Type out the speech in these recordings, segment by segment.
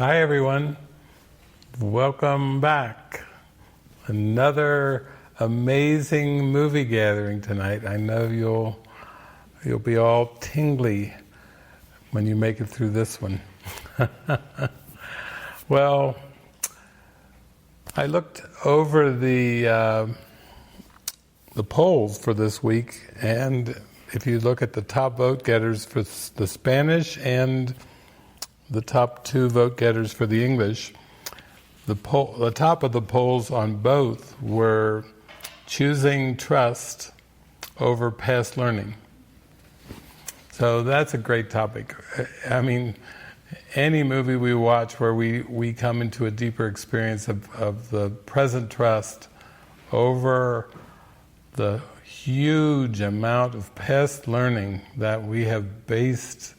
Hi everyone, welcome back. Another amazing movie gathering tonight. I know you'll be all tingly when you make it through this one. Well, I looked over the polls for this week, and if you look at the top vote getters for the Spanish and the top 2 vote getters for the English, the top of the polls on both were choosing trust over past learning. So that's a great topic. I mean, any movie we watch where we come into a deeper experience of the present trust over the huge amount of past learning that we have based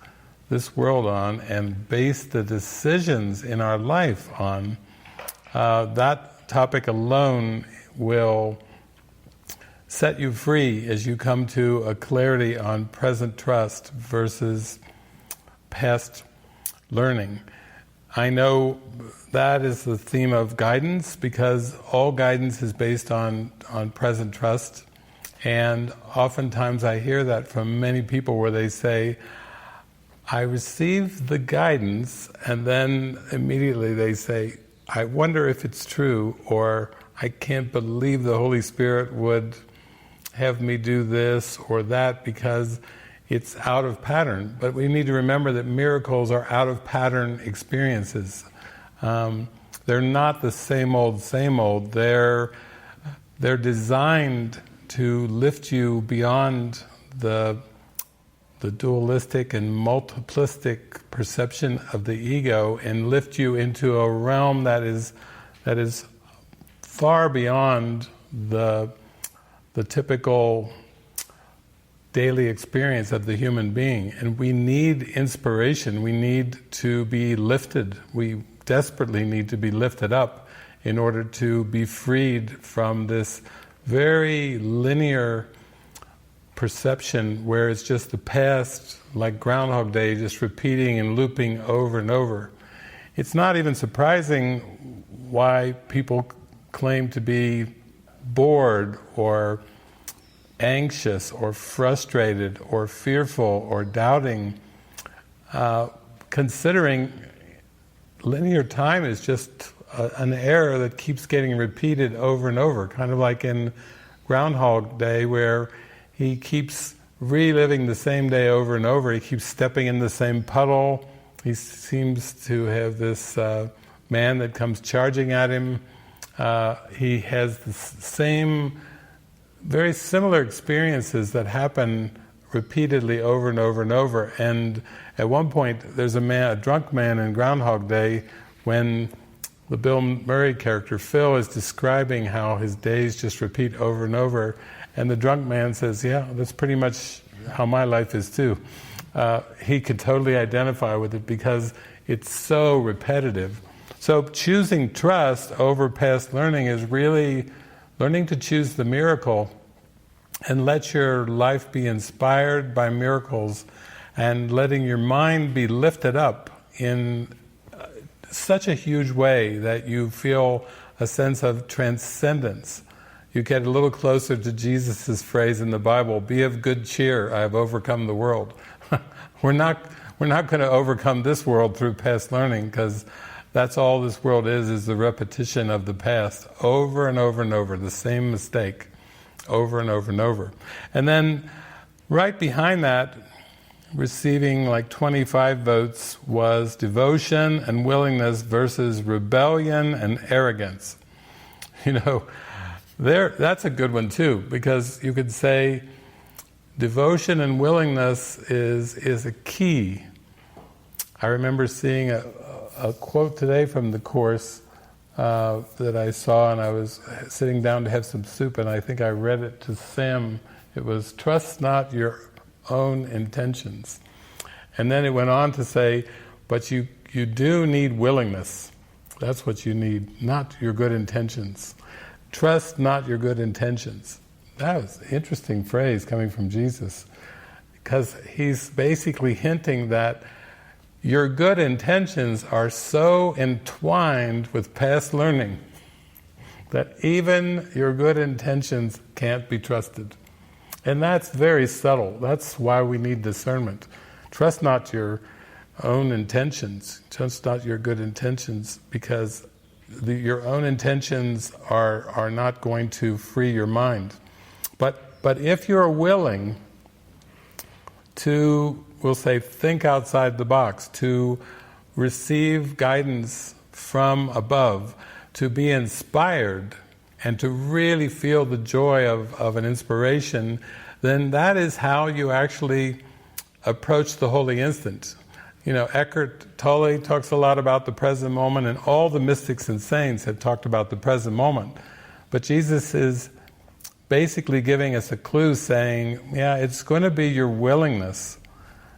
this world on and base the decisions in our life on, that topic alone will set you free as you come to a clarity on present trust versus past learning. I know that is the theme of guidance, because all guidance is based on present trust, and oftentimes I hear that from many people where they say, I received the guidance, and then immediately they say, I wonder if it's true, or I can't believe the Holy Spirit would have me do this or that because it's out of pattern. But we need to remember that miracles are out of pattern experiences. They're not the same old. They're designed to lift you beyond the dualistic and multiplistic perception of the ego and lift you into a realm that is far beyond the typical daily experience of the human being. And we need inspiration. We need to be lifted. We desperately need to be lifted up in order to be freed from this very linear perception where it's just the past, like Groundhog Day, just repeating and looping over and over. It's not even surprising why people claim to be bored or anxious or frustrated or fearful or doubting, considering linear time is just an error that keeps getting repeated over and over, kind of like in Groundhog Day, where he keeps reliving the same day over and over. He keeps stepping in the same puddle. He seems to have this man that comes charging at him. He has the same, very similar experiences that happen repeatedly over and over and over. And at one point, there's a drunk man in Groundhog Day, when the Bill Murray character, Phil, is describing how his days just repeat over and over. And the drunk man says, yeah, that's pretty much how my life is too. He could totally identify with it because it's so repetitive. So choosing trust over past learning is really learning to choose the miracle and let your life be inspired by miracles, and letting your mind be lifted up in such a huge way that you feel a sense of transcendence. You get a little closer to Jesus' phrase in the Bible, be of good cheer, I have overcome the world. We're not going to overcome this world through past learning, because that's all this world is the repetition of the past, over and over and over, the same mistake, over and over and over. And then right behind that, receiving like 25 votes, was devotion and willingness versus rebellion and arrogance. You know, that's a good one too, because you could say devotion and willingness is a key. I remember seeing a quote today from the Course that I saw, and I was sitting down to have some soup, and I think I read it to Sam. It was, trust not your own intentions. And then it went on to say, but you do need willingness. That's what you need, not your good intentions. Trust not your good intentions. That was an interesting phrase coming from Jesus, because he's basically hinting that your good intentions are so entwined with past learning that even your good intentions can't be trusted. And that's very subtle. That's why we need discernment. Trust not your own intentions, trust not your good intentions, because your own intentions are not going to free your mind. But if you're willing to, we'll say, think outside the box, to receive guidance from above, to be inspired, and to really feel the joy of an inspiration, then that is how you actually approach the holy instant. You know, Eckhart Tolle talks a lot about the present moment, and all the mystics and saints have talked about the present moment. But Jesus is basically giving us a clue saying, yeah, it's going to be your willingness.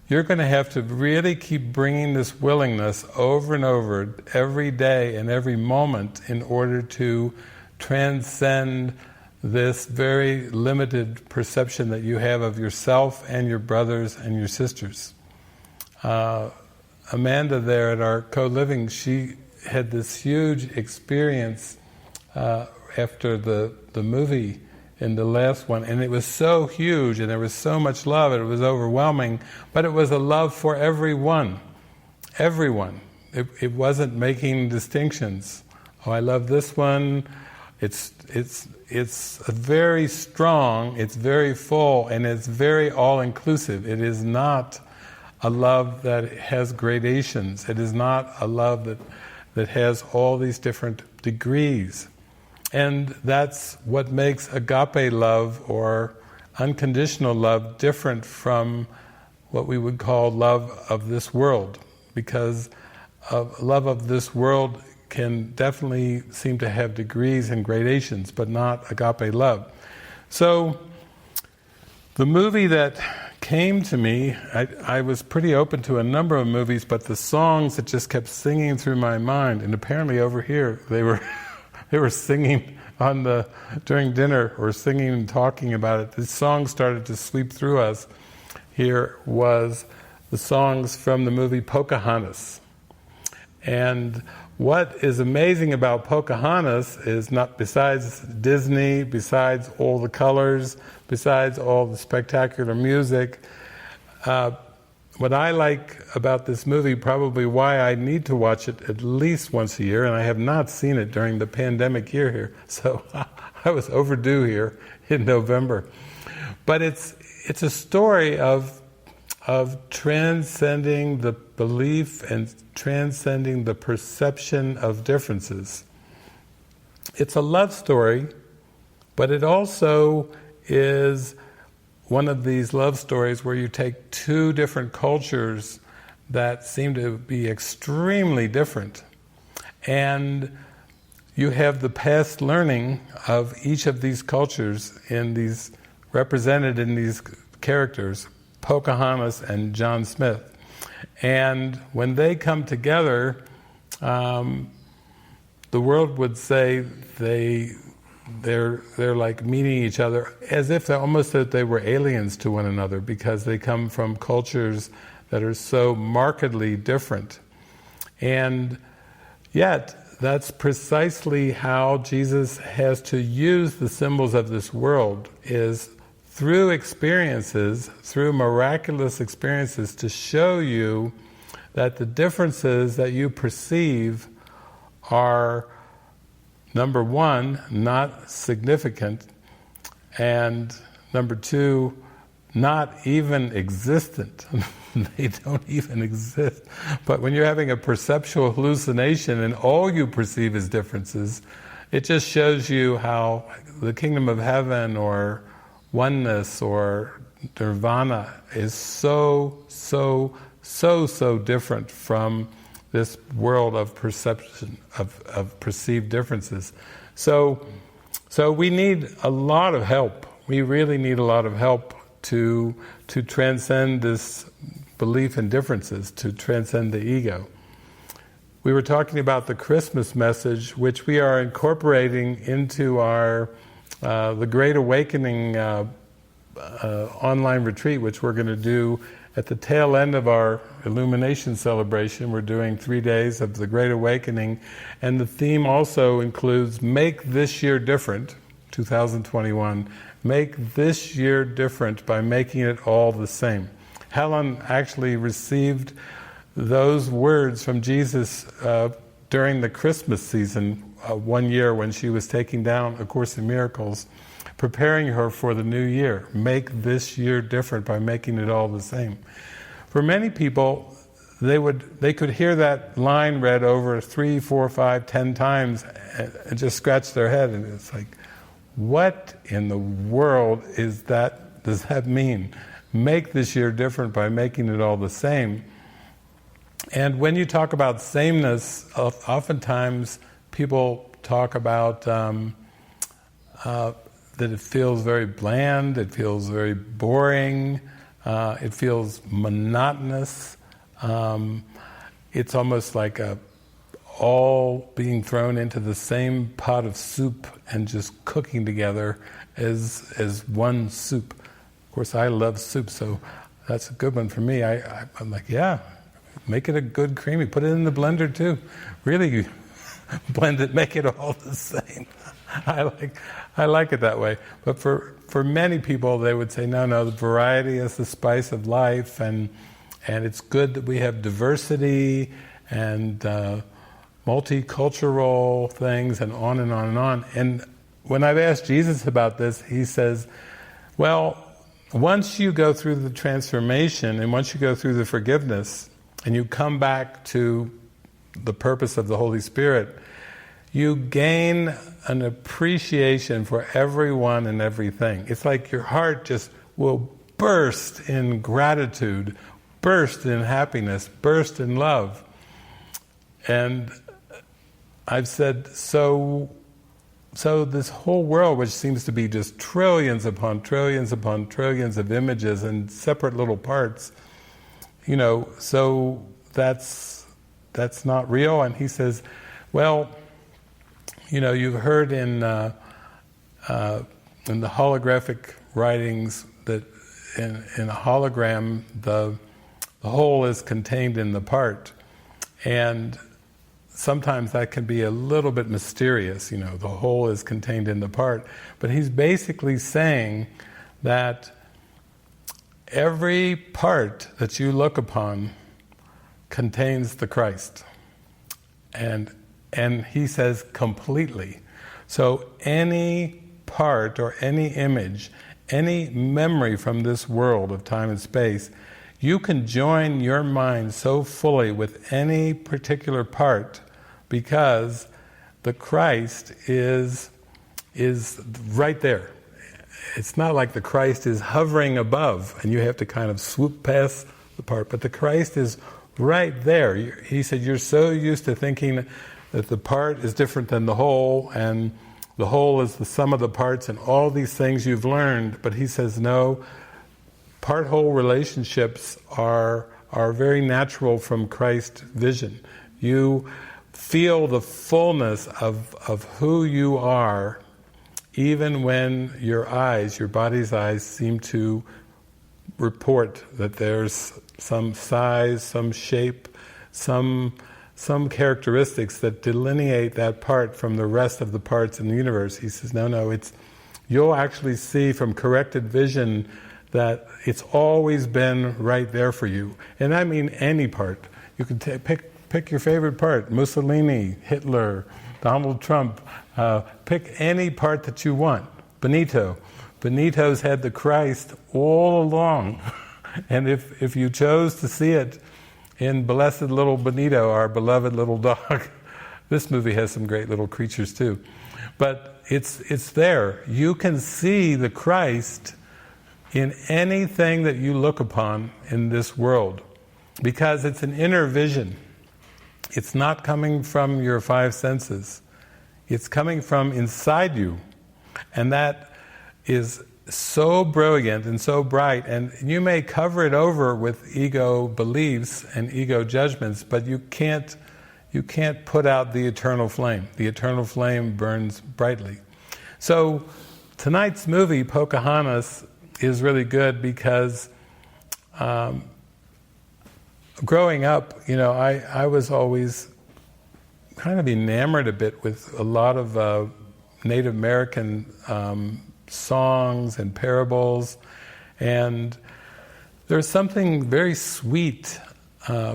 You're going to have to really keep bringing this willingness over and over every day and every moment in order to transcend this very limited perception that you have of yourself and your brothers and your sisters. Amanda there at our co-living, she had this huge experience after the movie in the last one, and it was so huge and there was so much love, and it was overwhelming, but it was a love for everyone. Everyone. It wasn't making distinctions. Oh, I love this one. It's very strong, it's very full, and it's very all-inclusive. It is not a love that has gradations. It is not a love that has all these different degrees. And that's what makes agape love or unconditional love different from what we would call love of this world, because love of this world can definitely seem to have degrees and gradations, but not agape love. So the movie that came to me, I was pretty open to a number of movies, but the songs that just kept singing through my mind, and apparently over here they were singing during dinner, or singing and talking about it. The songs started to sweep through us. Here was the songs from the movie Pocahontas. And what is amazing about Pocahontas is, not besides Disney, besides all the colors, besides all the spectacular music, what I like about this movie, probably why I need to watch it at least once a year, and I have not seen it during the pandemic year here, so I was overdue here in November. But it's a story of transcending the belief and transcending the perception of differences. It's a love story, but it also is one of these love stories where you take two different cultures that seem to be extremely different, and you have the past learning of each of these cultures represented in these characters, Pocahontas and John Smith. And when they come together, the world would say they're like meeting each other as if almost that they were aliens to one another, because they come from cultures that are so markedly different. And yet, that's precisely how Jesus has to use the symbols of this world, is through experiences, through miraculous experiences, to show you that the differences that you perceive are, number one, not significant, and number two, not even existent. They don't even exist. But when you're having a perceptual hallucination and all you perceive is differences, it just shows you how the kingdom of heaven or oneness or nirvana is so different from this world of perception, of perceived differences. So we need a lot of help. We really need a lot of help to transcend this belief in differences, to transcend the ego. We were talking about the Christmas message, which we are incorporating into our the Great Awakening online retreat, which we're going to do at the tail end of our Illumination celebration, we're doing 3 days of the Great Awakening, and the theme also includes Make This Year Different, 2021. Make this year different by making it all the same. Helen actually received those words from Jesus during the Christmas season, one year when she was taking down A Course in Miracles, preparing her for the new year. Make this year different by making it all the same. For many people, they could hear that line read over 3, 4, 5, 10 times and just scratch their head, and it's like, what in the world does that mean? Make this year different by making it all the same. And when you talk about sameness, oftentimes people talk about that it feels very bland, it feels very boring, it feels monotonous. It's almost like all being thrown into the same pot of soup and just cooking together as one soup. Of course, I love soup, so that's a good one for me. I'm like, yeah, make it a good creamy. Put it in the blender too. Really blend it, make it all the same. I like it that way. But for many people, they would say, no, the variety is the spice of life, and it's good that we have diversity and multicultural things, and on and on and on. And when I've asked Jesus about this, he says, well, once you go through the transformation and once you go through the forgiveness and you come back to the purpose of the Holy Spirit, you gain an appreciation for everyone and everything. It's like your heart just will burst in gratitude, burst in happiness, burst in love. And I've said, so this whole world, which seems to be just trillions upon trillions upon trillions of images and separate little parts, so that's not real. And he says, well, you've heard in the holographic writings that in a hologram the whole is contained in the part, and sometimes that can be a little bit mysterious, the whole is contained in the part. But he's basically saying that every part that you look upon contains the Christ. And he says completely. So any part or any image, any memory from this world of time and space, you can join your mind so fully with any particular part, because the Christ is right there. It's not like the Christ is hovering above and you have to kind of swoop past the part, but the Christ is right there. He said, you're so used to thinking that the part is different than the whole, and the whole is the sum of the parts, and all these things you've learned. But he says, no, part-whole relationships are very natural from Christ vision. You feel the fullness of who you are, even when your body's eyes seem to report that there's some size, some shape, some characteristics that delineate that part from the rest of the parts in the universe. He says, no, you'll actually see from corrected vision that it's always been right there for you. And I mean any part. You can pick your favorite part, Mussolini, Hitler, Donald Trump, pick any part that you want. Benito's had the Christ all along. And if you chose to see it in Blessed Little Benito, our beloved little dog, this movie has some great little creatures too, but it's there. You can see the Christ in anything that you look upon in this world, because it's an inner vision. It's not coming from your five senses. It's coming from inside you. And that is so brilliant and so bright, and you may cover it over with ego beliefs and ego judgments, but you can't put out the eternal flame. The eternal flame burns brightly. So tonight's movie, Pocahontas, is really good because growing up, I was always kind of enamored a bit with a lot of Native American songs and parables, and there's something very sweet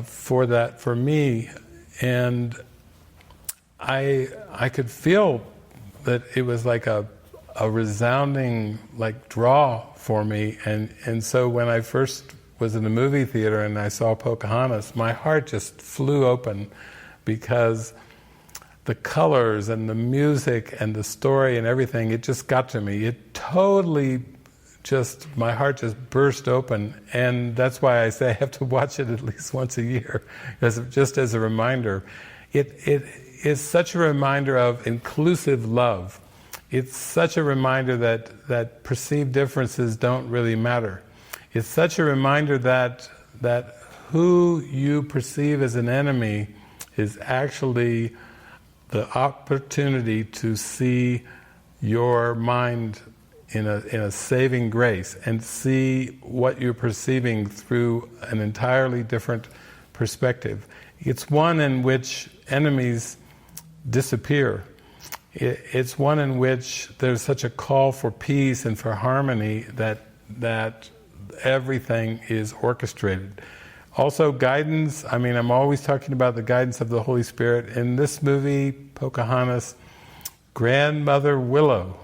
for me, and I could feel that it was like a resounding draw for me, and so when I first was in the movie theater and I saw Pocahontas, my heart just flew open, because the colors and the music and the story and everything, it just got to me. It totally my heart just burst open, and that's why I say I have to watch it at least once a year, just as a reminder. It is such a reminder of inclusive love. It's such a reminder that perceived differences don't really matter. It's such a reminder that who you perceive as an enemy is actually the opportunity to see your mind in a saving grace, and see what you're perceiving through an entirely different perspective. It's one in which enemies disappear. It's one in which there's such a call for peace and for harmony that everything is orchestrated. Also guidance, I'm always talking about the guidance of the Holy Spirit. In this movie, Pocahontas, Grandmother Willow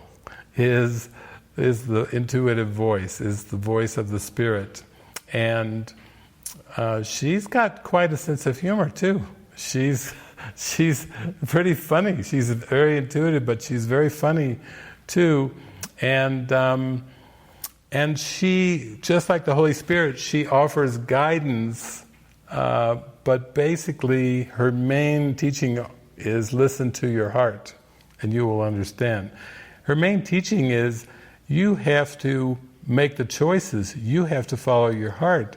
is the intuitive voice, is the voice of the Spirit. And she's got quite a sense of humor too. She's pretty funny. She's very intuitive, but she's very funny too. And she, just like the Holy Spirit, she offers guidance, but basically her main teaching is listen to your heart and you will understand. Her main teaching is you have to make the choices, you have to follow your heart.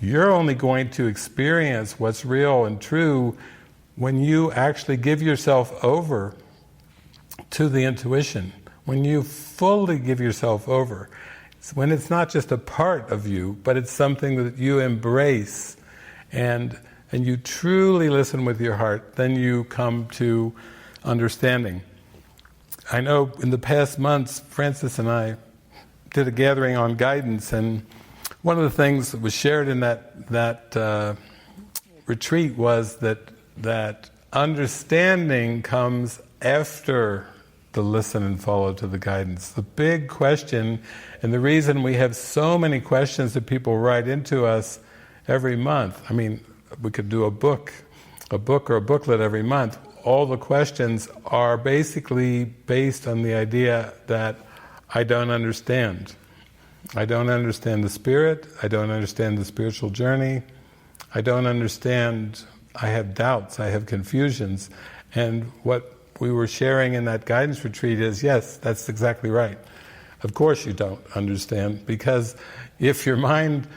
You're only going to experience what's real and true when you actually give yourself over to the intuition, when you fully give yourself over. When it's not just a part of you, but it's something that you embrace, and you truly listen with your heart, then you come to understanding. I know in the past months, Francis and I did a gathering on guidance, and one of the things that was shared in that retreat was that understanding comes after the listen and follow to the guidance. The big question, and the reason we have so many questions that people write into us every month, we could do a book or a booklet every month. All the questions are basically based on the idea that I don't understand. I don't understand the Spirit, I don't understand the spiritual journey, I don't understand, I have doubts, I have confusions. And what we were sharing in that guidance retreat is, yes, that's exactly right. Of course you don't understand, because if your mind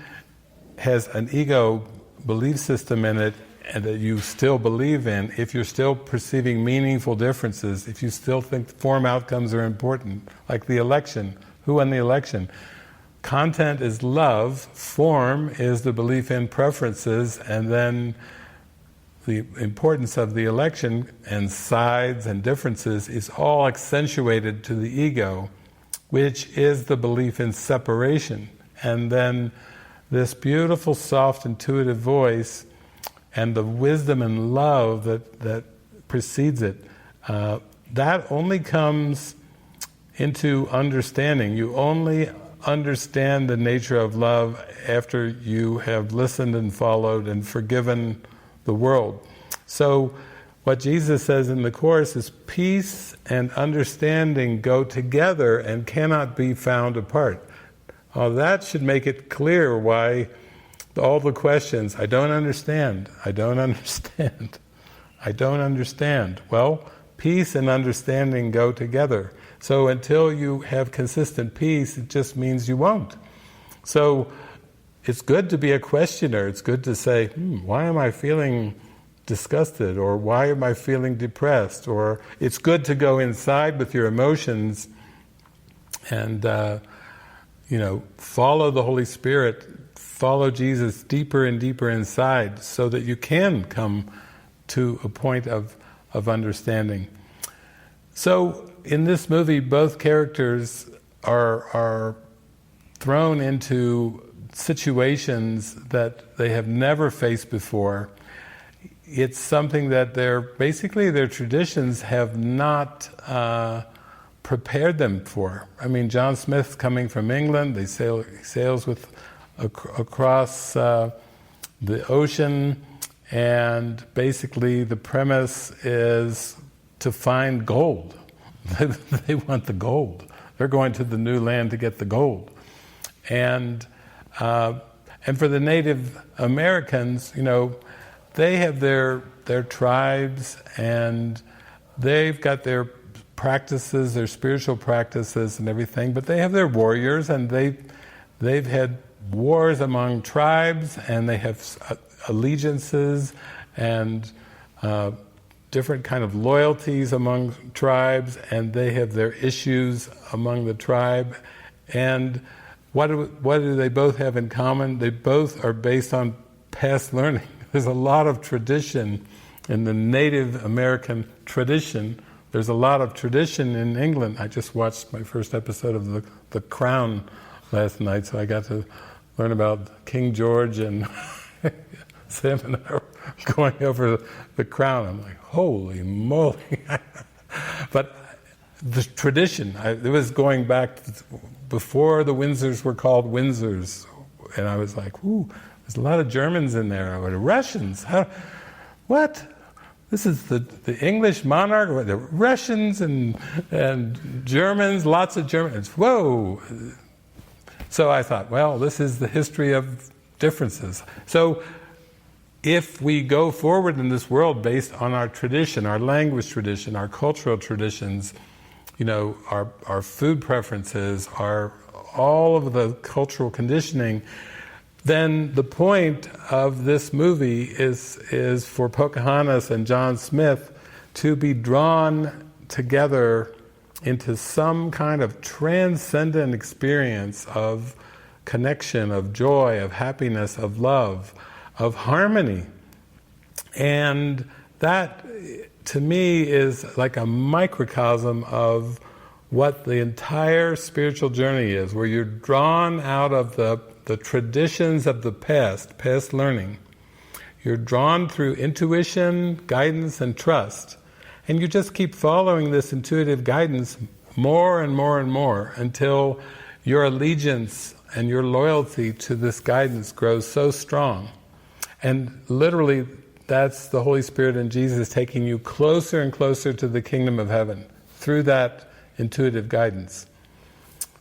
has an ego belief system in it and that you still believe in, if you're still perceiving meaningful differences, if you still think form outcomes are important, like the election, who won the election? Content is love, form is the belief in preferences, and then the importance of the election and sides and differences is all accentuated to the ego, which is the belief in separation. And then this beautiful, soft, intuitive voice and the wisdom and love that precedes it, that only comes into understanding. You only understand the nature of love after you have listened and followed and forgiven the world. So what Jesus says in the Course is peace and understanding go together and cannot be found apart. That should make it clear why all the questions, I don't understand, I don't understand, I don't understand. Well, peace and understanding go together. So until you have consistent peace, it just means you won't. So it's good to be a questioner. It's good to say, why am I feeling disgusted? Or why am I feeling depressed? Or it's good to go inside with your emotions and follow the Holy Spirit, follow Jesus deeper and deeper inside so that you can come to a point of understanding. So in this movie, both characters are thrown into situations that they have never faced before. It's something that their traditions have not prepared them for. I mean, John Smith's coming from England. He sails across the ocean, and basically the premise is to find gold. They want the gold. They're going to the new land to get the gold. And for the Native Americans, they have their tribes, and they've got their practices, their spiritual practices and everything, but they have their warriors, and they've had wars among tribes, and they have allegiances and different kind of loyalties among tribes, and they have their issues among the tribe. And what do they both have in common? They both are based on past learning. There's a lot of tradition in the Native American tradition. There's a lot of tradition in England. I just watched my first episode of The Crown last night, so I got to learn about King George, and Sam and I were going over The Crown. I'm like, holy moly. But the tradition, it was going back before the Windsors were called Windsors, and I was like, ooh, there's a lot of Germans in there, or Russians. What? This is the English monarch, or the Russians and Germans, lots of Germans. Whoa! So I thought, well, this is the history of differences. So if we go forward in this world based on our tradition, our language tradition, our cultural traditions, our food preferences, all of the cultural conditioning, then the point of this movie is for Pocahontas and John Smith to be drawn together into some kind of transcendent experience of connection, of joy, of happiness, of love, of harmony. And that, to me, is like a microcosm of what the entire spiritual journey is, where you're drawn out of the traditions of the past learning. You're drawn through intuition, guidance, and trust. And you just keep following this intuitive guidance more and more and more until your allegiance and your loyalty to this guidance grows so strong. And literally, that's the Holy Spirit and Jesus taking you closer and closer to the kingdom of heaven through that intuitive guidance.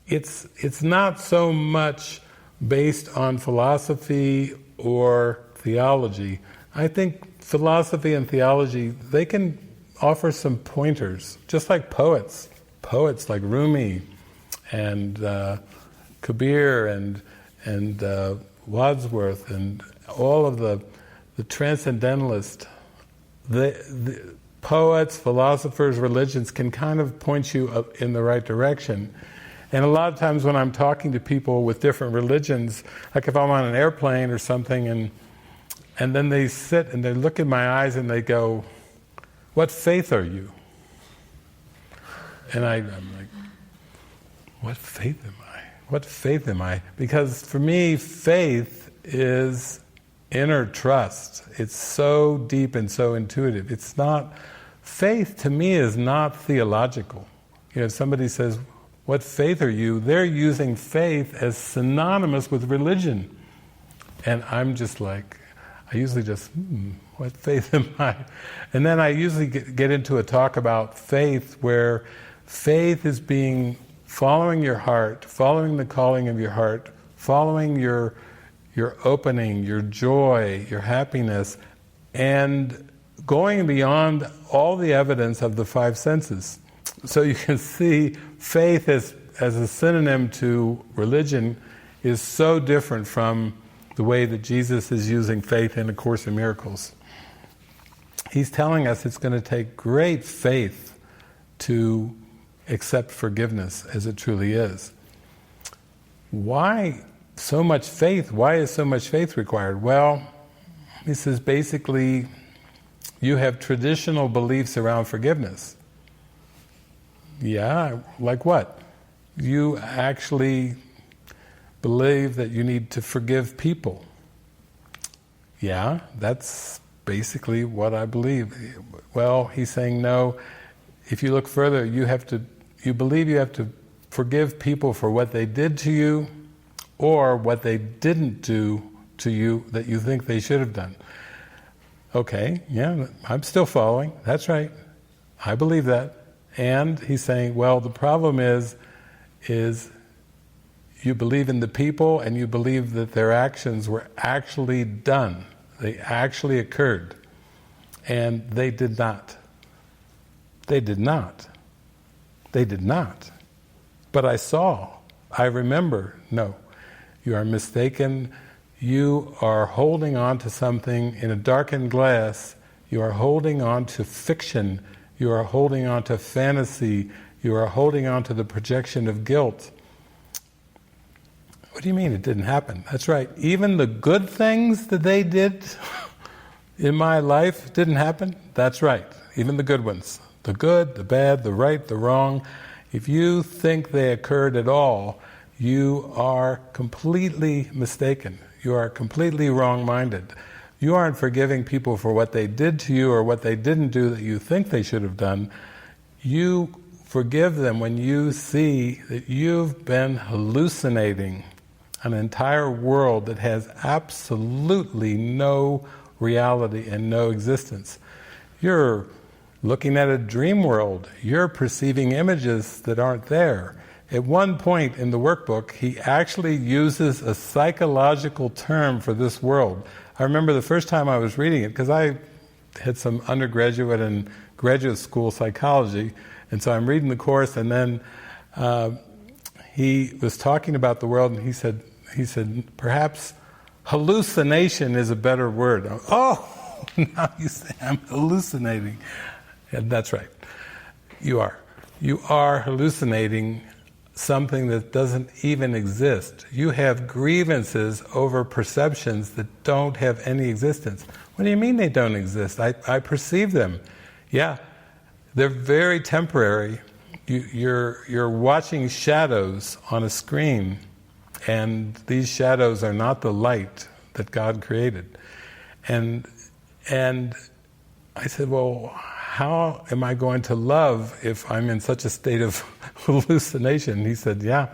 It's not so much based on philosophy or theology. I think philosophy and theology, they can offer some pointers, just like poets. Poets like Rumi and Kabir and Wadsworth and all of the transcendentalists, the poets, philosophers, religions can kind of point you up in the right direction. And a lot of times when I'm talking to people with different religions, like if I'm on an airplane or something, and then they sit and they look in my eyes and they go, "What faith are you?" And I'm like, what faith am I? What faith am I? Because for me, faith is inner trust. It's so deep and so intuitive. It's not, faith to me is not theological. If somebody says, "What faith are you?" they're using faith as synonymous with religion. And I'm just like, I usually just, what faith am I? And then I usually get into a talk about faith, where faith is following your heart, following the calling of your heart, following your opening, your joy, your happiness, and going beyond all the evidence of the five senses. So you can see faith as a synonym to religion is so different from the way that Jesus is using faith in A Course in Miracles. He's telling us it's going to take great faith to accept forgiveness as it truly is. Why so much faith. Why is so much faith required? Well, he says basically you have traditional beliefs around forgiveness. Yeah, like what? You actually believe that you need to forgive people. Yeah, that's basically what I believe. Well, he's saying no. If you look further, you believe you have to forgive people for what they did to you or what they didn't do to you that you think they should have done. Okay, yeah, I'm still following. That's right. I believe that. And he's saying, well, the problem is you believe in the people and you believe that their actions were actually done. They actually occurred. And they did not. They did not. They did not. But I saw. I remember. No. You are mistaken. You are holding on to something in a darkened glass. You are holding on to fiction. You are holding on to fantasy. You are holding on to the projection of guilt. What do you mean it didn't happen? That's right. Even the good things that they did in my life didn't happen? That's right. Even the good ones. The good, the bad, the right, the wrong. If you think they occurred at all, you are completely mistaken. You are completely wrong-minded. You aren't forgiving people for what they did to you or what they didn't do that you think they should have done. You forgive them when you see that you've been hallucinating an entire world that has absolutely no reality and no existence. You're looking at a dream world. You're perceiving images that aren't there. At one point in the workbook, he actually uses a psychological term for this world. I remember the first time I was reading it, because I had some undergraduate and graduate school psychology, and so I'm reading the course, and then he was talking about the world, and he said, perhaps hallucination is a better word. Oh, now you say I'm hallucinating. And that's right. You are. You are hallucinating something that doesn't even exist. You have grievances over perceptions that don't have any existence. What do you mean they don't exist? I perceive them. Yeah, they're very temporary. You're watching shadows on a screen, and these shadows are not the light that God created. And I said, well, how am I going to love if I'm in such a state of hallucination? He said, yeah,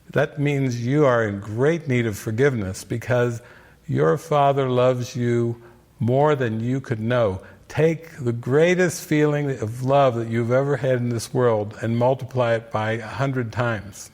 that means you are in great need of forgiveness because your Father loves you more than you could know. Take the greatest feeling of love that you've ever had in this world and multiply it by 100 times.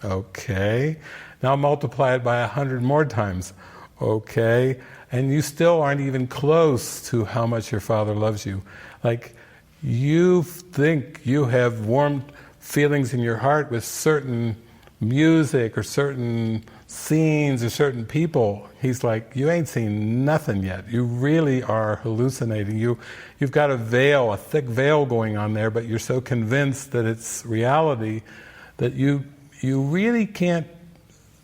Okay. Now multiply it by 100 more times. Okay. And you still aren't even close to how much your Father loves you. Like, you think you have warm feelings in your heart with certain music or certain scenes or certain people. He's like, you ain't seen nothing yet. You really are hallucinating. You've got a veil, a thick veil going on there, but you're so convinced that it's reality that you really can't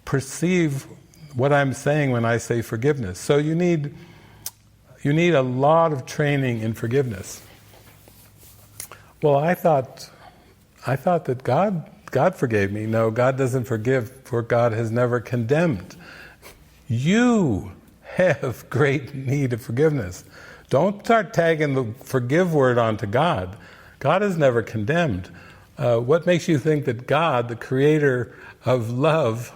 perceive what I'm saying when I say forgiveness. So you need a lot of training in forgiveness. Well, I thought that God forgave me. No, God doesn't forgive, for God has never condemned. You have great need of forgiveness. Don't start tagging the forgive word onto God. God has never condemned. What makes you think that God, the creator of love,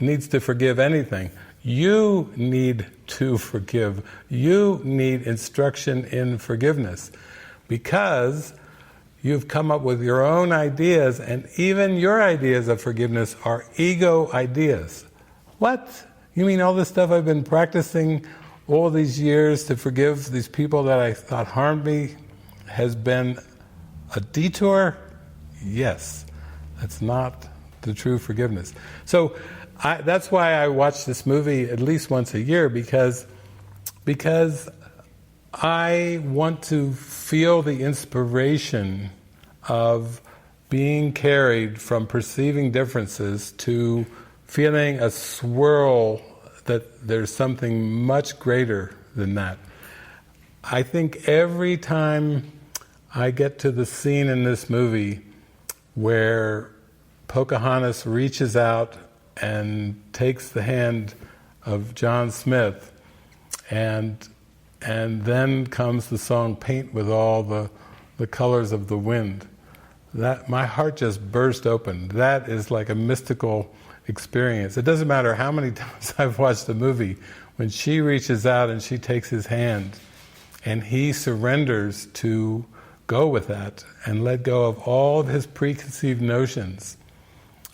needs to forgive anything? You need to forgive. You need instruction in forgiveness because you've come up with your own ideas, and even your ideas of forgiveness are ego ideas. What? You mean all this stuff I've been practicing all these years to forgive these people that I thought harmed me has been a detour? Yes. That's not the true forgiveness. So that's why I watch this movie at least once a year, because I want to feel the inspiration of being carried from perceiving differences to feeling a swirl that there's something much greater than that. I think every time I get to the scene in this movie where Pocahontas reaches out and takes the hand of John Smith, and then comes the song "Paint with All the Colors of the Wind," that my heart just burst open. That is like a mystical experience. It doesn't matter how many times I've watched the movie, when she reaches out and she takes his hand and he surrenders to go with that and let go of all of his preconceived notions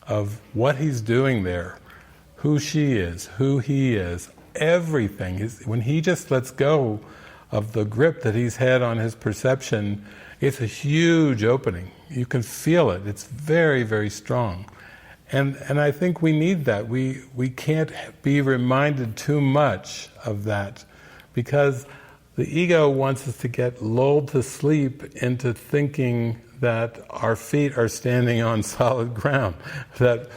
of what he's doing there, who she is, who he is, everything. When he just lets go of the grip that he's had on his perception, it's a huge opening. You can feel it. It's very, very strong. And I think we need that. We can't be reminded too much of that, because the ego wants us to get lulled to sleep into thinking that our feet are standing on solid ground, that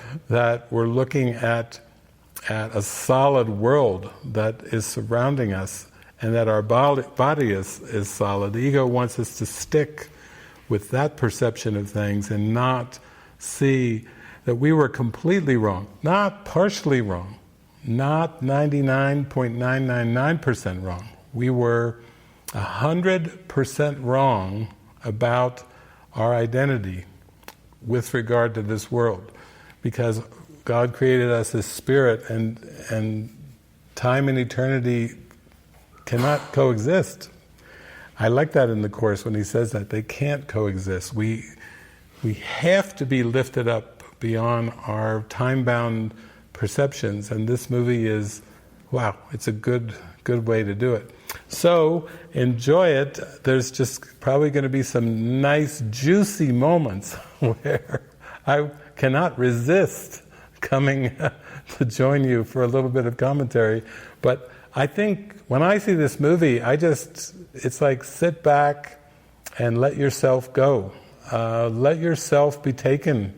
we're looking at a solid world that is surrounding us, and that our body is solid. The ego wants us to stick with that perception of things and not see that we were completely wrong, not partially wrong, not 99.999% wrong. We were 100% wrong about our identity with regard to this world, because God created us as spirit, and time and eternity cannot coexist. I like that in the Course when he says that they can't coexist. We have to be lifted up beyond our time-bound perceptions, and this movie is, wow, it's a good way to do it. So enjoy it. There's just probably going to be some nice juicy moments where I cannot resist coming to join you for a little bit of commentary. But I think when I see this movie, it's like sit back and let yourself go. Let yourself be taken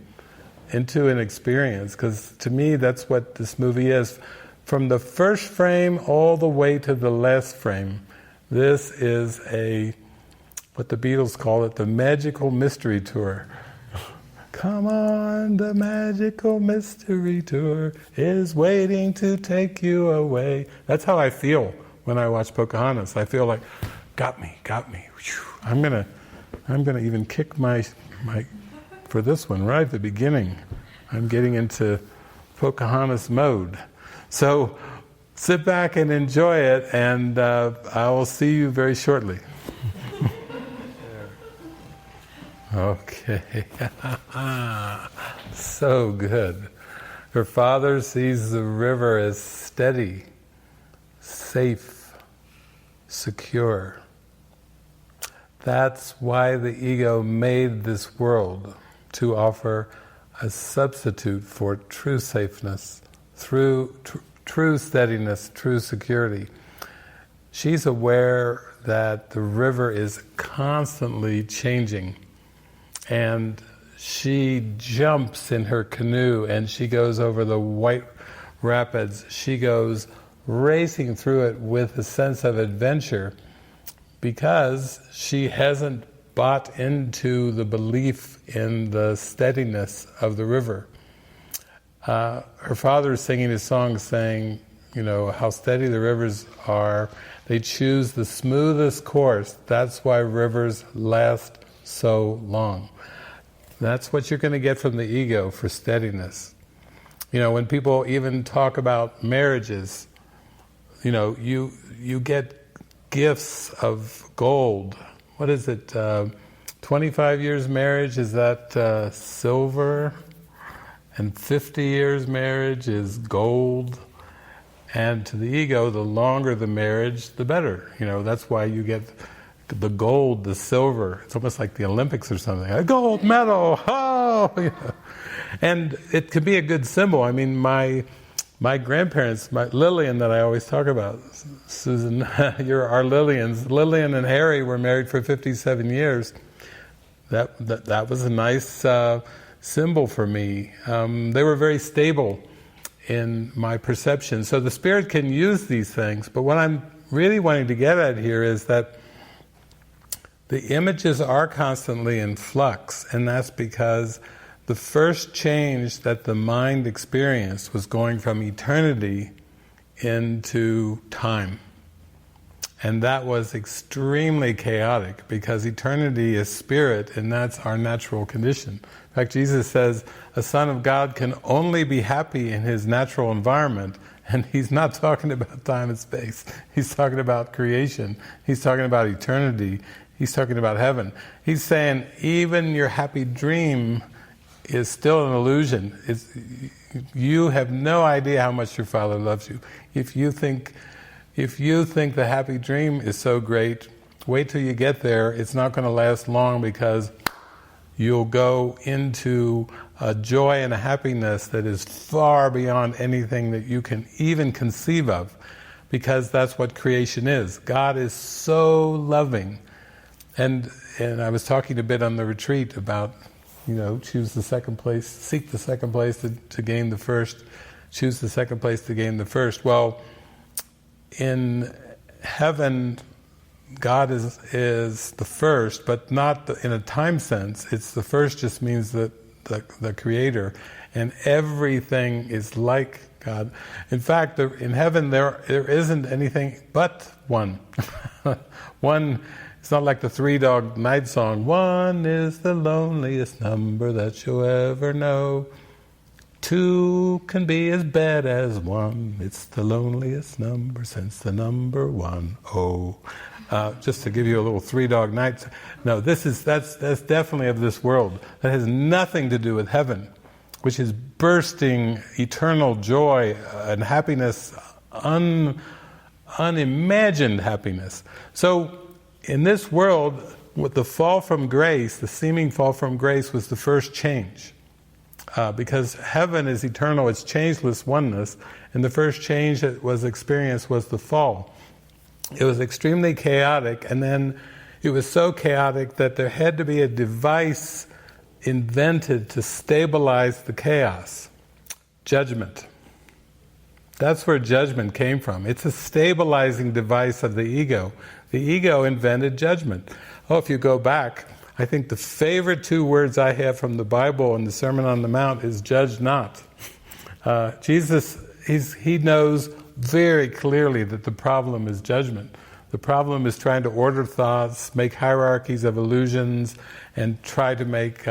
into an experience, because to me that's what this movie is. From the first frame all the way to the last frame, this is what the Beatles call it, the magical mystery tour. Come on, the magical mystery tour is waiting to take you away. That's how I feel when I watch Pocahontas. I feel like, got me. Whew. I'm gonna even kick my for this one right at the beginning. I'm getting into Pocahontas mode. So sit back and enjoy it, and I will see you very shortly. Okay. So good. Her father sees the river as steady, safe, secure. That's why the ego made this world, to offer a substitute for true safeness, through true steadiness, true security. She's aware that the river is constantly changing, and she jumps in her canoe and she goes over the white rapids. She goes racing through it with a sense of adventure, because she hasn't bought into the belief in the steadiness of the river. Her father is singing a song saying, how steady the rivers are. They choose the smoothest course. That's why rivers last so long. That's what you're going to get from the ego for steadiness. When people even talk about marriages, you get gifts of gold. What is it? 25 years marriage, is that silver? And 50 years marriage is gold. And to the ego, the longer the marriage, the better. That's why you get the gold, the silver. It's almost like the Olympics or something. A gold medal! Oh! And it can be a good symbol. I mean, my grandparents, Lillian that I always talk about, Susan, you're our Lillians. Lillian and Harry were married for 57 years. That was a nice symbol for me. They were very stable in my perception. So the Spirit can use these things, but what I'm really wanting to get at here is that the images are constantly in flux, and that's because the first change that the mind experienced was going from eternity into time. And that was extremely chaotic, because eternity is spirit, and that's our natural condition. In fact, Jesus says a son of God can only be happy in his natural environment, and he's not talking about time and space. He's talking about creation. He's talking about eternity. He's talking about heaven. He's saying even your happy dream is still an illusion. You have no idea how much your Father loves you. If you think the happy dream is so great, wait till you get there. It's not going to last long, because you'll go into a joy and a happiness that is far beyond anything that you can even conceive of, because that's what creation is. God is so loving. And I was talking a bit on the retreat about, choose the second place, seek the second place to gain the first, choose the second place to gain the first. Well, in heaven, God is the first, but not in a time sense. It's the first just means that the Creator, and everything is like God. In fact, in heaven there isn't anything but one. One. It's not like the Three Dog Night song. One is the loneliest number that you'll ever know. Two can be as bad as one. It's the loneliest number since the number one. Oh, just to give you a little Three Dog Night. No, that's definitely of this world. That has nothing to do with heaven, which is bursting eternal joy and happiness, unimagined happiness. So, in this world, with the fall from grace, the seeming fall from grace was the first change. Because heaven is eternal, it's changeless oneness, and the first change that was experienced was the fall. It was extremely chaotic, and then it was so chaotic that there had to be a device invented to stabilize the chaos. Judgment. That's where judgment came from. It's a stabilizing device of the ego. The ego invented judgment. Oh, if you go back, I think the favorite two words I have from the Bible and the Sermon on the Mount is judge not. Jesus, he knows very clearly that the problem is judgment. The problem is trying to order thoughts, make hierarchies of illusions, and try to make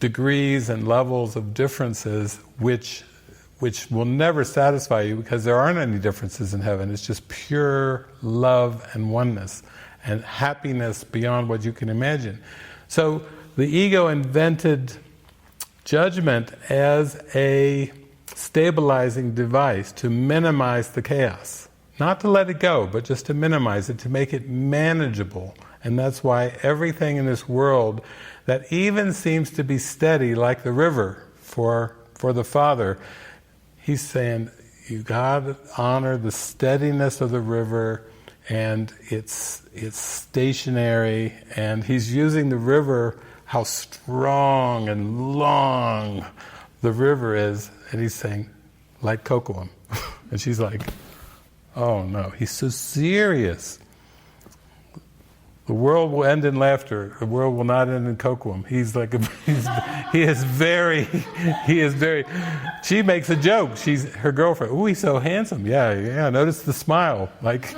degrees and levels of differences which will never satisfy you, because there aren't any differences in heaven. It's just pure love and oneness and happiness beyond what you can imagine. So the ego invented judgment as a stabilizing device to minimize the chaos. Not to let it go, but just to minimize it, to make it manageable. And that's why everything in this world that even seems to be steady, like the river for the Father, he's saying, you gotta honor the steadiness of the river, and it's stationary, and he's using the river, how strong and long the river is, and he's saying, like Cocoam. And she's like, oh no, he's so serious. The world will end in laughter. The world will not end in Cocoam. He is very. She makes a joke. She's her girlfriend. Ooh, he's so handsome. Yeah. Notice the smile. Like,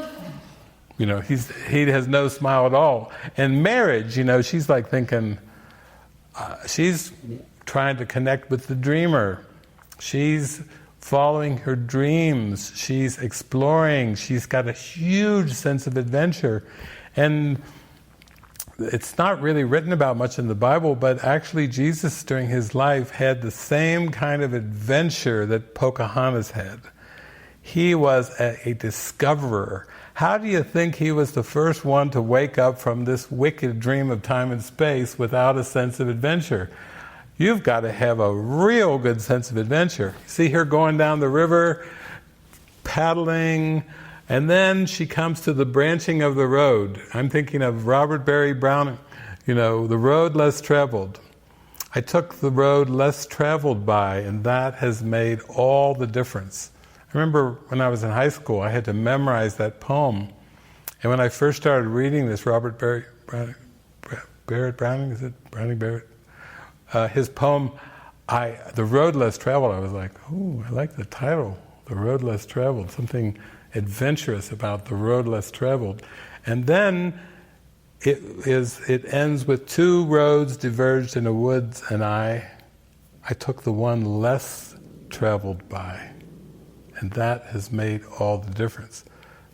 he has no smile at all. And marriage, she's like thinking. She's trying to connect with the dreamer. She's following her dreams. She's exploring. She's got a huge sense of adventure. And it's not really written about much in the Bible, but actually Jesus during his life had the same kind of adventure that Pocahontas had. He was a discoverer. How do you think he was the first one to wake up from this wicked dream of time and space without a sense of adventure? You've got to have a real good sense of adventure. See her going down the river, paddling, and then she comes to the branching of the road. I'm thinking of Robert Barry Brown, the road less traveled. I took the road less traveled by, and that has made all the difference. I remember when I was in high school, I had to memorize that poem. And when I first started reading this, Barrett Browning, is it? Browning Barrett? His poem, The Road Less Traveled, I was like, ooh, I like the title, The Road Less Traveled, something adventurous about the road less traveled. And then it ends with two roads diverged in the woods, and I took the one less traveled by. And that has made all the difference.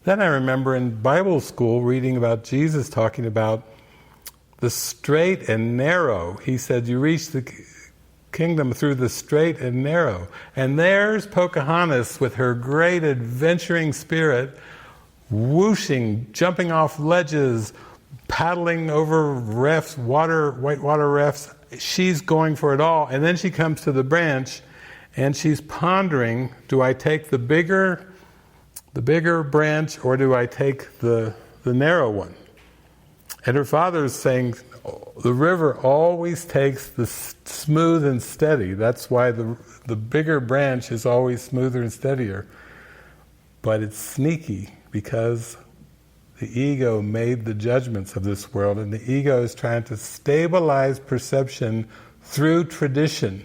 Then I remember in Bible school reading about Jesus talking about the straight and narrow. He said, you reach the kingdom through the straight and narrow. And there's Pocahontas with her great adventuring spirit, whooshing, jumping off ledges, paddling over rafts, white water rafts. She's going for it all. And then she comes to the branch, and she's pondering, do I take the bigger branch, or do I take the narrow one? And her father's saying, the river always takes the smooth and steady. That's why the bigger branch is always smoother and steadier. But it's sneaky, because the ego made the judgments of this world, and the ego is trying to stabilize perception through tradition,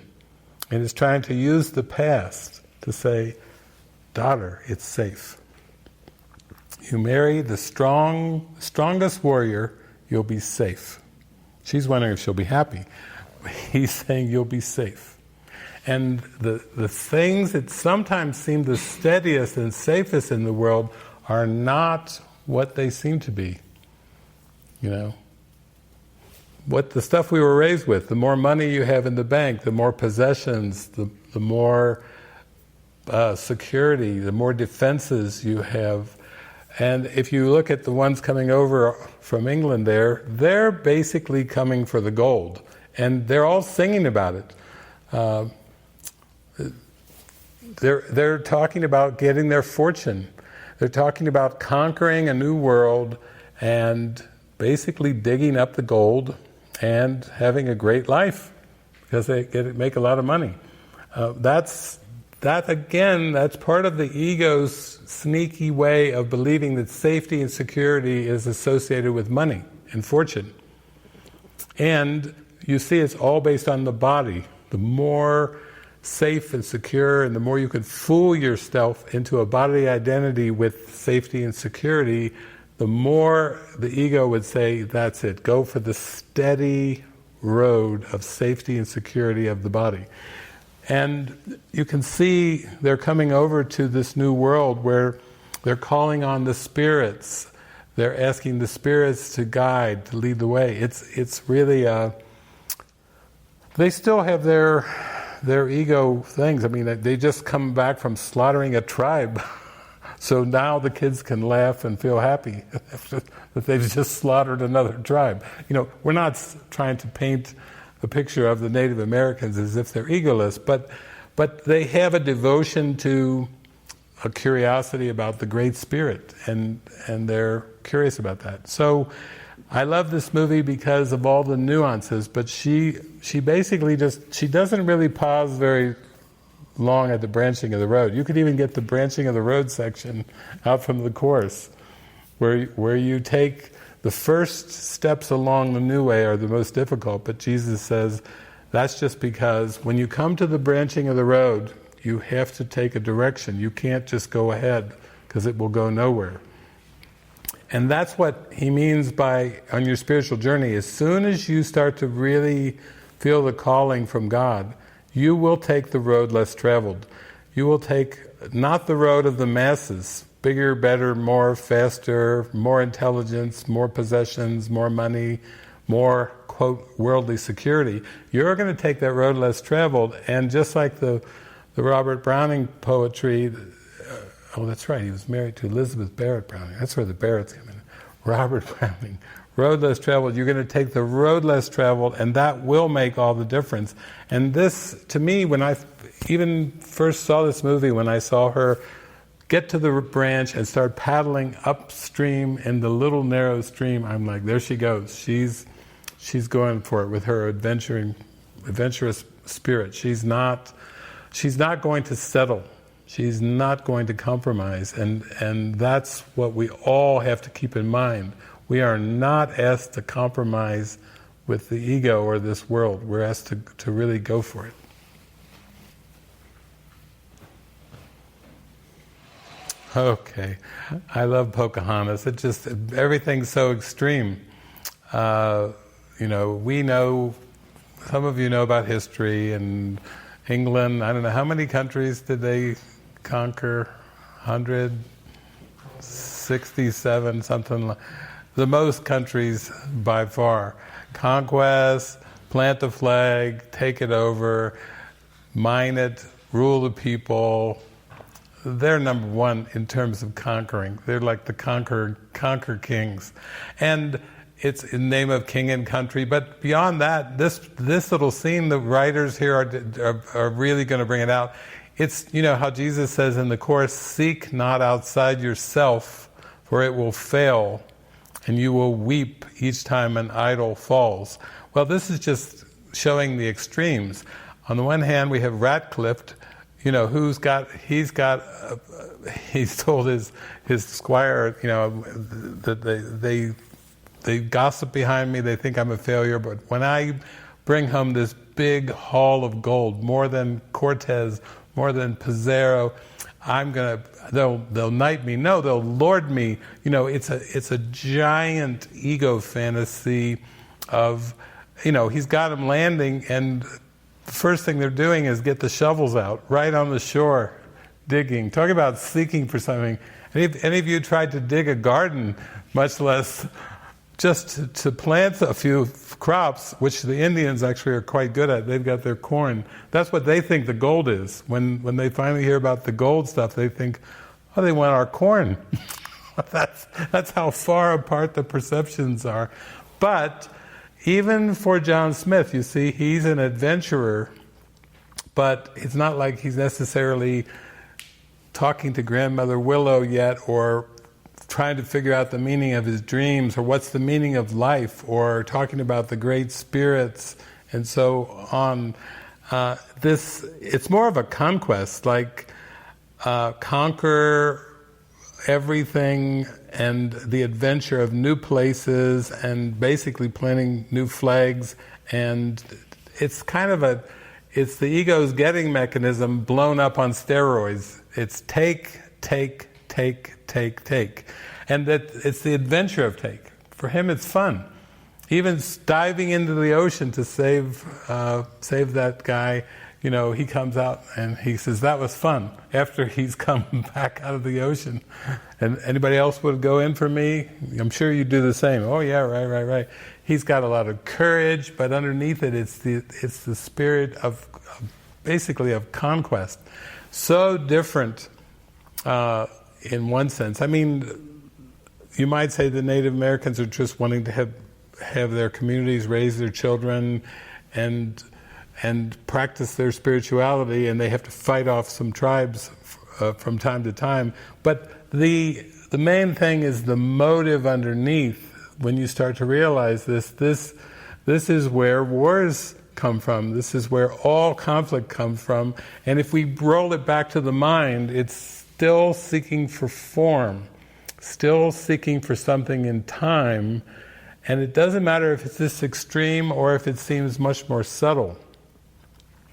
and is trying to use the past to say, daughter, it's safe. You marry the strongest warrior, you'll be safe. She's wondering if she'll be happy. He's saying you'll be safe. And the things that sometimes seem the steadiest and safest in the world are not what they seem to be. You know? What the stuff we were raised with, the more money you have in the bank, the more possessions, the more security, the more defenses you have. And if you look at the ones coming over from England they're basically coming for the gold. And they're all singing about it. They're talking about getting their fortune. They're talking about conquering a new world and basically digging up the gold and having a great life because they make a lot of money. That's part of the ego's sneaky way of believing that safety and security is associated with money and fortune. And you see it's all based on the body. The more safe and secure, and the more you can fool yourself into a bodily identity with safety and security, the more the ego would say, that's it, go for the steady road of safety and security of the body. And you can see they're coming over to this new world where they're calling on the spirits. They're asking the spirits to guide, to lead the way. It's really they still have their ego things. I mean, they just come back from slaughtering a tribe. So now the kids can laugh and feel happy that they've just slaughtered another tribe. You know, we're not trying to paint a picture of the Native Americans as if they're egoless, but they have a devotion to a curiosity about the Great Spirit, and they're curious about that. So I love this movie because of all the nuances, but she basically she doesn't really pause very long at the branching of the road. You could even get the branching of the road section out from the Course, where you take the first steps along the new way are the most difficult, but Jesus says that's just because when you come to the branching of the road, you have to take a direction. You can't just go ahead, because it will go nowhere. And that's what he means by, on your spiritual journey, as soon as you start to really feel the calling from God, you will take the road less traveled. You will take not the road of the masses, bigger, better, more, faster, more intelligence, more possessions, more money, more, quote, worldly security. You're going to take that road less traveled, and just like the Robert Browning poetry, oh, that's right, he was married to Elizabeth Barrett Browning. That's where the Barretts come in. Robert Browning. Road less traveled, you're going to take the road less traveled, and that will make all the difference. And this, to me, when I even first saw this movie, when I saw her get to the branch and start paddling upstream in the little narrow stream, I'm like, there she goes. She's going for it with her adventuring adventurous spirit. She's not going to settle. She's not going to compromise, and that's what we all have to keep in mind. We are not asked to compromise with the ego or this world. We're asked to really go for it. Okay, I love Pocahontas. It just, everything's so extreme. We know, some of you know about history and England. I don't know, how many countries did they conquer? 167, something like the most countries by far. Conquest, plant the flag, take it over, mine it, rule the people. They're number one in terms of conquering. They're like the conquer kings. And it's in the name of king and country. But beyond that, this little scene, the writers here are really going to bring it out. It's, how Jesus says in the Course, seek not outside yourself, for it will fail, and you will weep each time an idol falls. Well, this is just showing the extremes. On the one hand, we have Ratcliffe, he's told his squire, that they gossip behind me, they think I'm a failure, but when I bring home this big haul of gold, more than Cortez, more than Pizarro, they'll knight me. No, they'll lord me. It's a giant ego fantasy of, he's got them landing, and the first thing they're doing is get the shovels out, right on the shore, digging. Talk about seeking for something. Any of you tried to dig a garden, much less just to plant a few crops, which the Indians actually are quite good at. They've got their corn. That's what they think the gold is. When they finally hear about the gold stuff, they think, oh, they want our corn. That's how far apart the perceptions are. But even for John Smith, you see, he's an adventurer, but it's not like he's necessarily talking to Grandmother Willow yet, or trying to figure out the meaning of his dreams, or what's the meaning of life, or talking about the great spirits, and so on. It's more of a conquest, like conquer everything, and the adventure of new places, and basically planting new flags. And it's kind of it's the ego's getting mechanism blown up on steroids. It's take, and that it's the adventure of take. For him, it's fun. Even diving into the ocean to save that guy, he comes out and he says that was fun after he's come back out of the ocean. And anybody else would go in for me? I'm sure you do the same. Oh yeah, right. He's got a lot of courage, but underneath it, it's the spirit of basically of conquest. So different in one sense. I mean, you might say the Native Americans are just wanting to have their communities raise their children and practice their spirituality, and they have to fight off some tribes from time to time. But the main thing is the motive underneath. When you start to realize this is where wars come from. This is where all conflict comes from. And if we roll it back to the mind, it's still seeking for form, still seeking for something in time. And it doesn't matter if it's this extreme or if it seems much more subtle.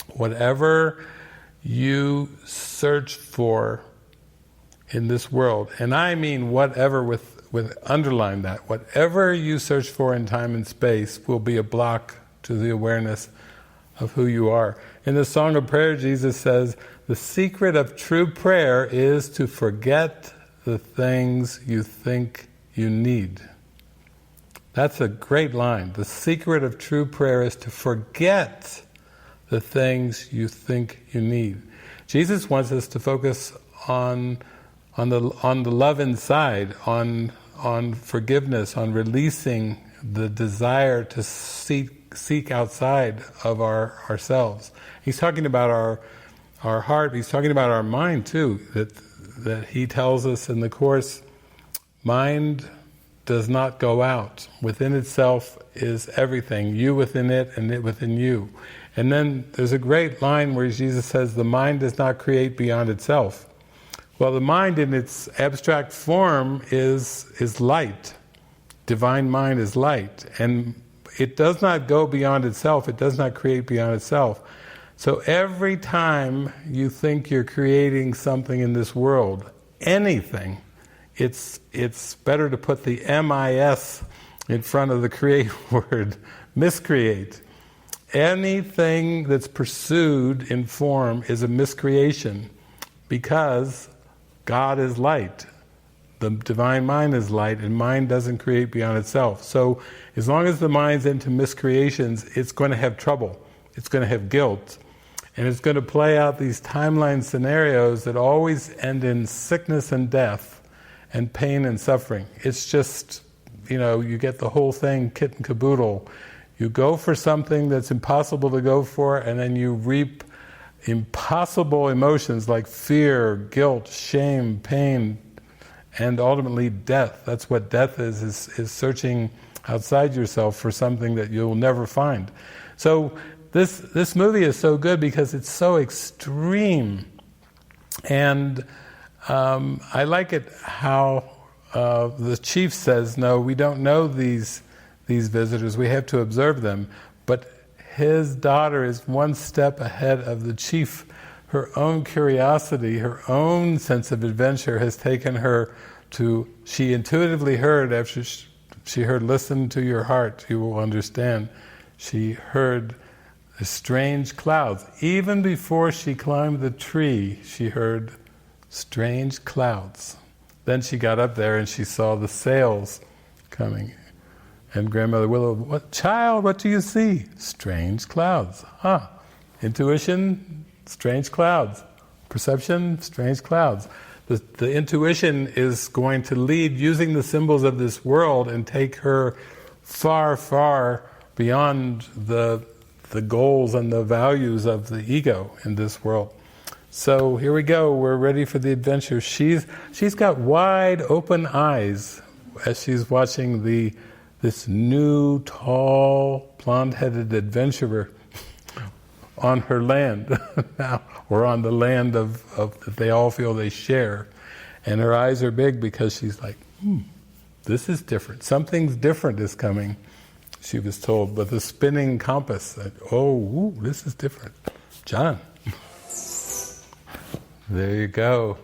Whatever you search for in this world, and I mean whatever with underline that, whatever you search for in time and space will be a block to the awareness of who you are. In the Song of Prayer, Jesus says, the secret of true prayer is to forget the things you think you need. That's a great line. The secret of true prayer is to forget the things you think you need. Jesus wants us to focus on the love inside, on forgiveness, on releasing the desire to seek outside of ourselves. He's talking about our heart. He's talking about our mind too. That he tells us in the Course, mind does not go out. Within itself is everything, you within it and it within you. And then there's a great line where Jesus says, the mind does not create beyond itself. Well, the mind in its abstract form is light. Divine mind is light. And it does not go beyond itself, it does not create beyond itself. So every time you think you're creating something in this world, anything, it's better to put the MIS in front of the create word, miscreate. Anything that's pursued in form is a miscreation, because God is light. The divine mind is light, and mind doesn't create beyond itself. So as long as the mind's into miscreations, it's going to have trouble. It's going to have guilt. And it's going to play out these timeline scenarios that always end in sickness and death and pain and suffering. It's just, you get the whole thing kit and caboodle. You go for something that's impossible to go for, and then you reap impossible emotions like fear, guilt, shame, pain, and ultimately death. That's what death is searching outside yourself for something that you'll never find. So this movie is so good because it's so extreme. And I like it how the chief says, no, we don't know these visitors, we have to observe them. But his daughter is one step ahead of the chief. Her own curiosity, her own sense of adventure has taken her to, she intuitively heard, after she heard, listen to your heart, you will understand. She heard the strange clouds. Even before she climbed the tree, she heard strange clouds. Then she got up there and she saw the sails coming. And Grandmother Willow, what do you see? Strange clouds. Intuition, strange clouds. Perception, strange clouds. The intuition is going to lead, using the symbols of this world, and take her far, far beyond the goals and the values of the ego in this world. So here we go, we're ready for the adventure. She's got wide open eyes as she's watching this new, tall, blonde-headed adventurer on her land now, or on the land of that they all feel they share. And her eyes are big because she's like, this is different. Something's different is coming, she was told, with a spinning compass. That, this is different. John. There you go.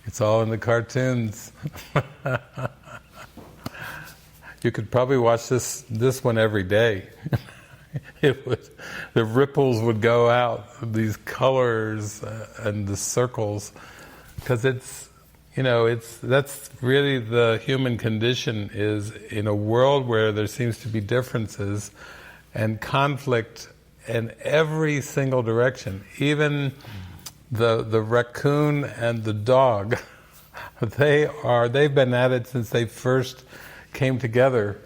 It's all in the cartoons. You could probably watch this one every day. The ripples would go out, these colors and the circles, because that's really the human condition, is in a world where there seems to be differences and conflict in every single direction. Even the raccoon and the dog, they've been at it since they first came together,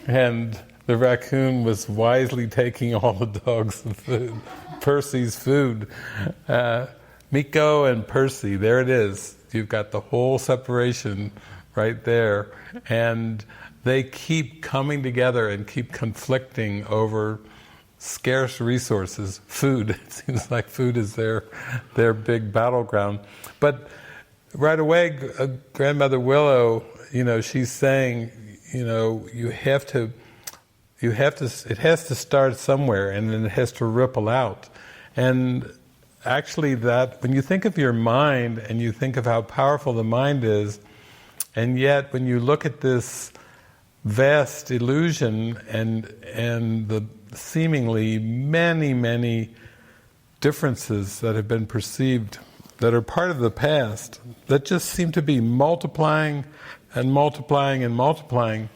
and the raccoon was wisely taking all the dog's food, Percy's food. Miko and Percy, there it is. You've got the whole separation right there, and they keep coming together and keep conflicting over scarce resources, food. It seems like food is their big battleground. But right away, Grandmother Willow, she's saying, it has to start somewhere, and then it has to ripple out. And actually, that when you think of your mind and you think of how powerful the mind is, and yet when you look at this vast illusion and the seemingly many differences that have been perceived that are part of the past, that just seem to be multiplying and multiplying and multiplying,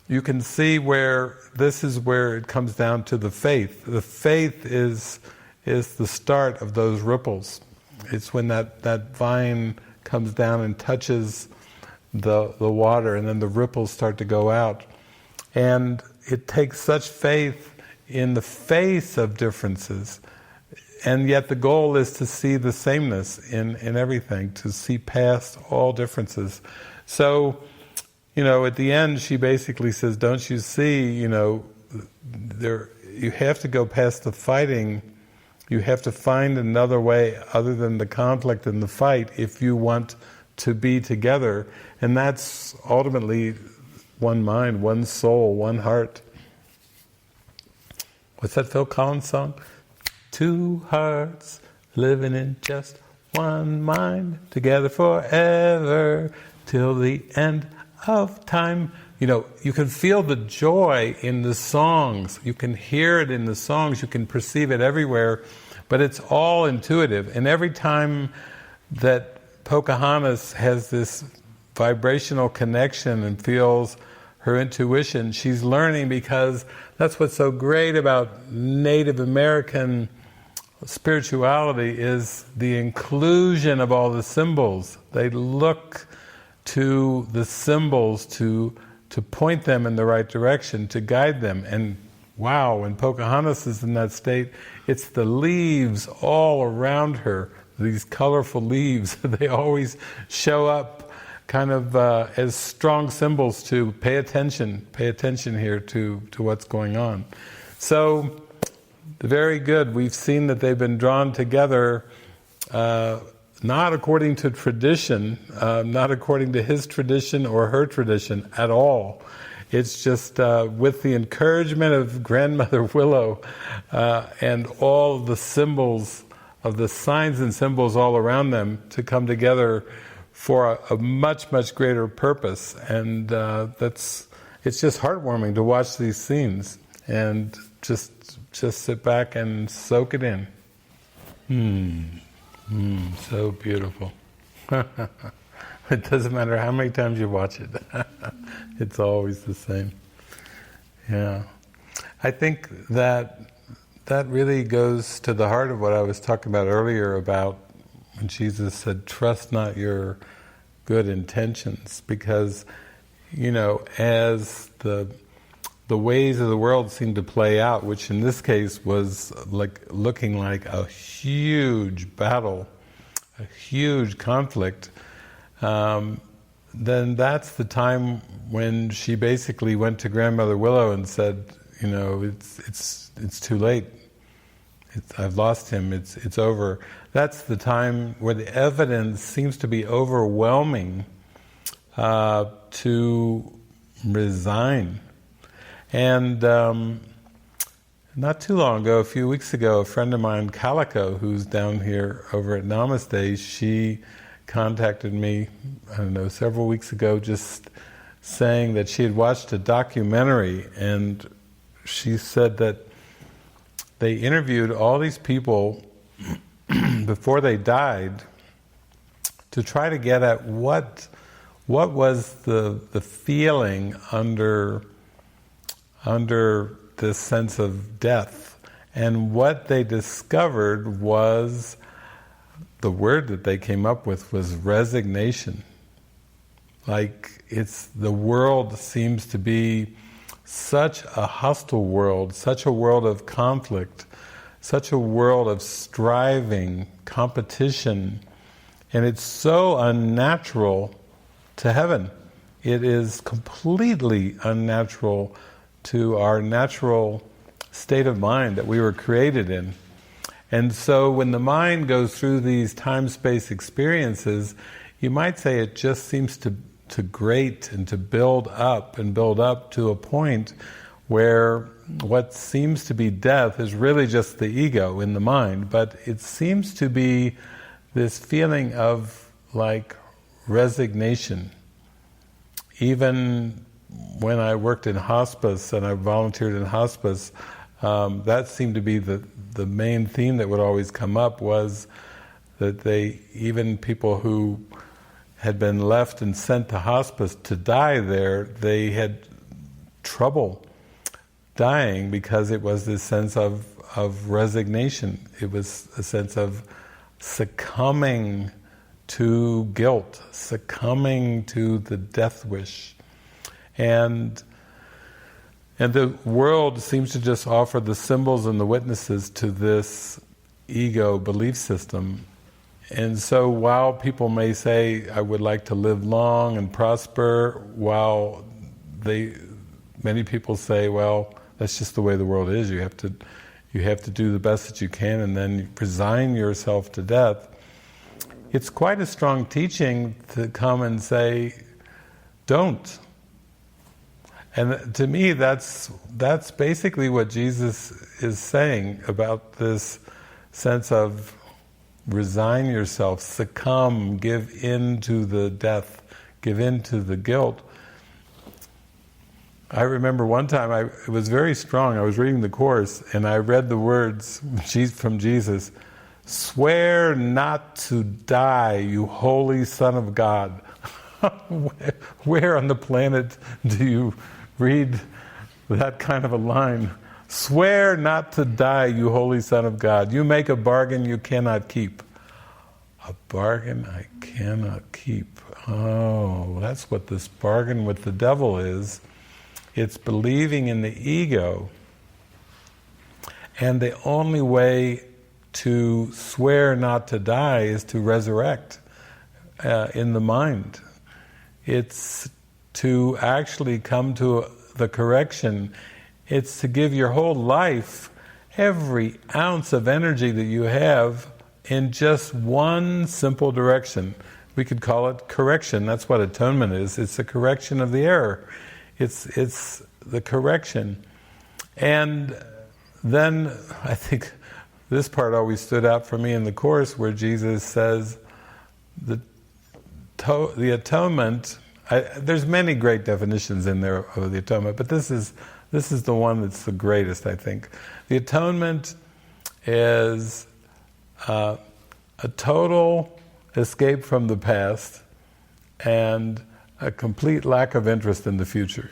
you can see where this is where it comes down to the faith. The faith is the start of those ripples. It's when that vine comes down and touches the water, and then the ripples start to go out. And it takes such faith in the face of differences, and yet the goal is to see the sameness in everything, to see past all differences. So at the end she basically says, don't you see, you have to go past the fighting, you have to find another way other than the conflict and the fight if you want to be together. And that's ultimately one mind, one soul, one heart. What's that Phil Collins song? Two hearts living in just one mind, together forever till the end of time. You can feel the joy in the songs, you can hear it in the songs, you can perceive it everywhere, but it's all intuitive. And every time that Pocahontas has this vibrational connection and feels her intuition, she's learning, because that's what's so great about Native American spirituality, is the inclusion of all the symbols. They look to the symbols to point them in the right direction, to guide them. And wow, when Pocahontas is in that state, it's the leaves all around her, these colorful leaves. They always show up kind of as strong symbols to pay attention here to what's going on. So, very good. We've seen that they've been drawn together, not according to tradition, not according to his tradition or her tradition at all. It's just with the encouragement of Grandmother Willow and all the symbols of the signs and symbols all around them to come together for a much, much greater purpose. And it's just heartwarming to watch these scenes and just sit back and soak it in. So beautiful. It doesn't matter how many times you watch it. It's always the same. Yeah. I think that really goes to the heart of what I was talking about earlier, about when Jesus said, trust not your good intentions, because, as the ways of the world seem to play out, which in this case was looking like a huge battle, a huge conflict, then that's the time when she basically went to Grandmother Willow and said, it's too late. I've lost him. It's over. That's the time where the evidence seems to be overwhelming to resign. And not too long ago, a few weeks ago, a friend of mine, Calico, who's down here over at Namaste, she contacted me, several weeks ago, just saying that she had watched a documentary, and she said that they interviewed all these people before they died to try to get at what was the feeling under this sense of death. And what they discovered was, the word that they came up with was resignation. The world seems to be such a hostile world, such a world of conflict, such a world of striving, competition, and it's so unnatural to heaven. It is completely unnatural to our natural state of mind that we were created in. And so when the mind goes through these time-space experiences, you might say it just seems to grate and to build up to a point where what seems to be death is really just the ego in the mind, but it seems to be this feeling of resignation. Even when I worked in hospice and I volunteered in hospice, that seemed to be the main theme that would always come up, was that even people who had been left and sent to hospice to die there, they had trouble dying because it was this sense of resignation. It was a sense of succumbing to guilt, succumbing to the death wish. And the world seems to just offer the symbols and the witnesses to this ego belief system, And so while people may say, I would like to live long and prosper, while many people say, well, that's just the way the world is, you have to do the best that you can and then resign yourself to death. It's quite a strong teaching to come and say, don't. And to me, that's basically what Jesus is saying about this sense of resign yourself, succumb, give in to the death, give in to the guilt. I remember one time, it was very strong, I was reading the Course, and I read the words from Jesus, "Swear not to die, you holy Son of God." Where on the planet do you read that kind of a line? Swear not to die, you holy Son of God. You make a bargain you cannot keep. A bargain I cannot keep. Oh, that's what this bargain with the devil is. It's believing in the ego. And the only way to swear not to die is to resurrect in the mind. It's to actually come to the correction. It's to give your whole life, every ounce of energy that you have, in just one simple direction. We could call it correction. That's what atonement is. It's the correction of the error. It's the correction. And then I think this part always stood out for me in the Course, where Jesus says the atonement. There's many great definitions in there of the atonement, but this is the one that's the greatest, I think. The atonement is a total escape from the past and a complete lack of interest in the future.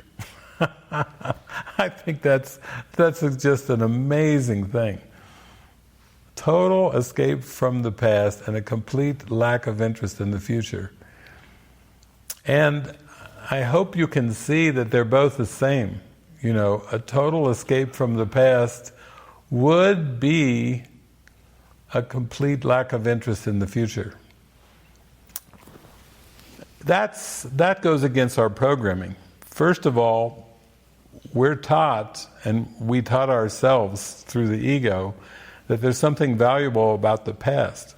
I think that's just an amazing thing. Total escape from the past and a complete lack of interest in the future. And I hope you can see that they're both the same. You know, a total escape from the past would be a complete lack of interest in the future. That goes against our programming. First of all, we're taught, and we taught ourselves through the ego, that there's something valuable about the past.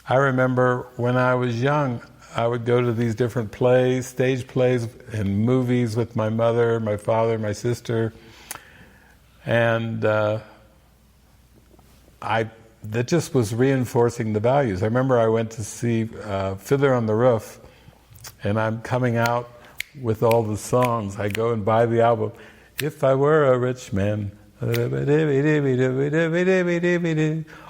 I remember when I was young, I would go to these different plays, stage plays and movies with my mother, my father, my sister, and that just was reinforcing the values. I remember I went to see Fiddler on the Roof, and I'm coming out with all the songs. I go and buy the album. If I were a rich man,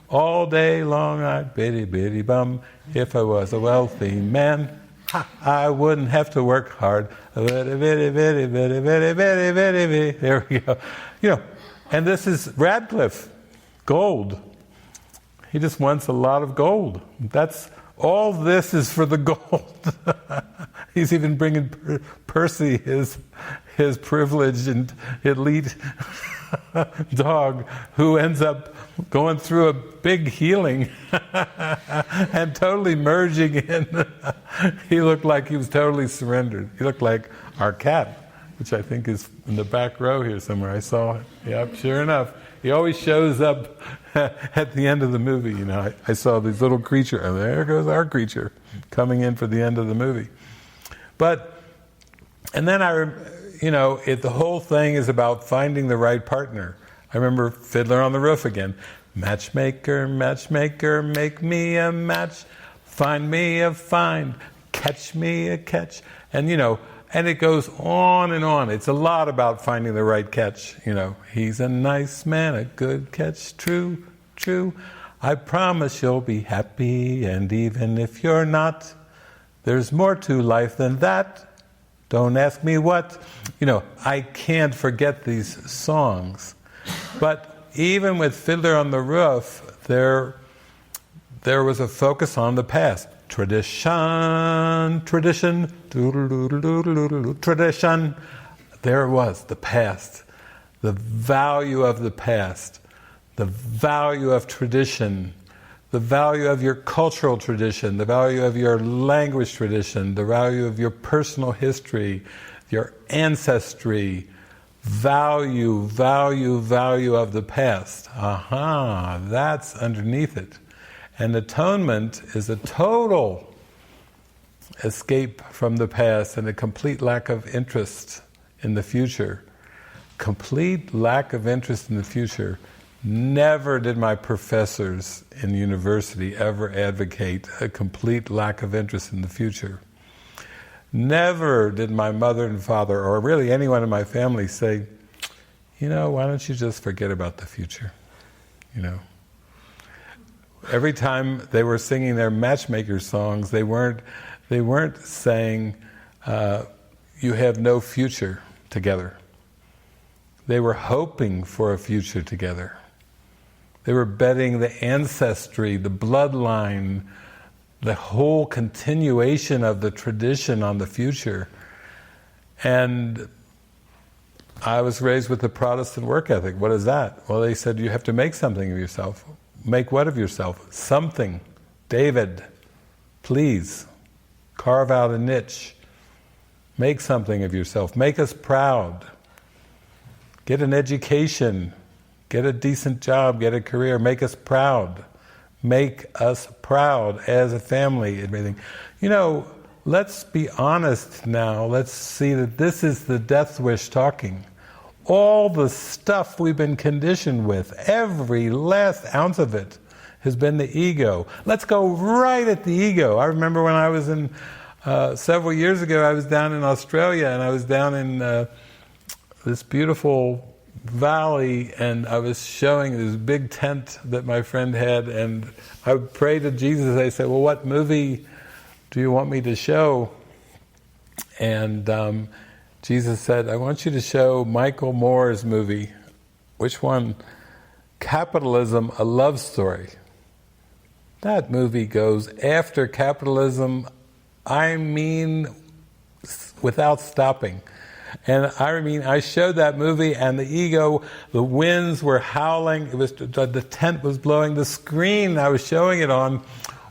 all day long I'd biddy biddy bum. If I was a wealthy man, I wouldn't have to work hard. There we go. You know, and this is Radcliffe, gold. He just wants a lot of gold. That's all. This is for the gold. He's even bringing Percy, his privileged and elite dog, who ends up going through a big healing and totally merging in. He looked like he was totally surrendered. He looked like our cat, which I think is in the back row here somewhere. I saw it. Yep, sure enough. He always shows up at the end of the movie. You know, I saw this little creature, and there goes our creature coming in for the end of the movie. And then the whole thing is about finding the right partner. I remember Fiddler on the Roof again. Matchmaker, matchmaker, make me a match, find me a find, catch me a catch. And and it goes on and on. It's a lot about finding the right catch. He's a nice man, a good catch, true, true. I promise you'll be happy, and even if you're not, there's more to life than that. Don't ask me what. I can't forget these songs. But even with Fiddler on the Roof, there was a focus on the past. Tradition, tradition, tradition. There it was, the past. The value of the past. The value of tradition. the value of your cultural tradition, the value of your language tradition, the value of your personal history, your ancestry, value of the past. Aha, that's underneath it. And atonement is a total escape from the past and a complete lack of interest in the future. Complete lack of interest in the future. Never did my professors in university ever advocate a complete lack of interest in the future. Never did my mother and father, or really anyone in my family, say, you know, why don't you just forget about the future? You know. Every time they were singing their matchmaker songs, they weren't saying, you have no future together. They were hoping for a future together. They were betting the ancestry, the bloodline, the whole continuation of the tradition on the future. And I was raised with the Protestant work ethic. What is that? Well, they said you have to make something of yourself. Make what of yourself? Something. David, please, carve out a niche. Make something of yourself. Make us proud. Get an education. Get a decent job, get a career, make us proud. Make us proud as a family, everything. You know, let's be honest now. Let's see that this is the death wish talking. All the stuff we've been conditioned with, every last ounce of it, has been the ego. Let's go right at the ego. I remember when I was in, several years ago, I was down in Australia, and I was down in this beautiful valley, and I was showing this big tent that my friend had, and I would pray to Jesus. I said, well, what movie do you want me to show? And Jesus said, I want you to show Michael Moore's movie. Which one? Capitalism, A Love Story. That movie goes after capitalism, I mean, without stopping. And I mean, I showed that movie, and the ego, the winds were howling, it was, the tent was blowing, the screen I was showing it on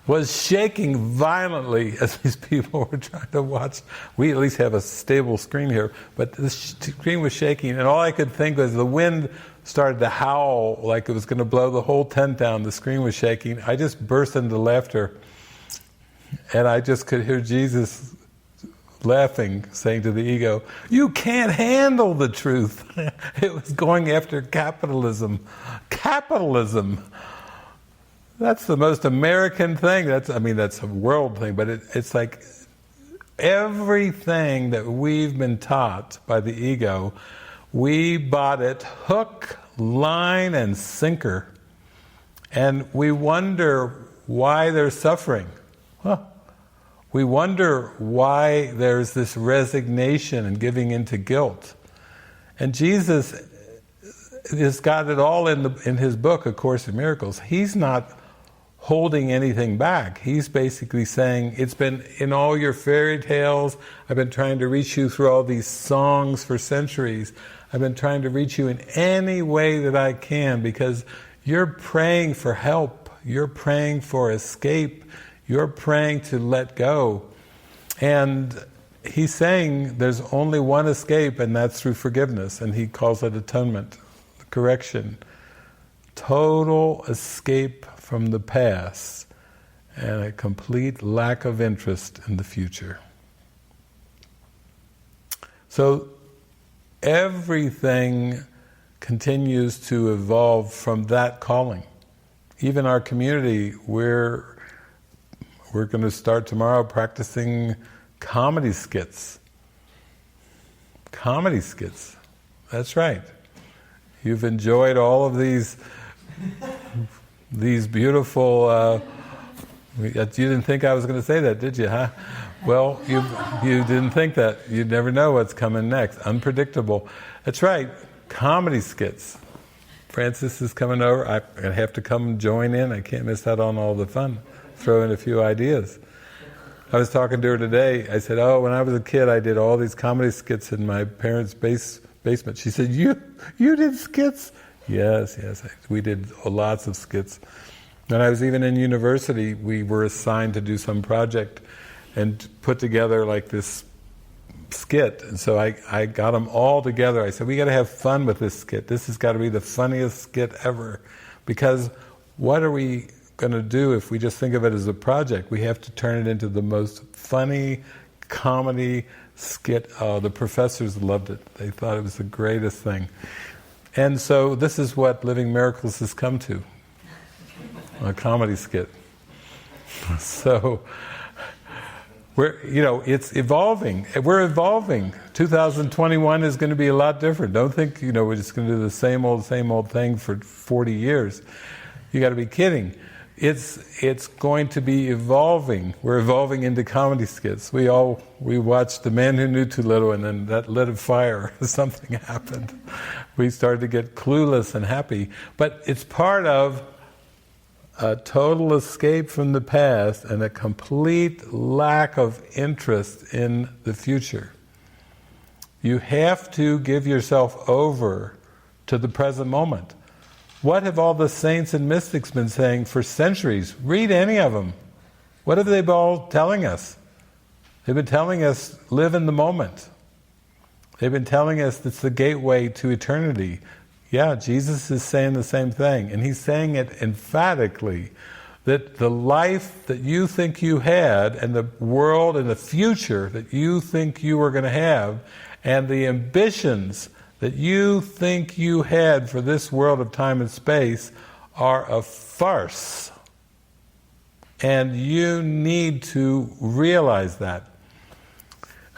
was shaking violently as these people were trying to watch. We at least have a stable screen here, but the screen was shaking, and all I could think was the wind started to howl like it was going to blow the whole tent down. The screen was shaking. I just burst into laughter, and I just could hear Jesus laughing, saying to the ego, you can't handle the truth. It was going after capitalism. Capitalism! That's the most American thing. That's a world thing, but it's like everything that we've been taught by the ego, we bought it hook, line, and sinker. And we wonder why there's suffering. Well, we wonder why there's this resignation and giving into guilt. And Jesus has got it all in his book, A Course in Miracles. He's not holding anything back. He's basically saying, it's been in all your fairy tales, I've been trying to reach you through all these songs for centuries. I've been trying to reach you in any way that I can, because you're praying for help, you're praying for escape, you're praying to let go. And he's saying there's only one escape, and that's through forgiveness, and he calls it atonement, correction. Total escape from the past and a complete lack of interest in the future. So everything continues to evolve from that calling. Even our community, we're going to start tomorrow practicing comedy skits. Comedy skits. That's right. You've enjoyed all of these beautiful... you didn't think I was going to say that, did you, huh? Well, you didn't think that. You never know what's coming next. Unpredictable. That's right. Comedy skits. Francis is coming over. I have to come join in. I can't miss out on all the fun. Throw in a few ideas. I was talking to her today. I said, when I was a kid, I did all these comedy skits in my parents' basement. She said, you did skits? Yes, we did lots of skits. When I was even in university, we were assigned to do some project and put together like this skit. And so I got them all together. I said, we got to have fun with this skit. This has got to be the funniest skit ever. Because what are we going to do if we just think of it as a project? We have to turn it into the most funny comedy skit. Oh, the professors loved it. They thought it was the greatest thing. And so this is what Living Miracles has come to. A comedy skit. So it's evolving. We're evolving. 2021 is going to be a lot different. Don't think, we're just going to do the same old thing for 40 years. You got to be kidding. It's going to be evolving. We're evolving into comedy skits. We watched The Man Who Knew Too Little, and then that lit a fire. Something happened. We started to get clueless and happy. But it's part of a total escape from the past and a complete lack of interest in the future. You have to give yourself over to the present moment. What have all the saints and mystics been saying for centuries? Read any of them. What have they been all telling us? They've been telling us, live in the moment. They've been telling us it's the gateway to eternity. Yeah, Jesus is saying the same thing, and he's saying it emphatically, that the life that you think you had, and the world and the future that you think you were going to have, and the ambitions that you think you had for this world of time and space are a farce. And you need to realize that.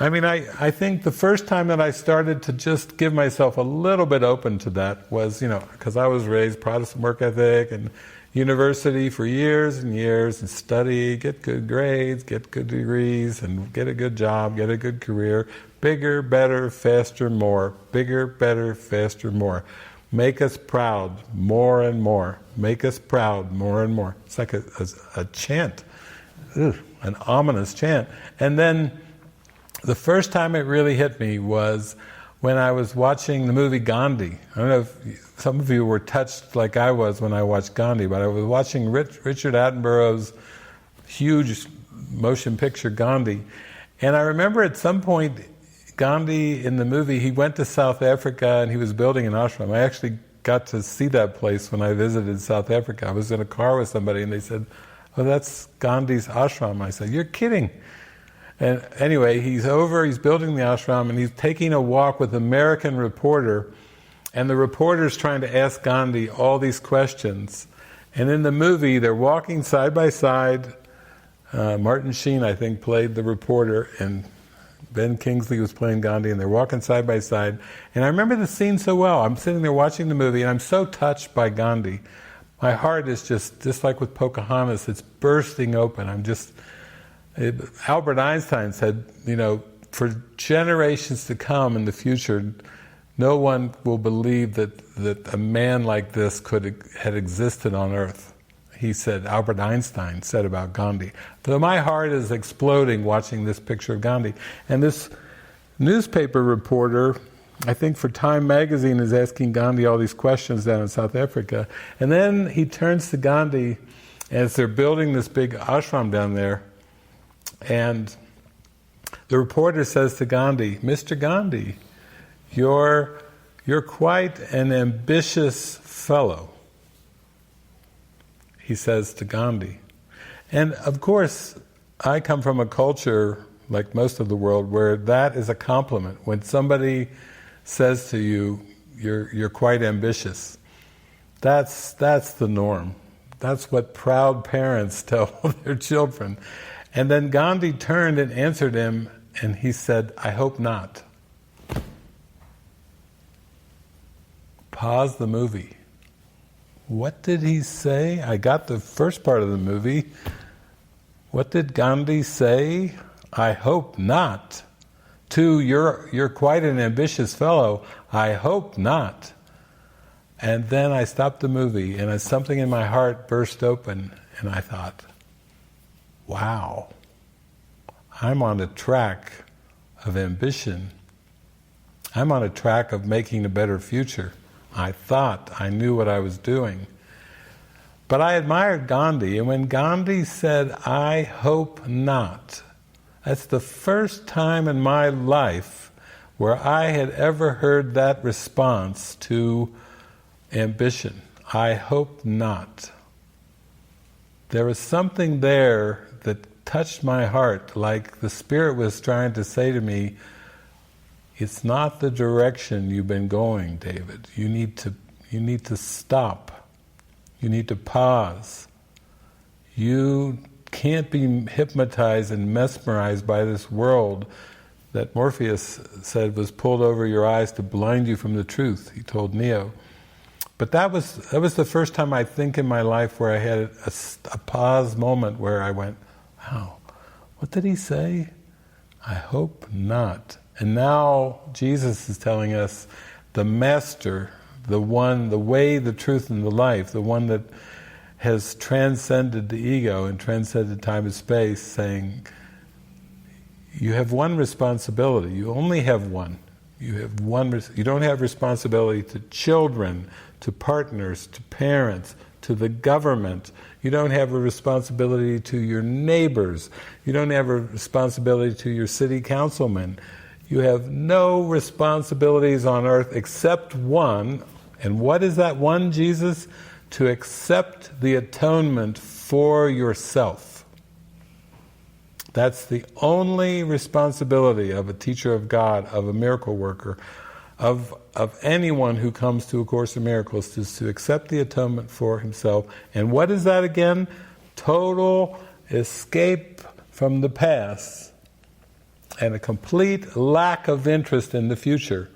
I mean, I think the first time that I started to just give myself a little bit open to that was, because I was raised Protestant work ethic and university for years and years, and study, get good grades, get good degrees, and get a good job, get a good career, bigger, better, faster, more, bigger, better, faster, more. Make us proud, more and more. Make us proud, more and more. It's like a chant, an ominous chant. And then the first time it really hit me was when I was watching the movie Gandhi. I don't know if some of you were touched like I was when I watched Gandhi, but I was watching Richard Attenborough's huge motion picture Gandhi. And I remember at some point, Gandhi in the movie, he went to South Africa and he was building an ashram. I actually got to see that place when I visited South Africa. I was in a car with somebody and they said, "Oh, that's Gandhi's ashram." I said, "You're kidding." And anyway, he's building the ashram, and he's taking a walk with an American reporter, and the reporter's trying to ask Gandhi all these questions. And in the movie, they're walking side by side. Martin Sheen, I think, played the reporter, and Ben Kingsley was playing Gandhi, and they're walking side by side. And I remember the scene so well. I'm sitting there watching the movie, and I'm so touched by Gandhi. My heart is just like with Pocahontas, it's bursting open. Albert Einstein said, for generations to come in the future, no one will believe that a man like this had existed on Earth. He said, Albert Einstein said about Gandhi. So my heart is exploding watching this picture of Gandhi. And this newspaper reporter, I think for Time magazine, is asking Gandhi all these questions down in South Africa. And then he turns to Gandhi as they're building this big ashram down there. And the reporter says to Gandhi, "Mr. Gandhi, you're quite an ambitious fellow," he says to Gandhi. And of course, I come from a culture, like most of the world, where that is a compliment. When somebody says to you, you're quite ambitious, that's the norm. That's what proud parents tell their children. And then Gandhi turned and answered him, and he said, "I hope not." Pause the movie. What did he say? I got the first part of the movie. What did Gandhi say? "I hope not." To you're quite an ambitious fellow. "I hope not." And then I stopped the movie, and something in my heart burst open, and I thought, wow, I'm on a track of ambition. I'm on a track of making a better future. I thought I knew what I was doing. But I admired Gandhi, and when Gandhi said, "I hope not," that's the first time in my life where I had ever heard that response to ambition. I hope not. There was something there that touched my heart, like the Spirit was trying to say to me, it's not the direction you've been going, David. You need to stop. You need to pause. You can't be hypnotized and mesmerized by this world that Morpheus said was pulled over your eyes to blind you from the truth, he told Neo. But that was the first time, I think, in my life where I had a pause moment where I went, wow, what did he say? I hope not. And now Jesus is telling us, the Master, the one, the way, the truth, and the life, the one that has transcended the ego and transcended time and space, saying, you have one responsibility. You only have one. You have one. You don't have responsibility to children, to partners, to parents, to the government. You don't have a responsibility to your neighbors. You don't have a responsibility to your city councilman. You have no responsibilities on earth except one. And what is that one, Jesus? To accept the atonement for yourself. That's the only responsibility of a teacher of God, of a miracle worker, of anyone who comes to A Course in Miracles, is to accept the atonement for himself. And what is that again? Total escape from the past and a complete lack of interest in the future.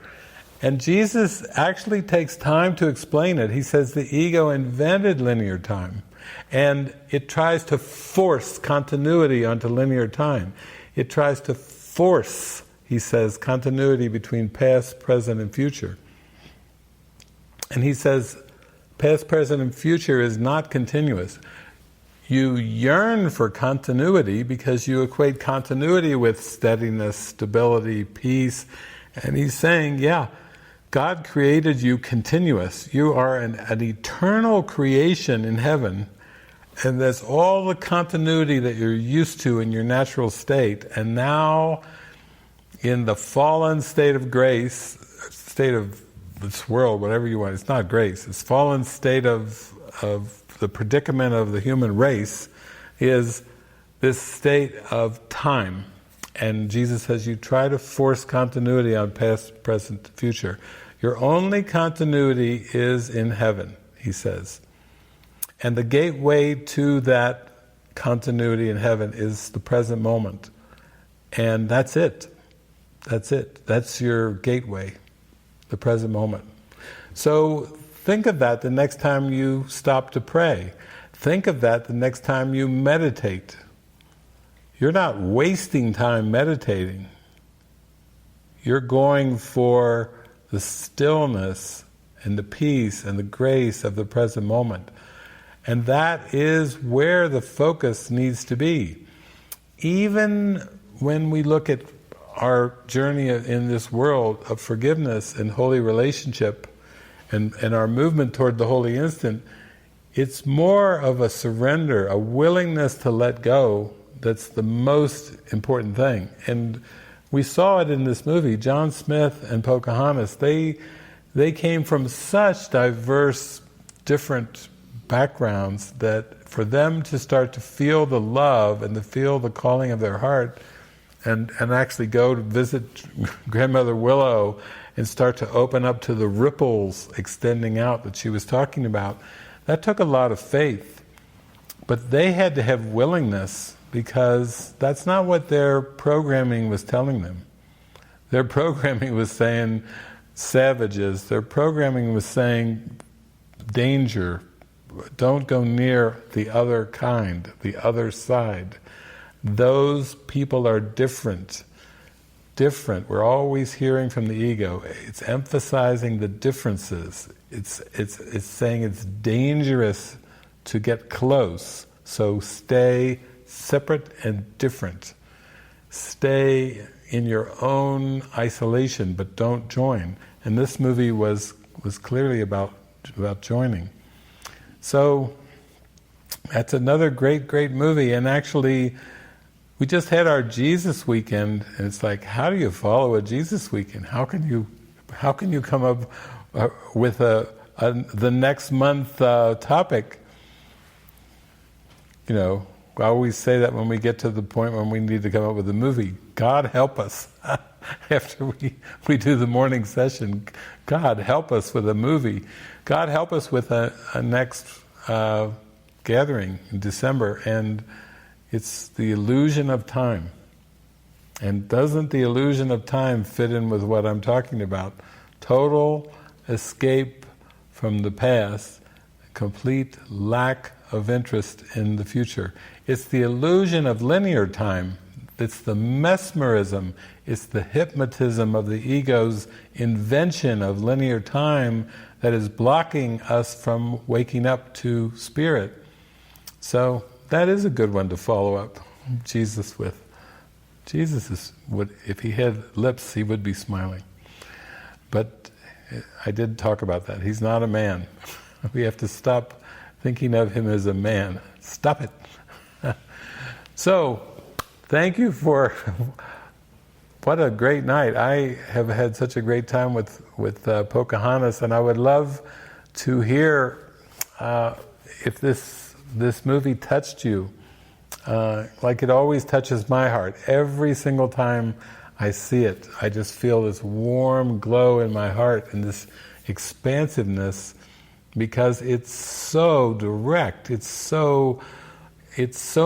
And Jesus actually takes time to explain it. He says the ego invented linear time, and it tries to force continuity onto linear time. It tries to force, he says, continuity between past, present, and future. And he says past, present, and future is not continuous. You yearn for continuity because you equate continuity with steadiness, stability, peace. And he's saying, yeah, God created you continuous. You are an eternal creation in heaven, and that's all the continuity that you're used to in your natural state. And now, in the fallen state of grace, state of this world, whatever you want, it's not grace, it's fallen state of the predicament of the human race, is this state of time. And Jesus says, you try to force continuity on past, present, future. Your only continuity is in heaven, he says. And the gateway to that continuity in heaven is the present moment. And that's it. That's it. That's your gateway, the present moment. So think of that the next time you stop to pray. Think of that the next time you meditate. You're not wasting time meditating. You're going for the stillness and the peace and the grace of the present moment. And that is where the focus needs to be. Even when we look at our journey in this world of forgiveness and holy relationship and our movement toward the holy instant, it's more of a surrender, a willingness to let go. That's the most important thing. And we saw it in this movie, John Smith and Pocahontas. They came from such diverse, different backgrounds that for them to start to feel the love and to feel the calling of their heart and actually go to visit Grandmother Willow and start to open up to the ripples extending out that she was talking about, that took a lot of faith. But they had to have willingness, because that's not what their programming was telling them. Their programming was saying savages. Their programming was saying danger. Don't go near the other kind, the other side. Those people are different. Different. We're always hearing from the ego. It's emphasizing the differences. It's saying it's dangerous to get close. So stay separate and different. Stay in your own isolation, but don't join. And this movie was clearly about joining. So That's another great movie. And actually, we just had our Jesus weekend, and it's like, how do you follow a Jesus weekend? How can you come up with the next month topic? You know, I always say that when we get to the point when we need to come up with a movie. God help us. After we do the morning session, God help us with a movie. God help us with a next gathering in December, and it's the illusion of time. And doesn't the illusion of time fit in with what I'm talking about? Total escape from the past, complete lack of interest in the future. It's the illusion of linear time. It's the mesmerism, it's the hypnotism of the ego's invention of linear time that is blocking us from waking up to spirit. So that is a good one to follow up Jesus with. Jesus would, if he had lips, he would be smiling. But I did talk about that. He's not a man. We have to stop thinking of him as a man. Stop it. So, thank you for what a great night. I have had such a great time with Pocahontas, and I would love to hear if this movie touched you, like it always touches my heart. Every single time I see it, I just feel this warm glow in my heart and this expansiveness, because it's so direct. It's so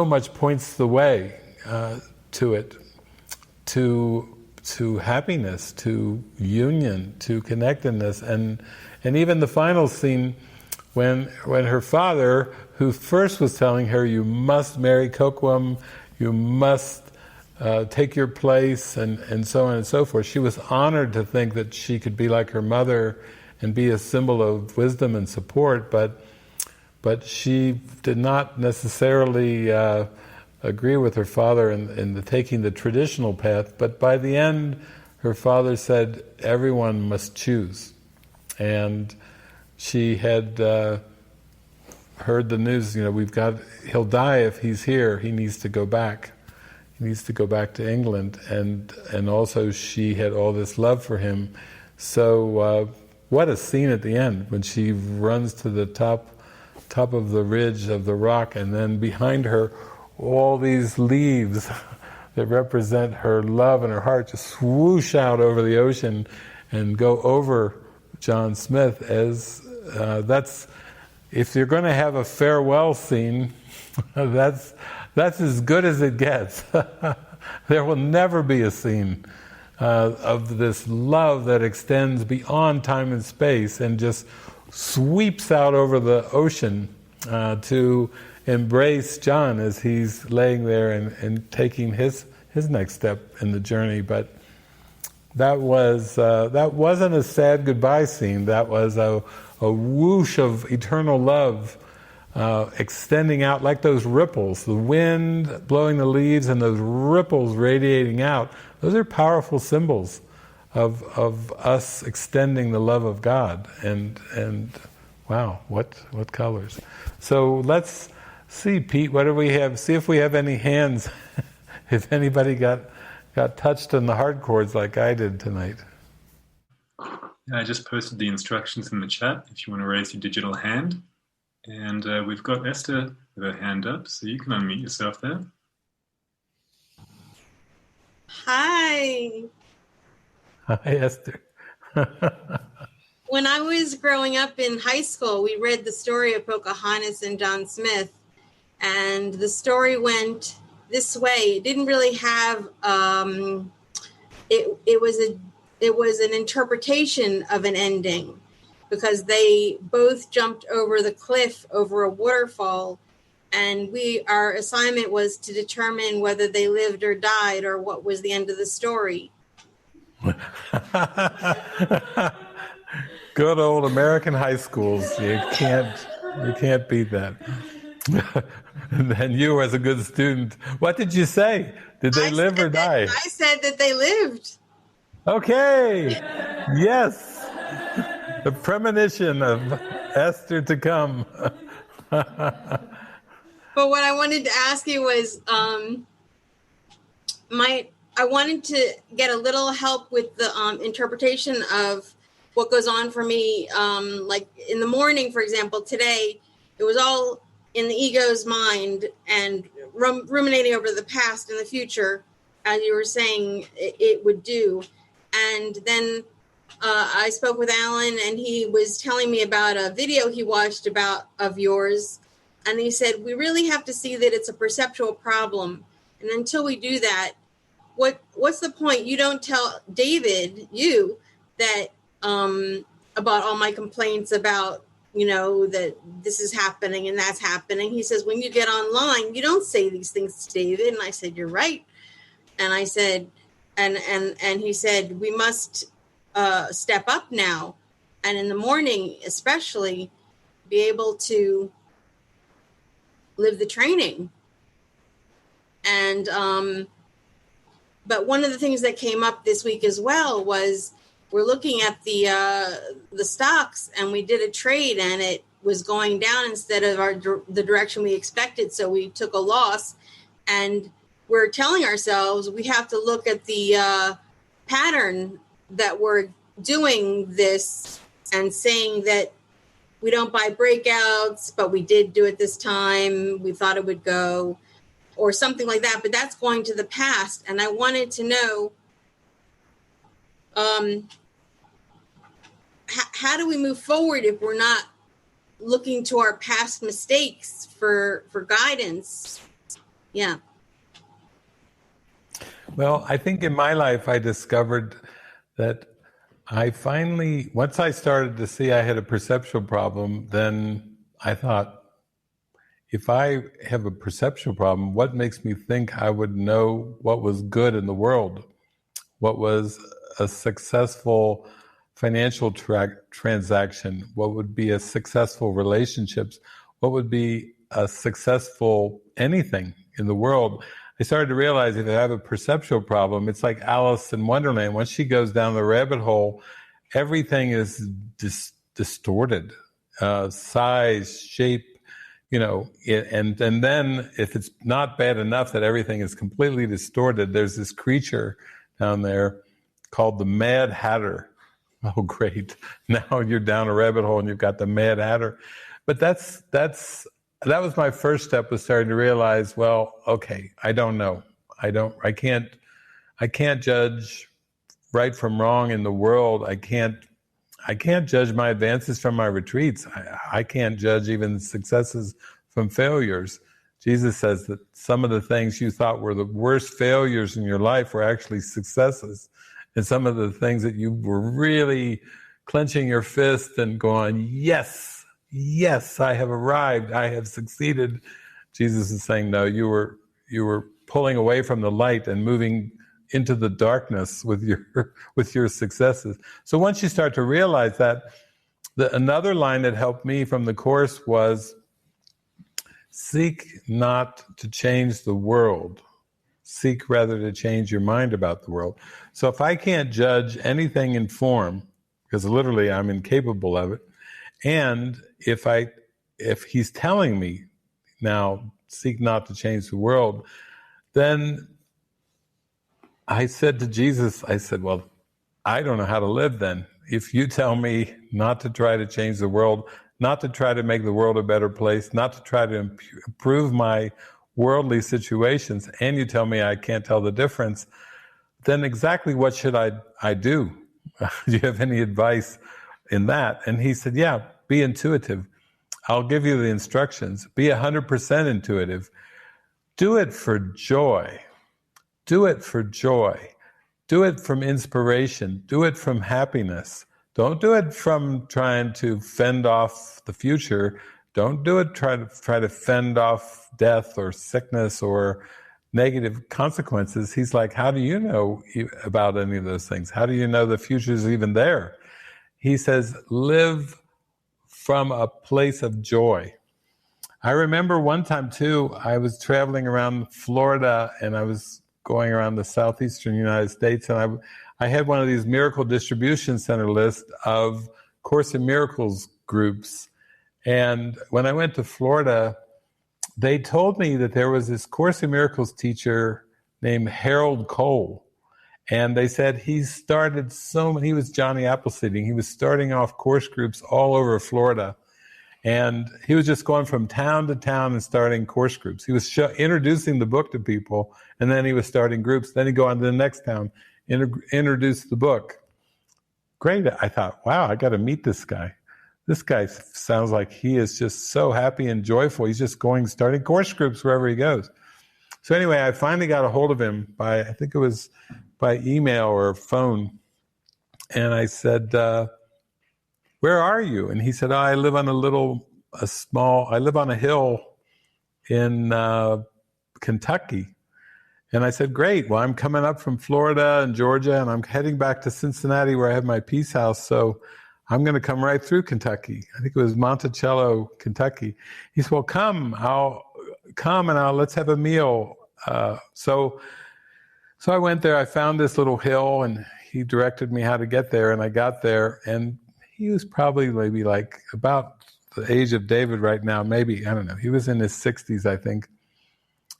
much points the way to it, to happiness, to union, to connectedness, and even the final scene when her father, who first was telling her, you must marry Coquam, you must take your place, and so on and so forth. She was honored to think that she could be like her mother and be a symbol of wisdom and support, but she did not necessarily agree with her father in taking the traditional path. But by the end, her father said everyone must choose, and she had heard the news. You know, he'll die if he's here. He needs to go back. He needs to go back to England, and also she had all this love for him. So what a scene at the end when she runs to the top of the ridge of the rock, and then behind her all these leaves that represent her love and her heart just swoosh out over the ocean and go over John Smith. As that's, if you're going to have a farewell scene, that's as good as it gets. There will never be a scene of this love that extends beyond time and space and just sweeps out over the ocean to embrace John as he's laying there and taking his next step in the journey. But that wasn't a sad goodbye scene. That was a whoosh of eternal love extending out like those ripples, the wind blowing the leaves and those ripples radiating out. Those are powerful symbols of us extending the love of God, and wow, what colors. So let's see, Pete, what do we have? See if we have any hands, if anybody got touched on the hard chords like I did tonight. I just posted the instructions in the chat if you want to raise your digital hand. And we've got Esther with her hand up, so you can unmute yourself there. Hi. Hi, Esther. When I was growing up in high school, we read the story of Pocahontas and John Smith, and the story went this way. It didn't really have it was an interpretation of an ending, because they both jumped over the cliff over a waterfall, and our assignment was to determine whether they lived or died, or what was the end of the story. Good old American high schools. You can't beat that. And then you, as a good student, what did you say? Did they live or die? I said that they lived. Okay. Yes. The premonition of Esther to come. But what I wanted to ask you was, I wanted to get a little help with the interpretation of what goes on for me. Like in the morning, for example, today, it was all in the ego's mind and ruminating over the past and the future, as you were saying it would do. And then I spoke with Alan, and he was telling me about a video he watched of yours. And he said, we really have to see that it's a perceptual problem. And until we do that, what's the point? You don't tell David, that about all my complaints about, that this is happening and that's happening. He says, when you get online, you don't say these things to David. And I said, you're right. And I said, and he said, we must step up now. And in the morning, especially, be able to live the training. And, but one of the things that came up this week as well was we're looking at the stocks, and we did a trade, and it was going down instead of the direction we expected. So we took a loss, and we're telling ourselves we have to look at the pattern that we're doing this and saying that we don't buy breakouts, but we did do it this time. We thought it would go, or something like that. But that's going to the past. And I wanted to know, how do we move forward if we're not looking to our past mistakes for guidance? Yeah. Well, I think in my life, I discovered that I finally, once I started to see I had a perceptual problem, then I thought, if I have a perceptual problem, what makes me think I would know what was good in the world? What was a successful financial transaction? What would be a successful relationships? What would be a successful anything in the world? I started to realize if I have a perceptual problem, it's like Alice in Wonderland. Once she goes down the rabbit hole, everything is distorted, size, shape, and then if it's not bad enough that everything is completely distorted, there's this creature down there called the Mad Hatter. Oh, great. Now you're down a rabbit hole and you've got the Mad Hatter. But that was my first step, was starting to realize, well, okay, I don't know. I can't judge right from wrong in the world. I can't judge my advances from my retreats. I can't judge even successes from failures. Jesus says that some of the things you thought were the worst failures in your life were actually successes. And some of the things that you were really clenching your fist and going, yes, I have arrived, I have succeeded. Jesus is saying, no, you were pulling away from the light and moving into the darkness with your successes. So once you start to realize that, another line that helped me from the Course was, seek not to change the world. Seek rather to change your mind about the world. So if I can't judge anything in form, because literally I'm incapable of it, and if he's telling me now, seek not to change the world, then I said to Jesus, well, I don't know how to live then. If you tell me not to try to change the world, not to try to make the world a better place, not to try to improve my worldly situations, and you tell me I can't tell the difference, then exactly what should I do? Do you have any advice in that? And he said, yeah, be intuitive. I'll give you the instructions. Be 100% intuitive. Do it for joy. Do it for joy. Do it from inspiration. Do it from happiness. Don't do it from trying to fend off the future. Don't do it try to fend off death or sickness or negative consequences. He's like, how do you know about any of those things? How do you know the future is even there? He says, live from a place of joy. I remember one time too, I was traveling around Florida and I was going around the southeastern United States, and I had one of these Miracle Distribution Center lists of Course in Miracles groups. And when I went to Florida, they told me that there was this Course in Miracles teacher named Harold Cole. And they said he started he was Johnny Appleseeding. He was starting off course groups all over Florida. And he was just going from town to town and starting course groups. He was introducing the book to people, and then he was starting groups. Then he'd go on to the next town, introduce the book. Great. I thought, wow, I got to meet this guy. This guy sounds like he is just so happy and joyful. He's just starting course groups wherever he goes. So anyway, I finally got a hold of him I think it was by email or phone. And I said, where are you? And he said, I live on I live on a hill in Kentucky. And I said, great. Well, I'm coming up from Florida and Georgia, and I'm heading back to Cincinnati where I have my peace house. So I'm going to come right through Kentucky. I think it was Monticello, Kentucky. He said, well, I'll come and let's have a meal. So I went there. I found this little hill, and he directed me how to get there. And I got there, and he was probably maybe like about the age of David right now, maybe, I don't know. He was in his 60s, I think.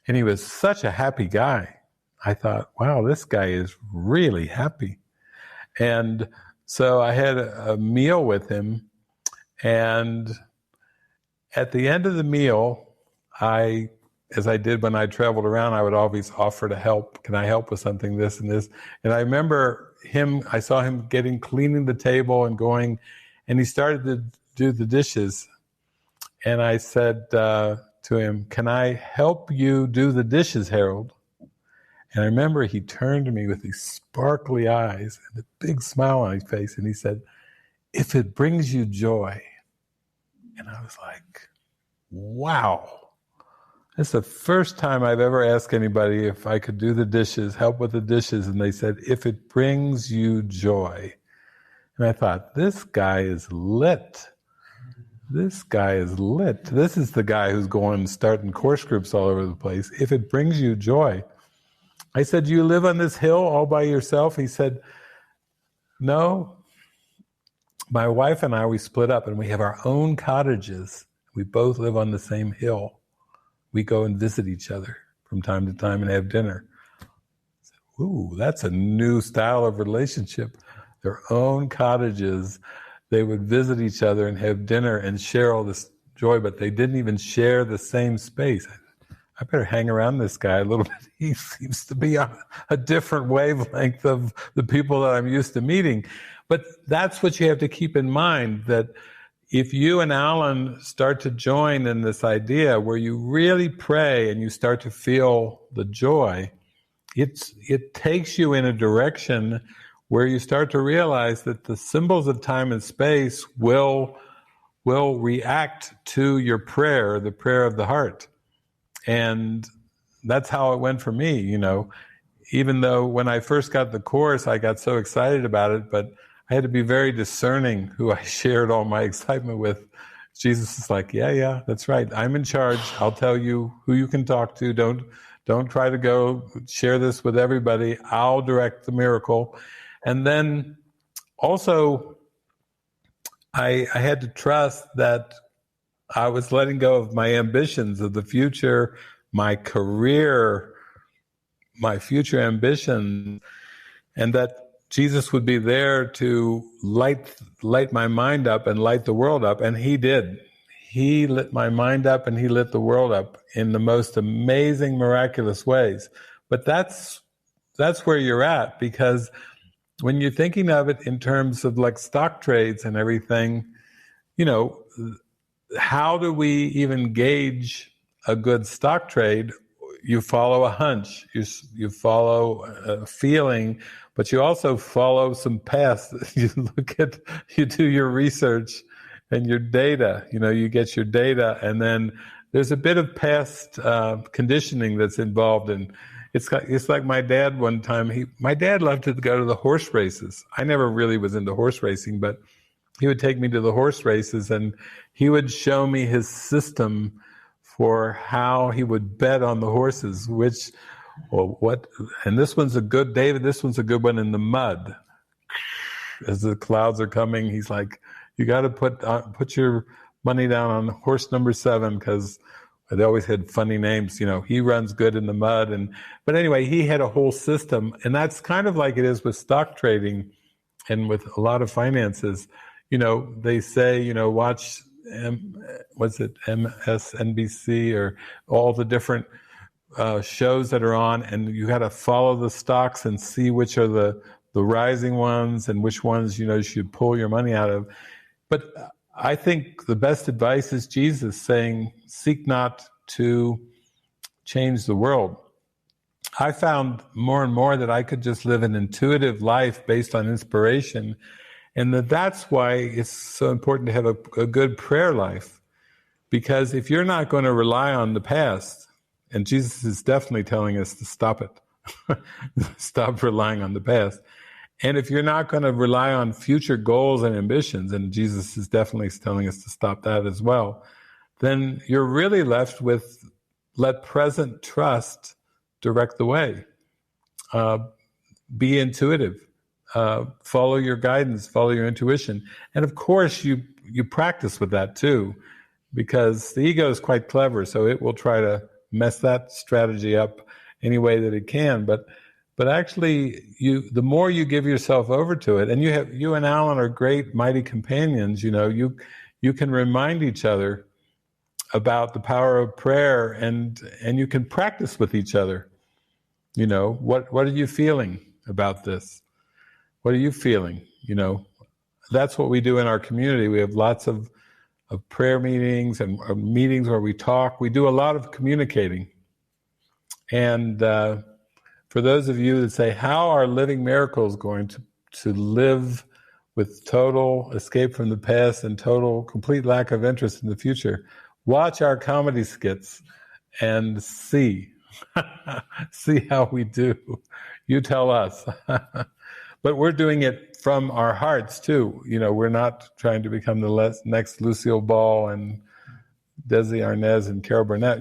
And he was such a happy guy. I thought, wow, this guy is really happy. And so I had a meal with him. And at the end of the meal, as I did when I traveled around, I would always offer to help. Can I help with something, this and this? And I remember I saw him cleaning the table and going, and he started to do the dishes. And I said to him, can I help you do the dishes, Harold? And I remember he turned to me with these sparkly eyes and a big smile on his face, and he said, if it brings you joy. And I was like, wow. That's the first time I've ever asked anybody if I could do the dishes, help with the dishes, and they said, if it brings you joy. And I thought, this guy is lit. This guy is lit. This is the guy who's going and starting course groups all over the place. If it brings you joy. I said, do you live on this hill all by yourself? He said, no. My wife and I, we split up, and we have our own cottages. We both live on the same hill. We go and visit each other from time to time and have dinner. I said, ooh, that's a new style of relationship. Their own cottages. They would visit each other and have dinner and share all this joy, but they didn't even share the same space. I better hang around this guy a little bit. He seems to be on a different wavelength of the people that I'm used to meeting. But that's what you have to keep in mind, that if you and Alan start to join in this idea where you really pray and you start to feel the joy, it takes you in a direction where you start to realize that the symbols of time and space will react to your prayer, the prayer of the heart. And that's how it went for me, even though when I first got the Course, I got so excited about it, but I had to be very discerning who I shared all my excitement with. Jesus is like, yeah, that's right. I'm in charge. I'll tell you who you can talk to. Don't try to go share this with everybody. I'll direct the miracle. And then also, I had to trust that I was letting go of my ambitions of the future, my career, my future ambition, and that Jesus would be there to light my mind up and light the world up, and he did. He lit my mind up and he lit the world up in the most amazing, miraculous ways. But that's where you're at, because when you're thinking of it in terms of like stock trades and everything, how do we even gauge a good stock trade? You follow a hunch, you follow a feeling, but you also follow some past. You do your research and your data. You get your data, and then there's a bit of past conditioning that's involved in. It's like my dad one time. My dad loved to go to the horse races. I never really was into horse racing, but he would take me to the horse races, and he would show me his system for how he would bet on the horses, and this one's a good, David, this one's a good one in the mud. As the clouds are coming, he's like, you got to put your money down on horse number 7, because They always had funny names, he runs good in the mud. But anyway, he had a whole system. And that's kind of like it is with stock trading and with a lot of finances. They say, watch, MSNBC or all the different shows that are on, and you got to follow the stocks and see which are the rising ones and which ones, you should pull your money out of. But I think the best advice is Jesus saying, seek not to change the world. I found more and more that I could just live an intuitive life based on inspiration, and that's why it's so important to have a good prayer life. Because if you're not going to rely on the past, and Jesus is definitely telling us to stop it, stop relying on the past. And if you're not going to rely on future goals and ambitions, and Jesus is definitely telling us to stop that as well, then you're really left with let present trust direct the way. Be intuitive. Follow your guidance, follow your intuition. And of course, you practice with that too, because the ego is quite clever, so it will try to mess that strategy up any way that it can. But actually, the more you give yourself over to it, and you and Alan are great, mighty companions. You can remind each other about the power of prayer, and you can practice with each other. What are you feeling about this? What are you feeling? That's what we do in our community. We have lots of prayer meetings and meetings where we talk. We do a lot of communicating. And for those of you that say, how are Living Miracles going to live with total escape from the past and total complete lack of interest in the future? Watch our comedy skits and see how we do. You tell us. But we're doing it from our hearts too. We're not trying to become the next Lucille Ball and Desi Arnaz and Carol Burnett,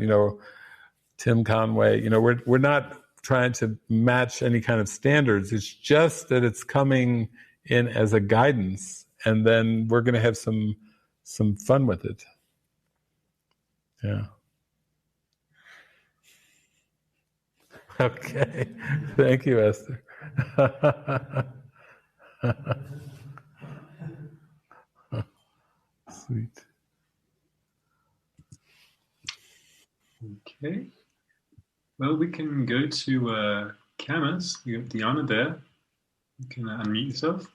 Tim Conway. We're not trying to match any kind of standards. It's just that it's coming in as a guidance, and then we're going to have some fun with it. Yeah. Okay. Thank you, Esther. Sweet. Okay. Well, we can go to Camus. You have Diana there. You can unmute yourself.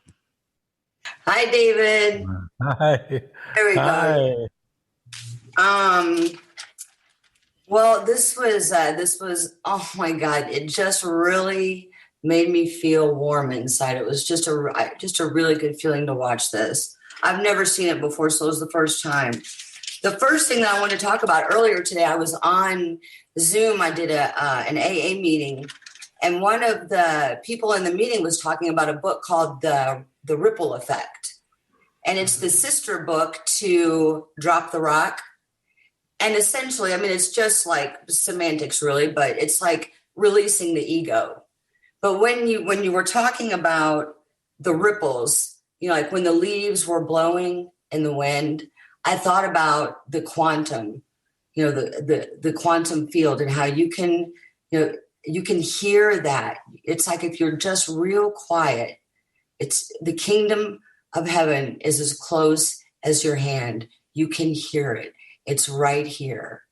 Hi, David. Hi. There we go. Well, this was, oh my God, it just really made me feel warm inside. It was just a really good feeling to watch this. I've never seen it before, so it was the first time. The first thing that I wanted to talk about earlier today, I was on Zoom. I did an AA meeting, and one of the people in the meeting was talking about a book called The Ripple Effect. And it's the sister book to Drop the Rock. And essentially, it's just like semantics really, but it's like releasing the ego. But when you were talking about the ripples, like when the leaves were blowing in the wind, I thought about the quantum, the quantum field, and how you can hear that. It's like if you're just real quiet, it's the kingdom of heaven is as close as your hand. You can hear it. It's right here.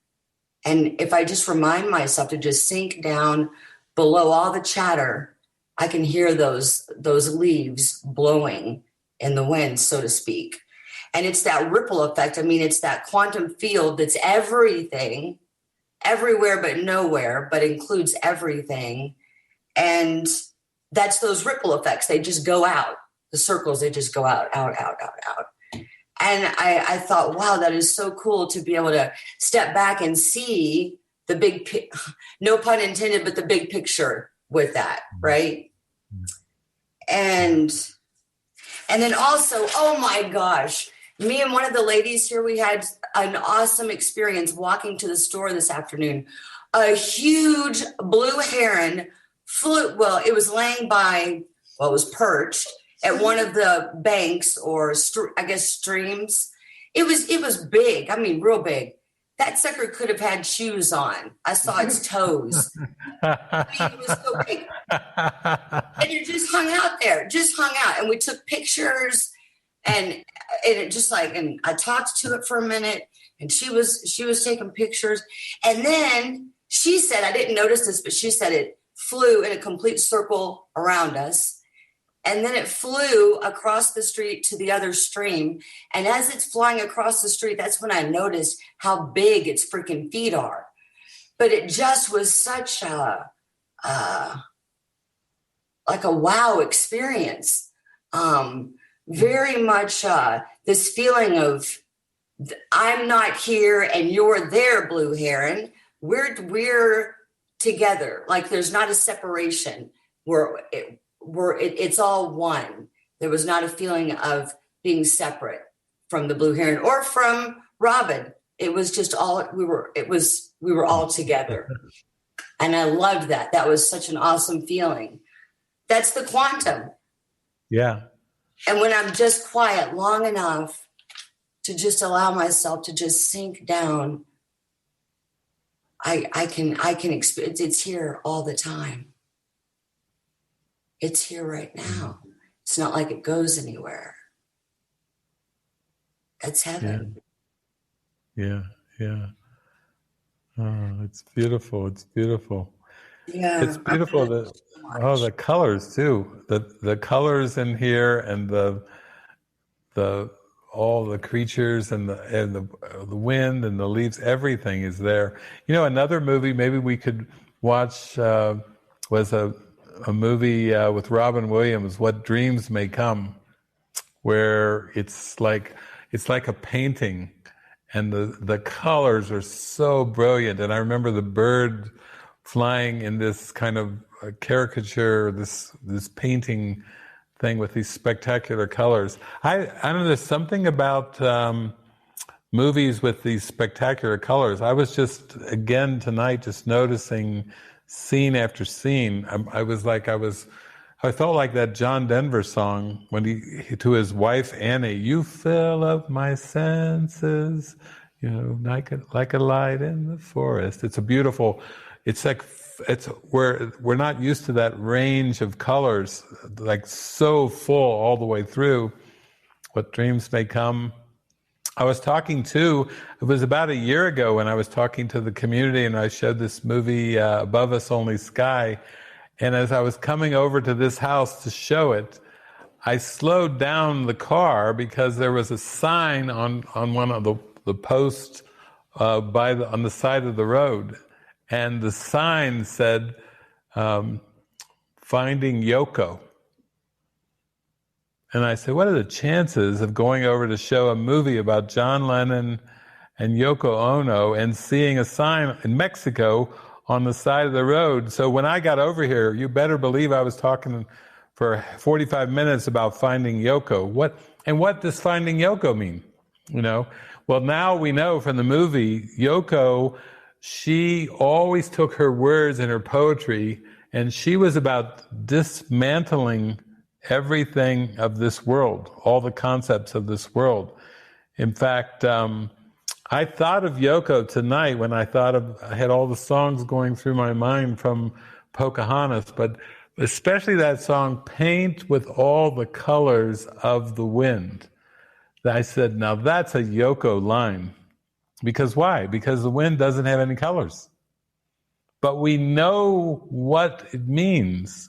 And if I just remind myself to just sink down below all the chatter, I can hear those leaves blowing in the wind, so to speak. And it's that ripple effect. It's that quantum field that's everything, everywhere but nowhere, but includes everything. And that's those ripple effects. They just go out. The circles, they just go out. And I thought, wow, that is so cool to be able to step back and see the big, no pun intended, but the big picture with that, right? And then also, oh my gosh, me and one of the ladies here, we had an awesome experience walking to the store this afternoon. A huge blue heron flew, it was laying by, it was perched at one of the banks or I guess streams. It was big. Real big. That sucker could have had shoes on. I saw its toes. I mean, it was so big. And it just hung out there, And we took pictures and it just like, and I talked to it for a minute and she was taking pictures. And then she said, I didn't notice this, but she said it flew in a complete circle around us. And then it flew across the street to the other stream. And as it's flying across the street, that's when I noticed how big its freaking feet are. But it just was such a wow experience. Very much this feeling of I'm not here and you're there, Blue Heron. We're together. Like there's not a separation. It's all one. There was not a feeling of being separate from the Blue Heron or from Robin. It was just all we were all together. And I loved that. That was such an awesome feeling. That's the quantum. Yeah. And when I'm just quiet long enough to just allow myself to just sink down, I can experience it's here all the time. It's here right now. It's not like it goes anywhere. That's heaven. Yeah. Oh, it's beautiful. Yeah. It's beautiful the colors too. The colors in here and the all the creatures and the wind and the leaves, everything is there. You know, another movie maybe we could watch was a movie with Robin Williams, What Dreams May Come, where it's like a painting and the colors are so brilliant. And I remember the bird flying in this kind of caricature, this painting thing with these spectacular colors. I don't know, there's something about movies with these spectacular colors. I was just, again tonight, just noticing scene after scene. I felt like that John Denver song when he to his wife Annie, "You fill up my senses, you know, like a light in the forest." It's a beautiful. We're not used to that range of colors, like so full all the way through. What Dreams May Come. I was it was about a year ago when I was talking to the community and I showed this movie, Above Us Only Sky. And as I was coming over to this house to show it, I slowed down the car because there was a sign on one of the posts on the side of the road. And the sign said, "Finding Yoko." And I said, what are the chances of going over to show a movie about John Lennon and Yoko Ono and seeing a sign in Mexico on the side of the road? So when I got over here, you better believe I was talking for 45 minutes about finding Yoko. What does finding Yoko mean? You know? Well, now we know from the movie, Yoko, she always took her words and her poetry, and she was about dismantling everything of this world, all the concepts of this world. In fact, I thought of Yoko tonight when I had all the songs going through my mind from Pocahontas, but especially that song, "Paint with All the Colors of the Wind." I said, now that's a Yoko line. Because why? Because the wind doesn't have any colors. But we know what it means.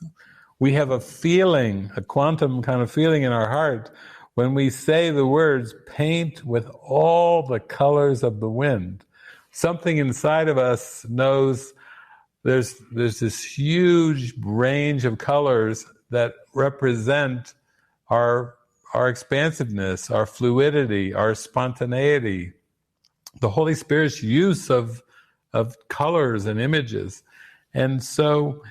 We have a feeling, a quantum kind of feeling in our heart when we say the words, "paint with all the colors of the wind." Something inside of us knows there's this huge range of colors that represent our expansiveness, our fluidity, our spontaneity, the Holy Spirit's use of colors and images. And so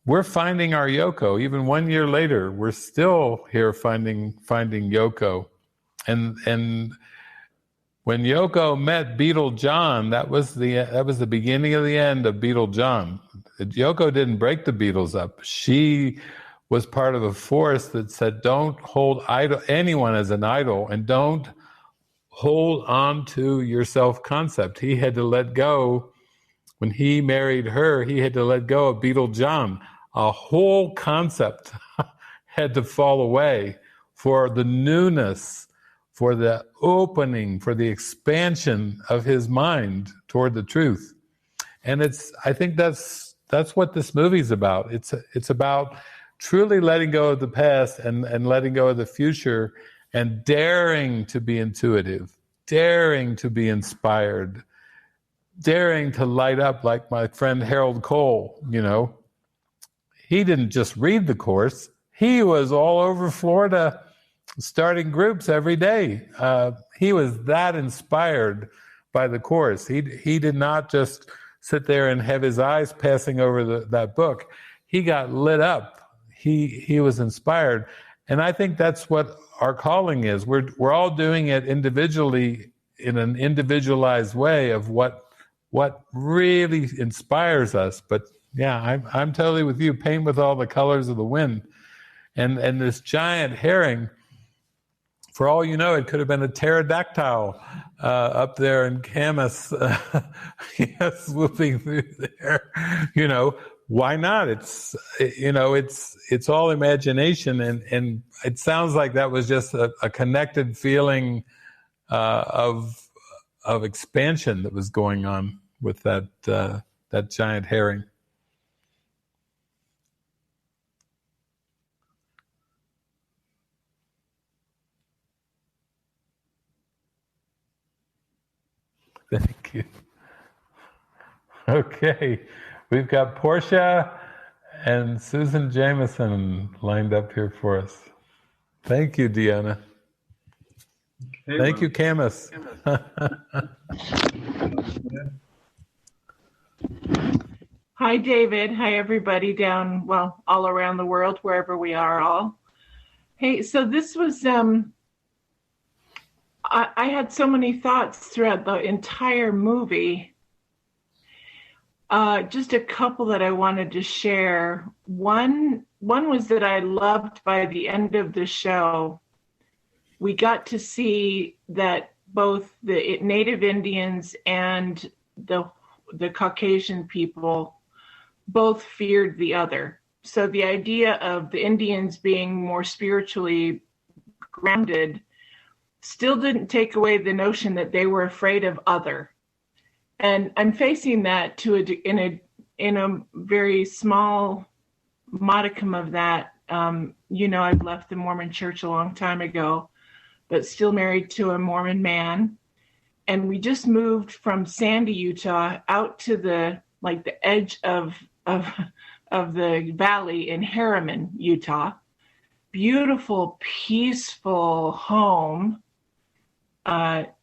we're finding our Yoko. Even 1 year later, we're still here finding Yoko. And when Yoko met Beetle John, that was the beginning of the end of Beetle John. Yoko didn't break the Beatles up. She was part of a force that said, don't hold anyone as an idol, and don't hold on to your self-concept. He had to let go. When he married her, he had to let go of Beetle John. A whole concept had to fall away for the newness, for the opening, for the expansion of his mind toward the truth. And I think that's what this movie's about. It's about truly letting go of the past and letting go of the future and daring to be intuitive, daring to be inspired, daring to light up like my friend Harold Cole, He didn't just read the course. He was all over Florida starting groups every day. He was that inspired by the course. He did not just sit there and have his eyes passing over that book. He got lit up. He was inspired. And I think that's what our calling is. We're all doing it individually in an individualized way of what really inspires us. But yeah, I'm totally with you. Paint with all the colors of the wind. And this giant herring, for all you know, it could have been a pterodactyl up there in Camas, swooping through there. Why not? It's all imagination, and it sounds like that was just a connected feeling of expansion that was going on with that giant herring. Thank you. Okay, we've got Portia and Susan Jameson lined up here for us. Thank you, Deanna. Okay, Thank you, Camus. Hi, David. Hi, everybody down, all around the world, wherever we are all. Hey, so this was... I had so many thoughts throughout the entire movie. Just a couple that I wanted to share. One was that I loved by the end of the show, we got to see that both the Native Indians and the Caucasian people both feared the other. So the idea of the Indians being more spiritually grounded still didn't take away the notion that they were afraid of other. And I'm facing that in a very small modicum of that. I've left the Mormon church a long time ago, but still married to a Mormon man. And we just moved from Sandy, Utah out to the edge of the valley in Harriman, Utah. Beautiful, peaceful home.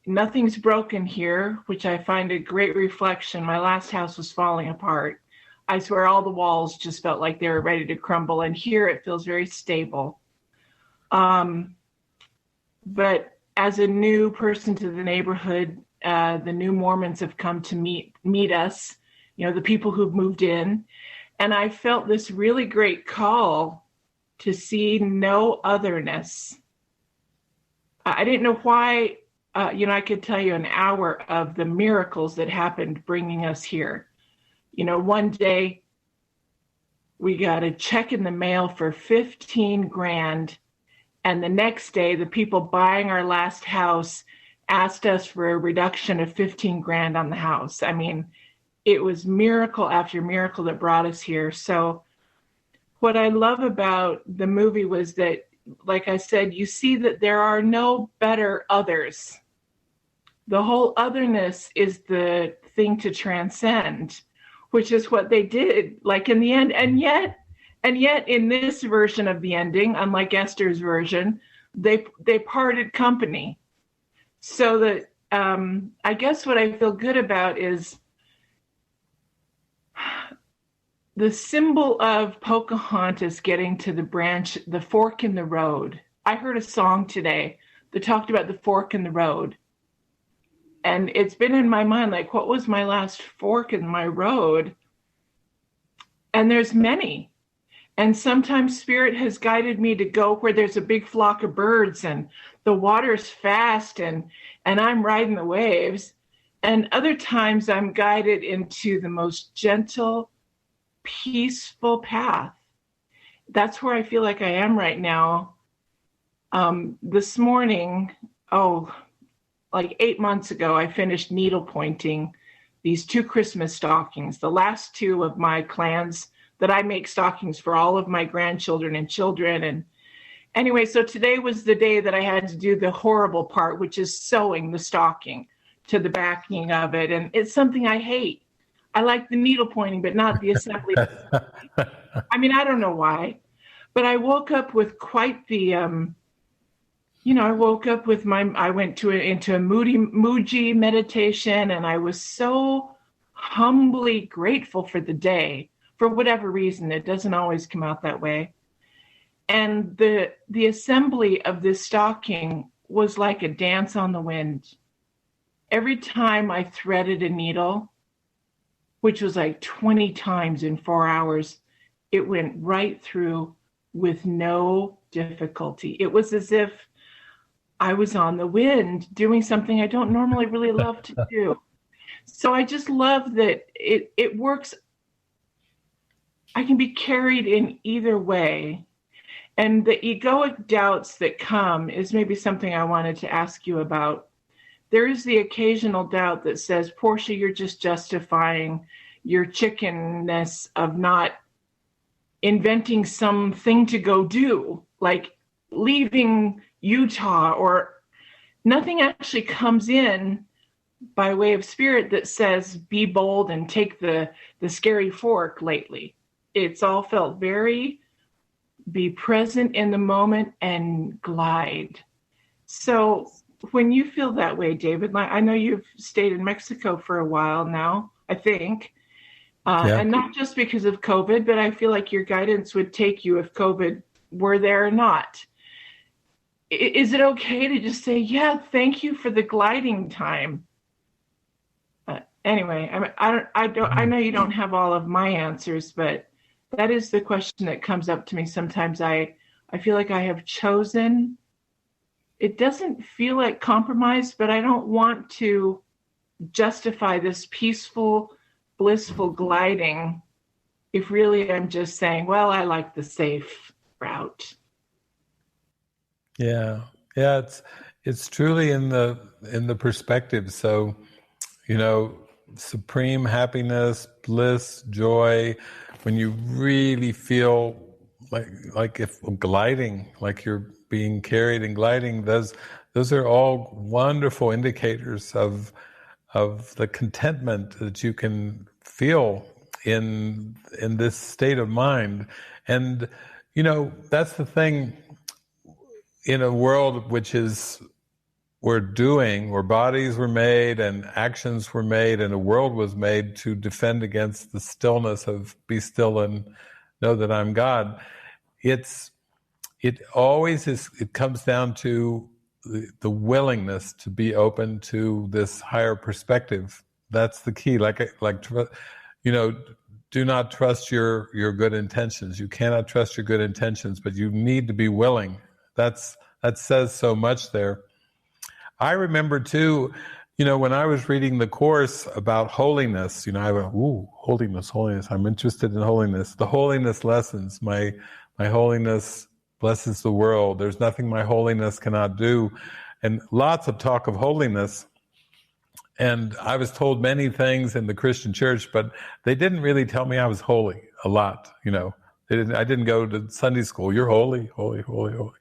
Nothing's broken here, which I find a great reflection. My last house was falling apart. I swear all the walls just felt like they were ready to crumble. And here it feels very stable. But as a new person to the neighborhood, the new Mormons have come to meet us, the people who've moved in. And I felt this really great call to see no otherness. I didn't know why. I could tell you an hour of the miracles that happened bringing us here. One day we got a check in the mail for $15,000. And the next day, the people buying our last house asked us for a reduction of $15,000 on the house. I mean, it was miracle after miracle that brought us here. So what I love about the movie was that, like I said, you see that there are no better others. The whole otherness is the thing to transcend, which is what they did, in the end. And yet in this version of the ending, unlike Esther's version, they parted company. So that I guess what I feel good about is the symbol of Pocahontas getting to the fork in the road. I heard a song today that talked about the fork in the road. And it's been in my mind, what was my last fork in my road? And there's many. And sometimes Spirit has guided me to go where there's a big flock of birds and the water's fast and I'm riding the waves. And other times I'm guided into the most gentle, peaceful path. That's where I feel like I am right now. This morning, like 8 months ago, I finished needle pointing these 2 Christmas stockings, the last 2 of my clans that I make stockings for all of my grandchildren and children. And anyway, so today was the day that I had to do the horrible part, which is sewing the stocking to the backing of it. And it's something I hate. I like the needle pointing, but not the assembly. I mean, I don't know why, but I woke up with quite the, I woke up with I went into a Muji meditation, and I was so humbly grateful for the day. For whatever reason, it doesn't always come out that way. And the assembly of this stocking was like a dance on the wind. Every time I threaded a needle, which was like 20 times in 4 hours, it went right through with no difficulty. It was as if I was on the wind doing something I don't normally really love to do. So I just love that it works. I can be carried in either way. And the egoic doubts that come is maybe something I wanted to ask you about. There is the occasional doubt that says, Portia, you're just justifying your chickenness of not inventing something to go do, like leaving Utah, or nothing actually comes in by way of Spirit that says, be bold and take the scary fork lately. It's all felt very be present in the moment and glide. So when you feel that way, David, I know you've stayed in Mexico for a while now, I think, and not just because of COVID, but I feel like your guidance would take you if COVID were there or not. Is it okay to just say, yeah, thank you for the gliding time? Anyway, I know you don't have all of my answers, but that is the question that comes up to me. Sometimes I feel like I have chosen. It doesn't feel like compromise, but I don't want to justify this peaceful, blissful gliding if really I'm just saying, well, I like the safe route. Yeah, it's truly in the perspective. So, supreme happiness, bliss, joy, when you really feel like if gliding, like you're being carried and gliding, those are all wonderful indicators of the contentment that you can feel in this state of mind. And that's the thing. In a world where bodies were made and actions were made and a world was made to defend against the stillness of be still and know that I'm God, it comes down to the willingness to be open to this higher perspective. That's the key. Do not trust your good intentions. You cannot trust your good intentions, but you need to be willing. That says so much there. I remember too, when I was reading the course about holiness, I went, holiness. I'm interested in holiness. The holiness lessons, my holiness blesses the world. There's nothing my holiness cannot do. And lots of talk of holiness. And I was told many things in the Christian church, but they didn't really tell me I was holy a lot, I didn't go to Sunday school. You're holy, holy, holy, holy.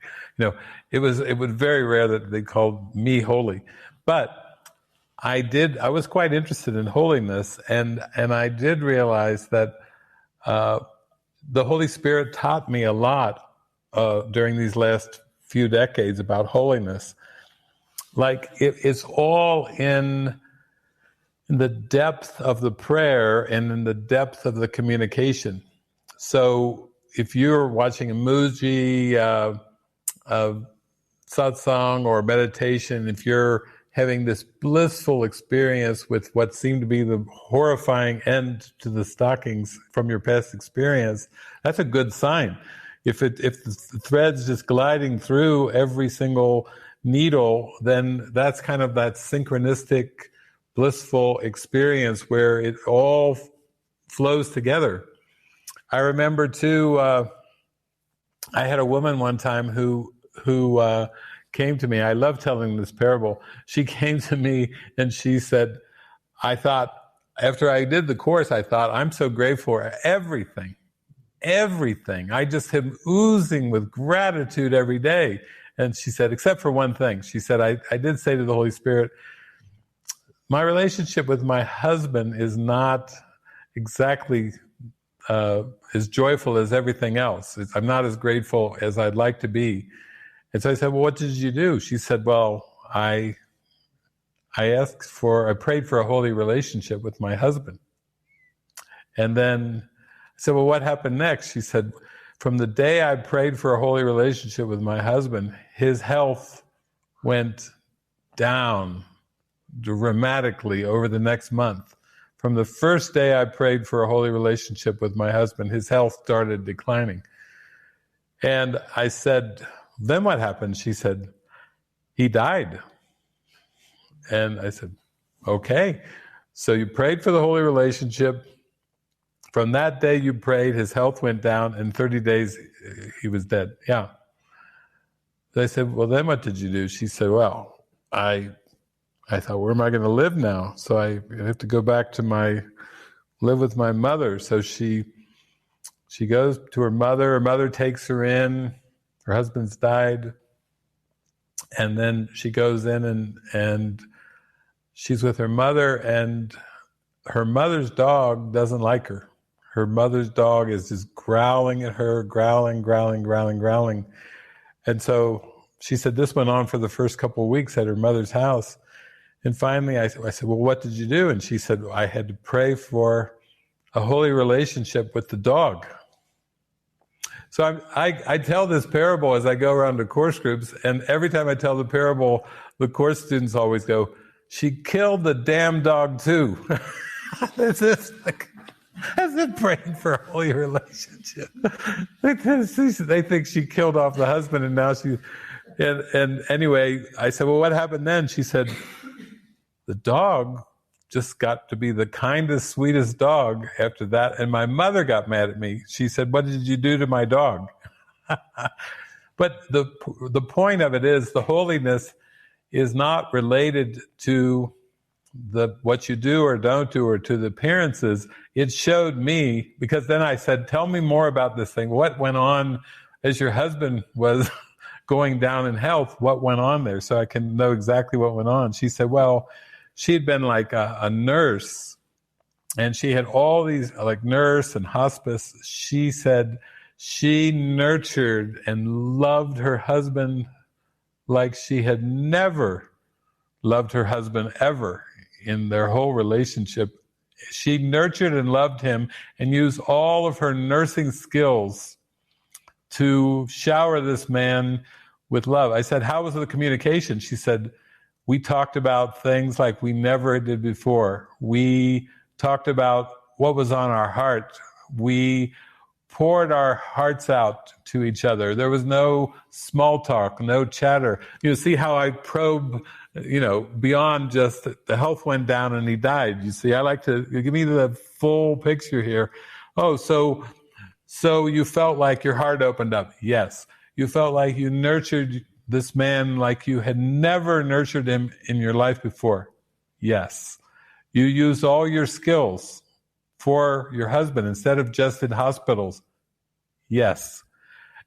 It was very rare that they called me holy. But I was quite interested in holiness, and I did realize that the Holy Spirit taught me a lot during these last few decades about holiness. Like it's all in the depth of the prayer and in the depth of the communication. So if you're watching a Muji satsang or meditation, if you're having this blissful experience with what seemed to be the horrifying end to the stockings from your past experience, that's a good sign. If the thread's just gliding through every single needle, then that's kind of that synchronistic, blissful experience where it all flows together. I remember too, I had a woman one time who came to me. I love telling this parable. She came to me and she said, I thought, after I did the course, I thought, I'm so grateful for everything. I just am oozing with gratitude every day. And she said, except for one thing. She said, I did say to the Holy Spirit, my relationship with my husband is not exactly as joyful as everything else. I'm not as grateful as I'd like to be. And so I said, well, what did you do? She said, well, I prayed for a holy relationship with my husband. And then I said, well, what happened next? She said, from the day I prayed for a holy relationship with my husband, his health went down dramatically over the next month. From the first day I prayed for a holy relationship with my husband, his health started declining. And I said, then what happened? She said, he died. And I said, okay. So you prayed for the holy relationship. From that day you prayed, his health went down. In 30 days, he was dead. Yeah. So I said, well, then what did you do? She said, well, I thought, where am I going to live now? So I have to go back to live with my mother. So she goes to her mother takes her in, her husband's died. And then she goes in and she's with her mother, and her mother's dog doesn't like her. Her mother's dog is just growling at her, growling. And so she said this went on for the first couple of weeks at her mother's house. And finally I said, well, what did you do? And she said, I had to pray for a holy relationship with the dog. So I tell this parable as I go around to course groups, and every time I tell the parable, the course students always go, she killed the damn dog too. As if praying for a holy relationship. They think she killed off the husband, and now and anyway, I said, well, what happened then? She said, the dog just got to be the kindest, sweetest dog after that. And my mother got mad at me. She said, what did you do to my dog? But the point of it is, the holiness is not related to what you do or don't do or to the appearances. It showed me, because then I said, tell me more about this thing. What went on as your husband was going down in health? What went on there so I can know exactly what went on? She said, well, she had been like a nurse, and she had all these, like nurse and hospice. She said she nurtured and loved her husband like she had never loved her husband ever in their whole relationship. She nurtured and loved him and used all of her nursing skills to shower this man with love. I said, how was the communication? She said, we talked about things like we never did before. We talked about what was on our heart. We poured our hearts out to each other. There was no small talk, no chatter. You see how I probe, beyond just the health went down and he died. You see, I like to give me the full picture here. Oh, so you felt like your heart opened up. Yes. You felt like you nurtured this man like you had never nurtured him in your life before. Yes. You used all your skills for your husband instead of just in hospitals. Yes.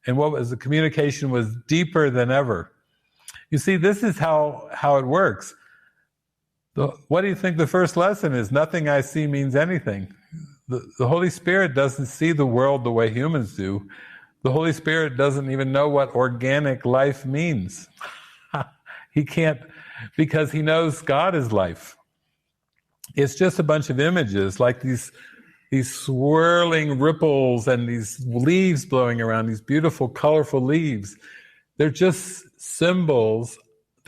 And the communication was deeper than ever. You see, this is how it works. What do you think the first lesson is? Nothing I see means anything. The Holy Spirit doesn't see the world the way humans do. The Holy Spirit doesn't even know what organic life means. He can't, because he knows God is life. It's just a bunch of images, like these swirling ripples and these leaves blowing around, these beautiful, colorful leaves. They're just symbols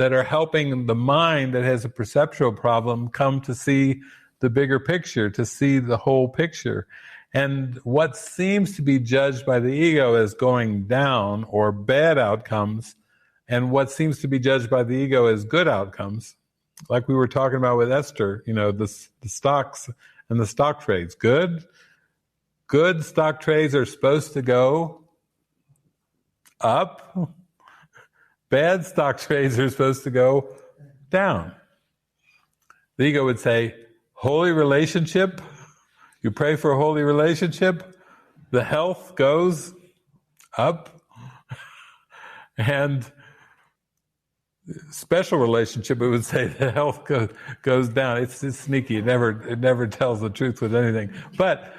that are helping the mind that has a perceptual problem come to see the bigger picture, to see the whole picture. And what seems to be judged by the ego as going down or bad outcomes, and what seems to be judged by the ego as good outcomes, like we were talking about with Esther, the stocks and the stock trades. Good stock trades are supposed to go up. Bad stock trades are supposed to go down. The ego would say, holy relationship, you pray for a holy relationship, the health goes up, and special relationship, it would say the health goes down. It's sneaky. It never tells the truth with anything. But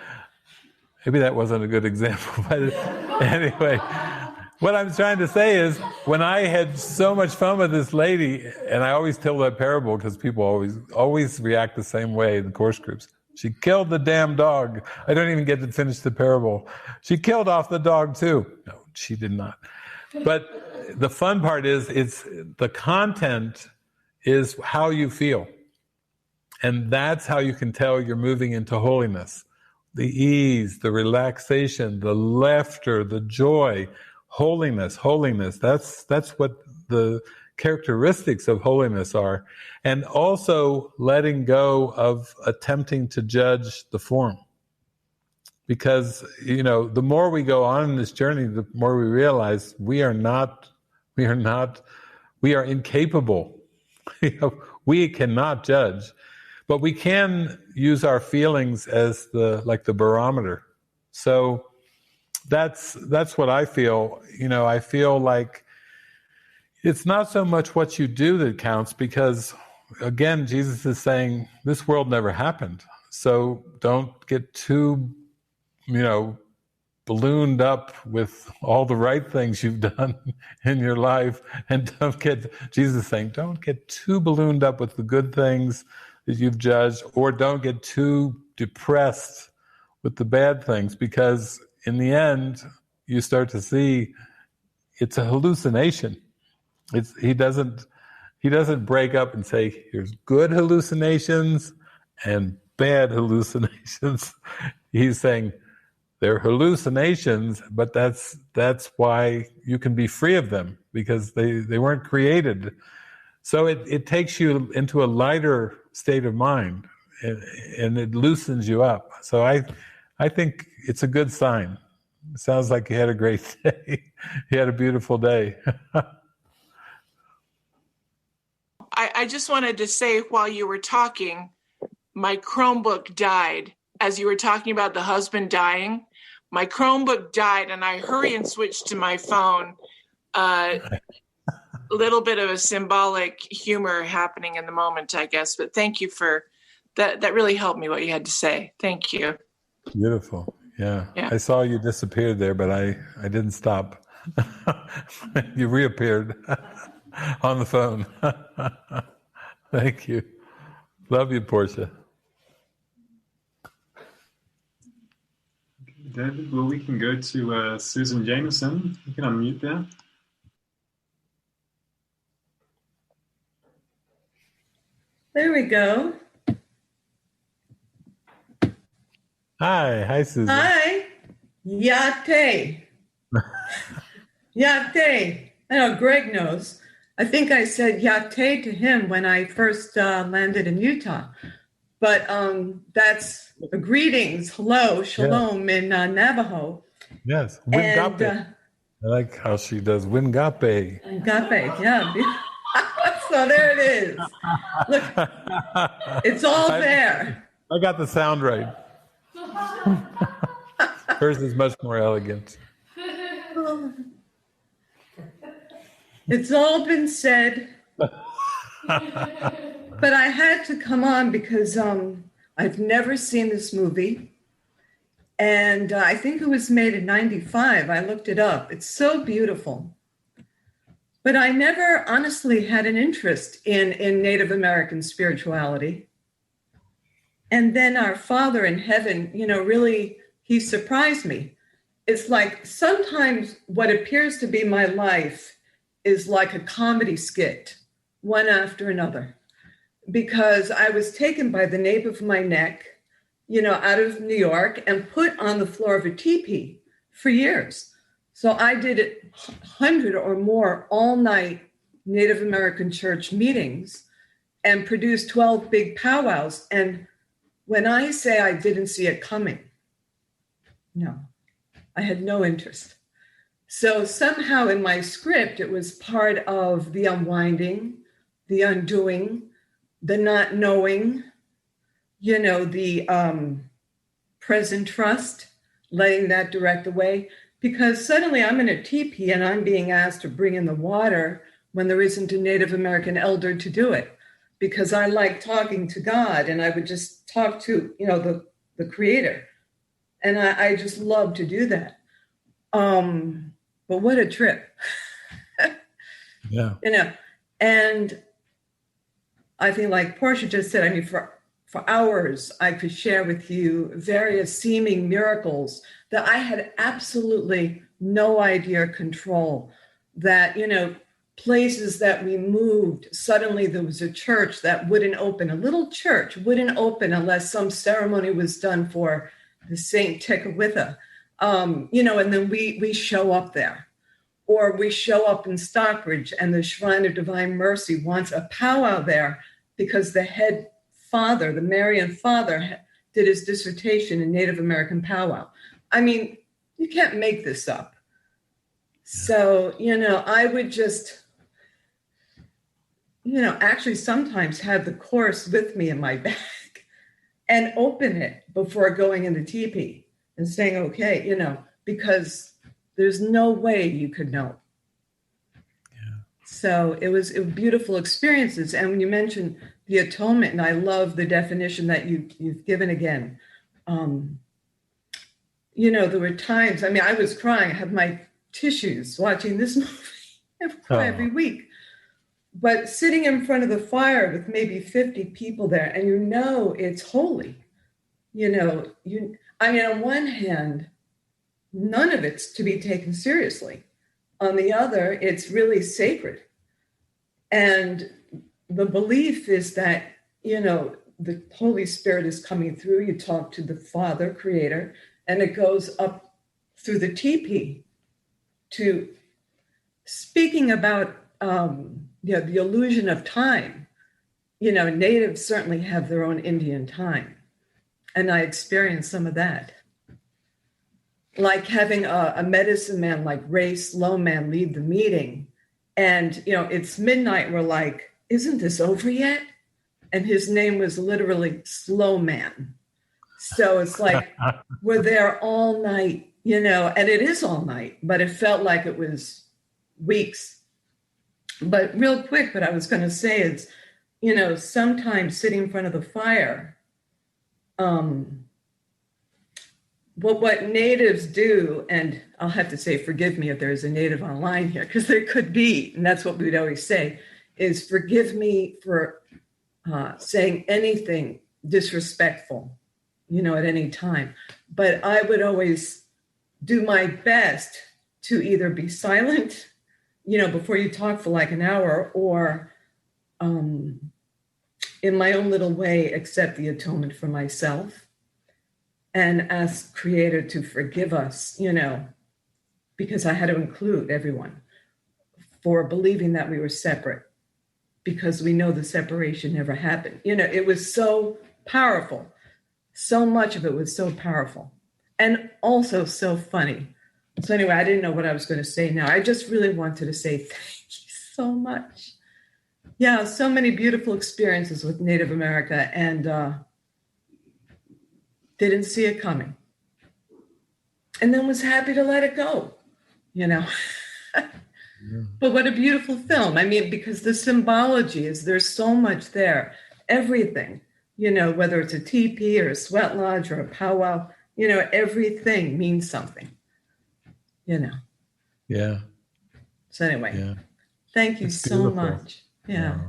maybe that wasn't a good example. But anyway, what I'm trying to say is, when I had so much fun with this lady, and I always tell that parable because people always react the same way in the course groups. She killed the damn dog. I don't even get to finish the parable. She killed off the dog too. No, she did not. But the fun part is, it's the content is how you feel. And that's how you can tell you're moving into holiness. The ease, the relaxation, the laughter, the joy, holiness. That's what the characteristics of holiness are. And also letting go of attempting to judge the form. Because, the more we go on in this journey, the more we realize we are incapable. We cannot judge, but we can use our feelings as the barometer. So that's what I feel. I feel like it's not so much what you do that counts, because again, Jesus is saying this world never happened. So don't get too ballooned up with all the right things you've done in your life, and Jesus is saying, don't get too ballooned up with the good things that you've judged, or don't get too depressed with the bad things, because in the end, you start to see it's a hallucination. He doesn't break up and say, here's good hallucinations and bad hallucinations. He's saying, they're hallucinations, but that's why you can be free of them, because they weren't created. So it takes you into a lighter state of mind, and it loosens you up. So I think it's a good sign. It sounds like you had a great day. You had a beautiful day. I just wanted to say, while you were talking, my Chromebook died. As you were talking about the husband dying, my Chromebook died, and I hurry and switched to my phone. Little bit of a symbolic humor happening in the moment, I guess. But thank you for that. That really helped me, what you had to say. Thank you. Beautiful. Yeah. I saw you disappeared there, but I didn't stop. You reappeared on the phone. Thank you. Love you, Portia. David, well, we can go to Susan Jameson. You can unmute there. There we go. Hi, Susan. Hi, Yate. Yate. I know Greg knows. I think I said Yate to him when I first landed in Utah. But that's greetings, hello, shalom in Navajo. Yes, Wingape. I like how she does Wingape. Wingape, yeah. So there it is. Look, it's all there. I got the sound right. Hers is much more elegant. It's all been said. But I had to come on because I've never seen this movie. And I think it was made in 95. I looked it up. It's so beautiful. But I never honestly had an interest in Native American spirituality. And then our Father in heaven, really, he surprised me. It's like sometimes what appears to be my life is like a comedy skit one after another, because I was taken by the nape of my neck, out of New York and put on the floor of a teepee for years. So I did 100 or more all-night Native American church meetings and produced 12 big powwows. And when I say I didn't see it coming, no, I had no interest. So somehow in my script, it was part of the unwinding, the undoing, the not knowing, the present trust, letting that direct the way. Because suddenly I'm in a teepee and I'm being asked to bring in the water when there isn't a Native American elder to do it. Because I like talking to God and I would just talk to, the Creator. And I just love to do that. But what a trip. Yeah. And I think like Portia just said, for hours, I could share with you various seeming miracles that I had absolutely no idea or control. That, places that we moved, suddenly there was a church that wouldn't open. A little church wouldn't open unless some ceremony was done for the Saint Tekakwitha. And then we show up there. Or we show up in Stockbridge and the Shrine of Divine Mercy wants a powwow there because the head father, the Marian father, did his dissertation in Native American powwow. You can't make this up. So, I would just, actually sometimes have the course with me in my bag and open it before going in the teepee and saying, okay, because there's no way you could know. Yeah. So it was beautiful experiences. And when you mentioned the atonement, and I love the definition that you've given again, there were times, I was crying, I had my tissues watching this movie. I cry every week. But sitting in front of the fire with maybe 50 people there, and it's holy. On one hand, none of it's to be taken seriously. On the other, it's really sacred. And the belief is that, the Holy Spirit is coming through. You talk to the Father, Creator, and it goes up through the teepee to speaking about, the illusion of time. Natives certainly have their own Indian time. And I experienced some of that. Like having a medicine man like Ray Slowman lead the meeting. And, it's midnight. We're like, isn't this over yet? And his name was literally Slowman. So it's like, we're there all night, and it is all night, but it felt like it was weeks. But real quick, what I was going to say is, sometimes sitting in front of the fire, what natives do, and I'll have to say, forgive me if there's a native online here, because there could be, and that's what we'd always say, is forgive me for saying anything disrespectful, at any time. But I would always do my best to either be silent, before you talk for like an hour, or in my own little way, accept the atonement for myself and ask Creator to forgive us, because I had to include everyone for believing that we were separate, because we know the separation never happened. It was so powerful. So much of it was so powerful and also so funny. So anyway, I didn't know what I was going to say now. I just really wanted to say thank you so much. Yeah, so many beautiful experiences with Native America, and didn't see it coming. And then was happy to let it go, Yeah. But what a beautiful film. Because the symbology there's so much there. Everything, whether it's a teepee or a sweat lodge or a powwow, everything means something, Yeah. So anyway, thank you It's so beautiful. much. Yeah.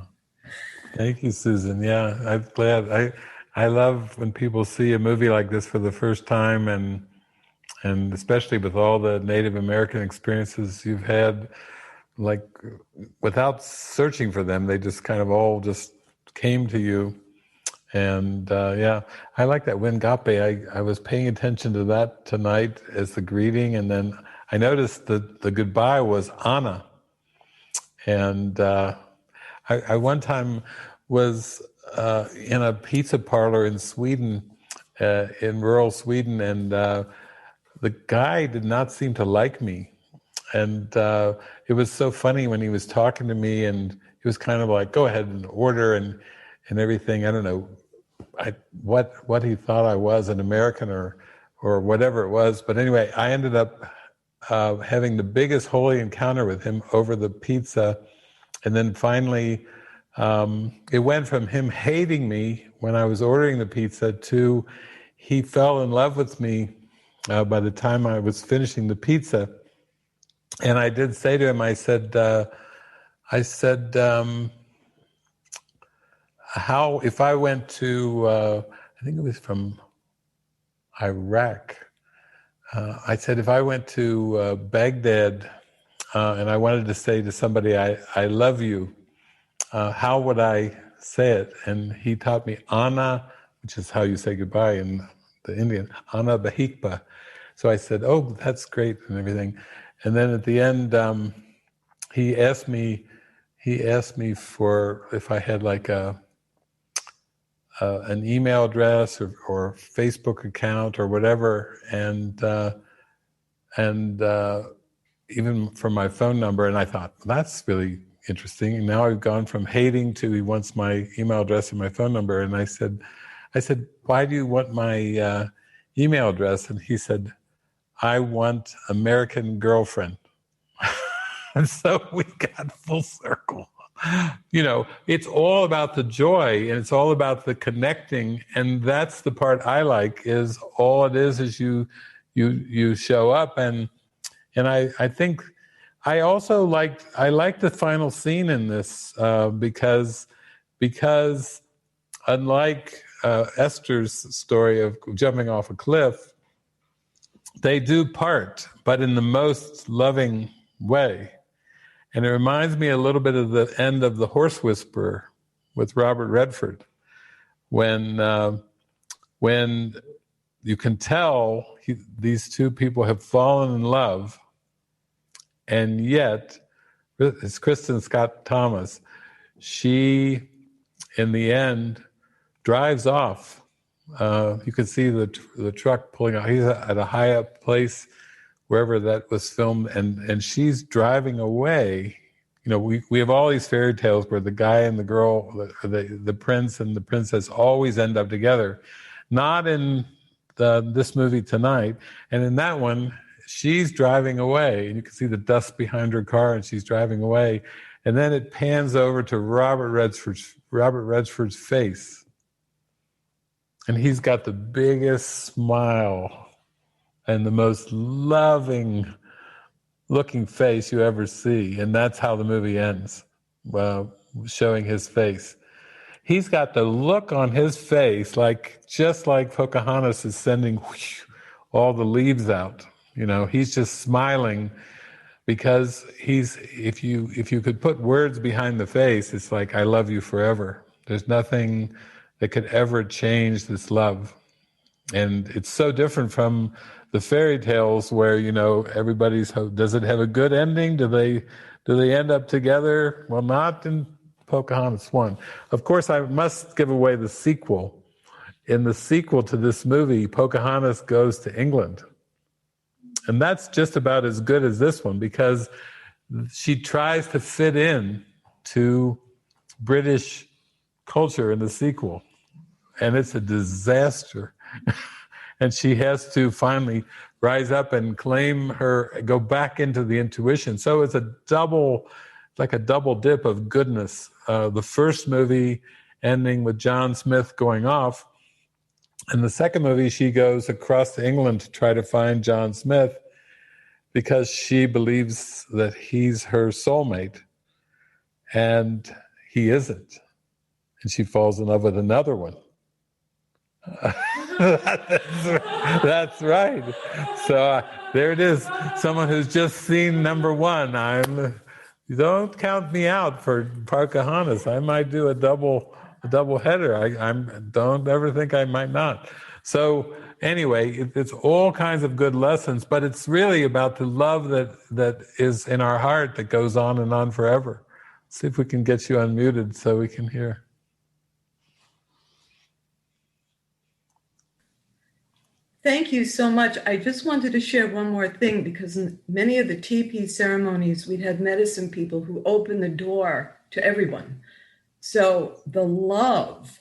Thank you, Susan. Yeah, I'm glad. I love when people see a movie like this for the first time, and especially with all the Native American experiences you've had. like without searching for them, they just kind of all just came to you. And yeah, I like that Agape. I was paying attention to that tonight as the greeting, and then I noticed that the goodbye was Anna. And I one time was in a pizza parlor in Sweden, in rural Sweden, and the guy did not seem to like me. And it was so funny when he was talking to me, and he was kind of like, go ahead and order and everything. I don't know what he thought I was, an American or whatever it was. But anyway, I ended up having the biggest holy encounter with him over the pizza. And then finally, it went from him hating me when I was ordering the pizza to he fell in love with me by the time I was finishing the pizza. And I did say to him, I said, how, if I went to, I think it was from Iraq, I said, if I went to Baghdad and I wanted to say to somebody, I love you, how would I say it? And he taught me Ana, which is how you say goodbye in the Indian, Ana Bahikba. So I said, oh, that's great and everything. And then at the end, he asked me for if I had like an email address or Facebook account or whatever, and even for my phone number. And I thought, that's really interesting. And now I've gone from hating to he wants my email address and my phone number. And I said, why do you want my email address? And he said, I want American girlfriend. And so we got full circle. You know, it's all about the joy and it's all about the connecting. And that's the part I like, is all it is you show up. And I think I also like the final scene in this because unlike Esther's story of jumping off a cliff, they do part, but in the most loving way. And it reminds me a little bit of the end of The Horse Whisperer with Robert Redford, when you can tell these two people have fallen in love, and yet, it's Kristen Scott Thomas, she, in the end, drives off. You can see the truck pulling out. He's at a high up place, wherever that was filmed, and she's driving away. You know, we have all these fairy tales where the guy and the girl, the prince and the princess always end up together. Not in this movie tonight. And in that one, she's driving away, and you can see the dust behind her car, and she's driving away. And then it pans over to Robert Redford's face. And he's got the biggest smile and the most loving looking face you ever see. And that's how the movie ends, showing his face. He's got the look on his face, just like Pocahontas is sending all the leaves out. You know, he's just smiling because if you could put words behind the face, it's like, I love you forever. There's nothing that could ever change this love. And it's so different from the fairy tales where, you know, does it have a good ending? Do they end up together? Well, not in Pocahontas 1. Of course, I must give away the sequel. In the sequel to this movie, Pocahontas goes to England. And that's just about as good as this one, because she tries to fit in to British culture in the sequel. And it's a disaster. And she has to finally rise up and go back into the intuition. So it's like a double dip of goodness. The first movie ending with John Smith going off. And the second movie, she goes across to England to try to find John Smith because she believes that he's her soulmate. And he isn't. And she falls in love with another one. That's right. So there it is. Someone who's just seen number one. You don't count me out for Pocahontas. I might do a double header. Don't ever think I might not. So anyway, it's all kinds of good lessons, but it's really about the love that is in our heart that goes on and on forever. See if we can get you unmuted so we can hear. Thank you so much. I just wanted to share one more thing, because in many of the teepee ceremonies, we'd have medicine people who opened the door to everyone. So the love,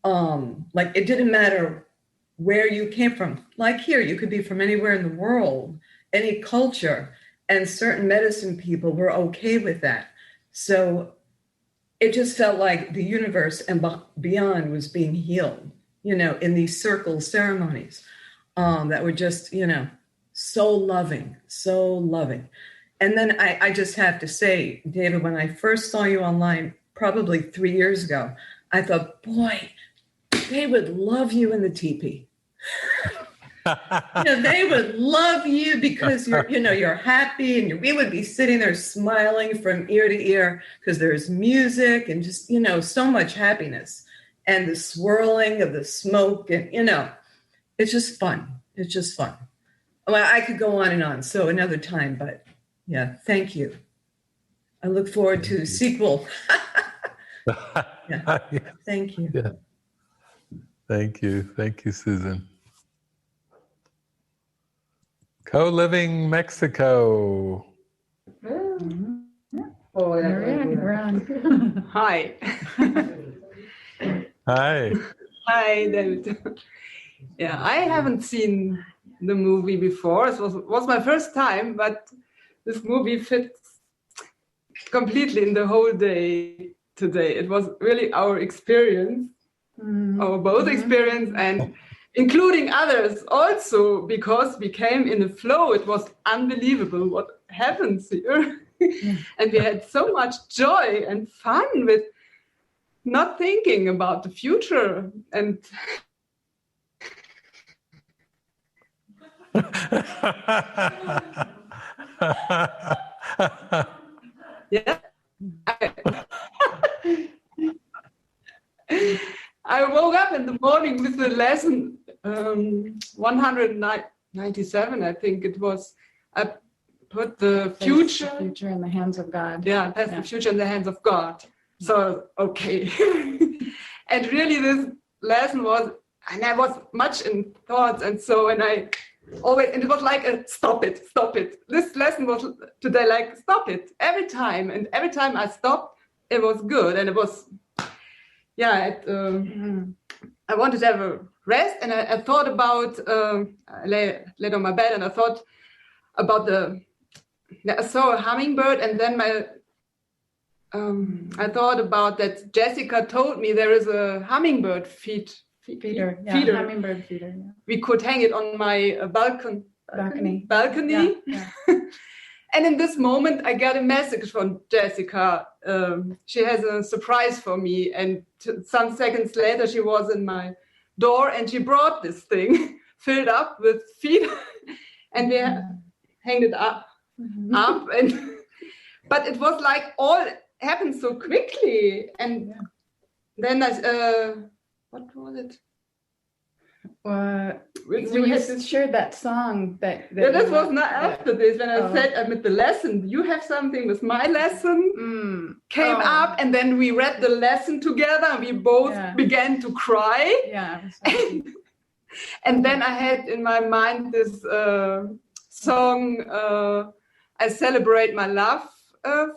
like it didn't matter where you came from. Like here, you could be from anywhere in the world, any culture, and certain medicine people were okay with that. So it just felt like the universe and beyond was being healed, in these circle ceremonies. That were just, so loving. And then I just have to say, David, when I first saw you online, probably 3 years ago, I thought, boy, they would love you in the teepee. They would love you because you're happy, and we would be sitting there smiling from ear to ear because there's music and just, so much happiness, and the swirling of the smoke, and, it's just fun. Well, I could go on and on, so another time, but yeah, thank you. I look forward to the sequel. Yeah. Thank you. Yeah. Thank you, Susan. Co-living Mexico. Oh, we're on. Hi. Hi. Hi, David. Yeah, I haven't seen the movie before. It was my first time, but this movie fits completely in the whole day today. It was really our experience, our both experience, and including others also, because we came in a flow. It was unbelievable what happens here. And we had so much joy and fun with not thinking about the future. And yeah, I woke up in the morning with the lesson 197, I think it was. I put the future in the hands of God. Yeah, that's the future in the hands of God. So, okay. And really this lesson was, and I was much in thoughts, and so, and I always, and it was like a stop it. This lesson was today like, stop it, every time. And every time I stopped, it was good. And it was, I wanted to have a rest, and I thought about, I laid on my bed, and I thought about I saw a hummingbird, and then I thought about that Jessica told me there is a hummingbird feeder. Hummingbird feeder. Yeah. We could hang it on my balcony. Yeah. And in this moment, I got a message from Jessica. She has a surprise for me. And some seconds later, she was in my door, and she brought this thing filled up with feeder, and we hanged it up. But it was like all happened so quickly. And then what was it? We had shared that song that this was not after this, when I said with the lesson, you have something with my lesson, came up, and then we read the lesson together, and we both began to cry. And then I had in my mind this song, I Celebrate My Love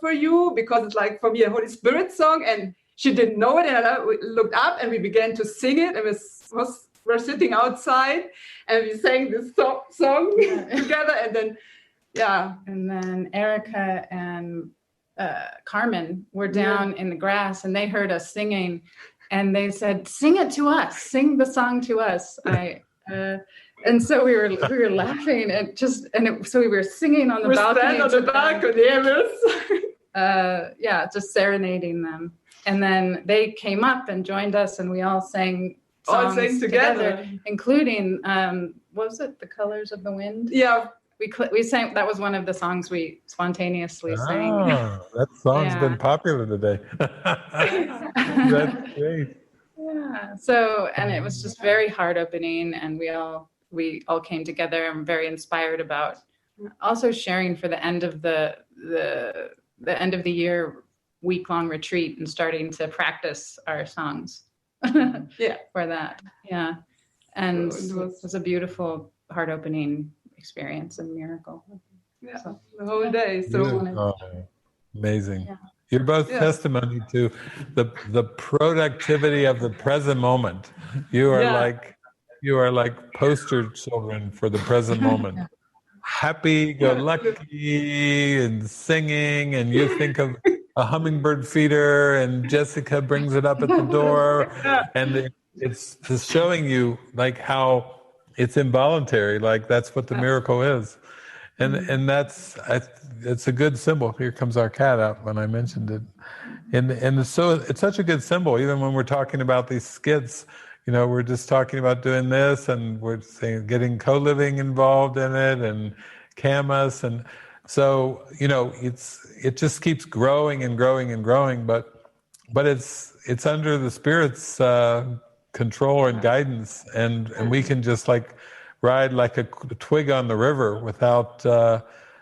for You, because it's like for me a Holy Spirit song, and she didn't know it, and I looked up and we began to sing it, and we're sitting outside and we sang this song together, and then and then Erica and Carmen were down in the grass, and they heard us singing, and they said, sing it to us, sing the song to us. And so we were laughing, and so we were singing on the balcony. On the balcony, just serenading them. And then they came up and joined us, and we all sang songs together, including what was it? The Colors of the Wind. Yeah, we sang. That was one of the songs we spontaneously sang. That song's Yeah. been popular today. That's great. Yeah. So, and it was just very heart opening, and we all came together. I'm very inspired about also sharing for the end of the end of the year week-long retreat and starting to practice our songs. Yeah. For that. Yeah. And So it was a beautiful heart opening experience and miracle. Yeah, So, the whole day. So Oh, amazing. Yeah. You're both Yeah. testimony to the productivity of the present moment. You are like poster children for the present moment. Happy-go-lucky and singing, and you think of a hummingbird feeder, and Jessica brings it up at the door, and it's just showing you like how it's involuntary, like that's what the miracle is. And it's a good symbol. Here comes our cat out when I mentioned it. And so it's such a good symbol, even when we're talking about these skits, we're just talking about doing this, and we're saying getting co-living involved in it, and camas, and so it just keeps growing and growing and growing, but it's under the Spirit's control and guidance, and we can just like ride like a twig on the river without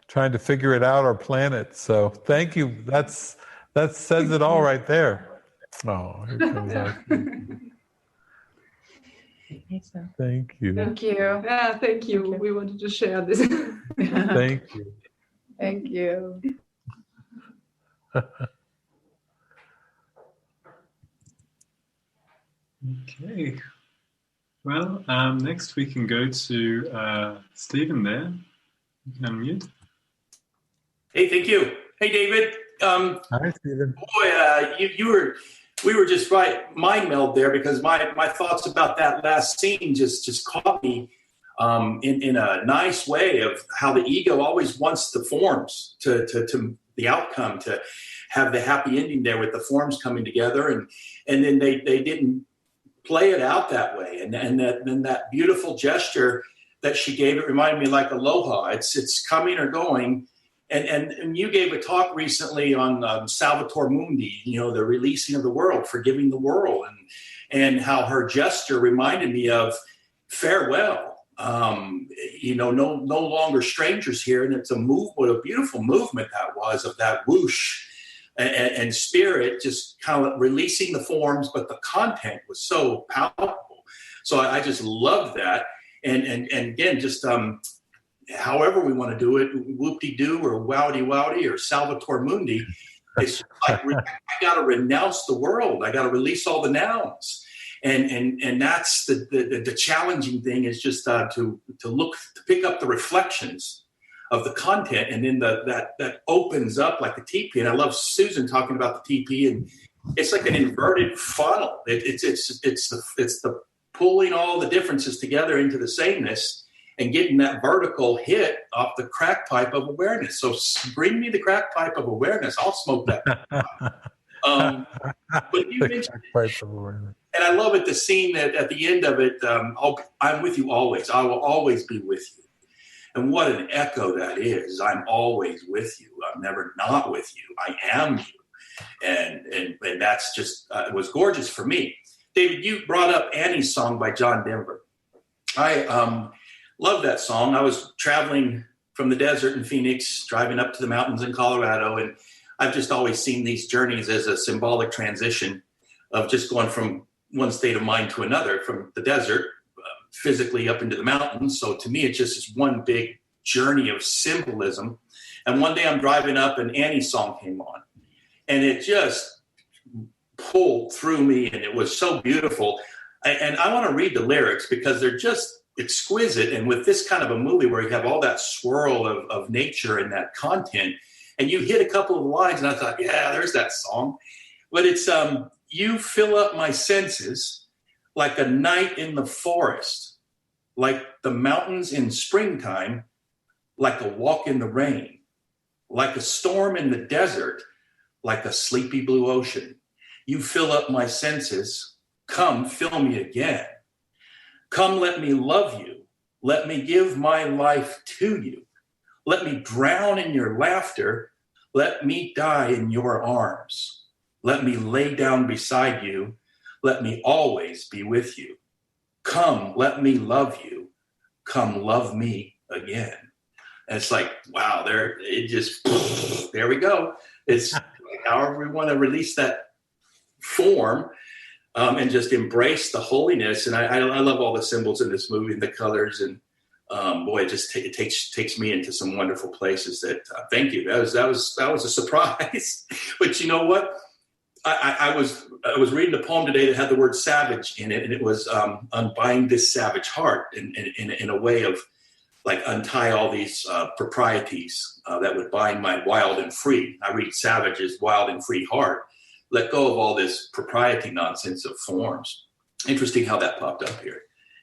trying to figure it out or plan it. So thank you. That says it all right there. Oh, here comes our Thank you. Thank you. yeah, thank you. We wanted to share this. Thank you. Thank you. Okay. Well, next we can go to Stephen there. You can unmute. Hey, thank you. Hey, David. Hi, Stephen. Boy, we were just right mind meld there, because my thoughts about that last scene just caught me in a nice way of how the ego always wants the forms to the outcome, to have the happy ending there with the forms coming together, and then they didn't play it out that way, and then that beautiful gesture that she gave, it reminded me like aloha. It's coming or going. And you gave a talk recently on Salvator Mundi, the releasing of the world, forgiving the world, and how her gesture reminded me of farewell. No longer strangers here, and it's what a beautiful movement that was, of that whoosh and spirit, just kind of releasing the forms, but the content was so powerful. So I just loved that, and again, just however we want to do it, whoop-de-doo or wowdy-wowdy or Salvator Mundi, it's like I got to renounce the world. I got to release all the nouns. And that's the challenging thing, is just to pick up the reflections of the content, and then that opens up like a teepee. And I love Susan talking about the teepee, and it's like an inverted funnel. It's the pulling all the differences together into the sameness, and getting that vertical hit off the crack pipe of awareness. So bring me the crack pipe of awareness. I'll smoke that. But you mentioned, and I love it, the scene that at the end of it, I'm with you always. I will always be with you. And what an echo that is. I'm always with you. I'm never not with you. I am you. And that's just, it was gorgeous for me. David, you brought up Annie's song by John Denver. I love that song. I was traveling from the desert in Phoenix, driving up to the mountains in Colorado, and I've just always seen these journeys as a symbolic transition of just going from one state of mind to another, from the desert physically up into the mountains. So to me, it's just this one big journey of symbolism. And one day I'm driving up and Annie's song came on, and it just pulled through me, and it was so beautiful. And I want to read the lyrics because they're just exquisite. And with this kind of a movie where you have all that swirl of nature and that content, and you hit a couple of lines, and I thought, yeah, there's that song. But it's, you fill up my senses like a night in the forest, like the mountains in springtime, like a walk in the rain, like a storm in the desert, like a sleepy blue ocean. You fill up my senses. Come, fill me again. Come, let me love you. Let me give my life to you. Let me drown in your laughter. Let me die in your arms. Let me lay down beside you. Let me always be with you. Come, let me love you. Come, love me again. And it's like, wow, there we go. It's however we want to release that form, and just embrace the holiness. And I love all the symbols in this movie and the colors, and boy, it takes me into some wonderful places. That thank you. That was a surprise. But you know what? I was reading a poem today that had the word savage in it, and it was unbind this savage heart in a way of like untie all these proprieties that would bind my wild and free. I read savage as wild and free heart. Let go of all this propriety nonsense of forms. Interesting how that popped up here.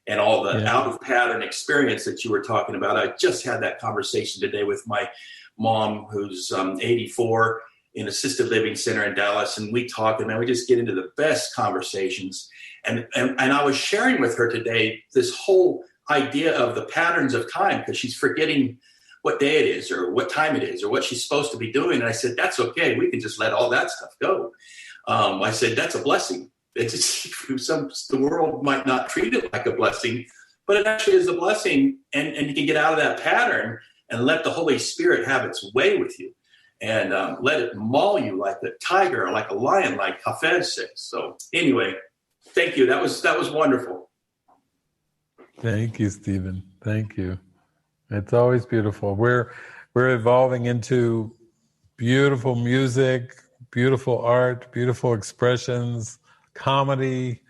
And all the out of pattern experience that you were talking about. I just had that conversation today with my mom, who's 84, in assisted living center in Dallas. And we talk, and man, we just get into the best conversations. And I was sharing with her today this whole idea of the patterns of time, because she's forgetting what day it is or what time it is or what she's supposed to be doing. And I said, that's okay. We can just let all that stuff go. I said, that's a blessing. The world might not treat it like a blessing, but it actually is a blessing. And you can get out of that pattern and let the Holy Spirit have its way with you, and let it maul you like a tiger or like a lion, like Hafez says. So anyway, thank you. That was wonderful. Thank you, Stephen. Thank you. It's always beautiful. We're evolving into beautiful music, beautiful art, beautiful expressions, comedy,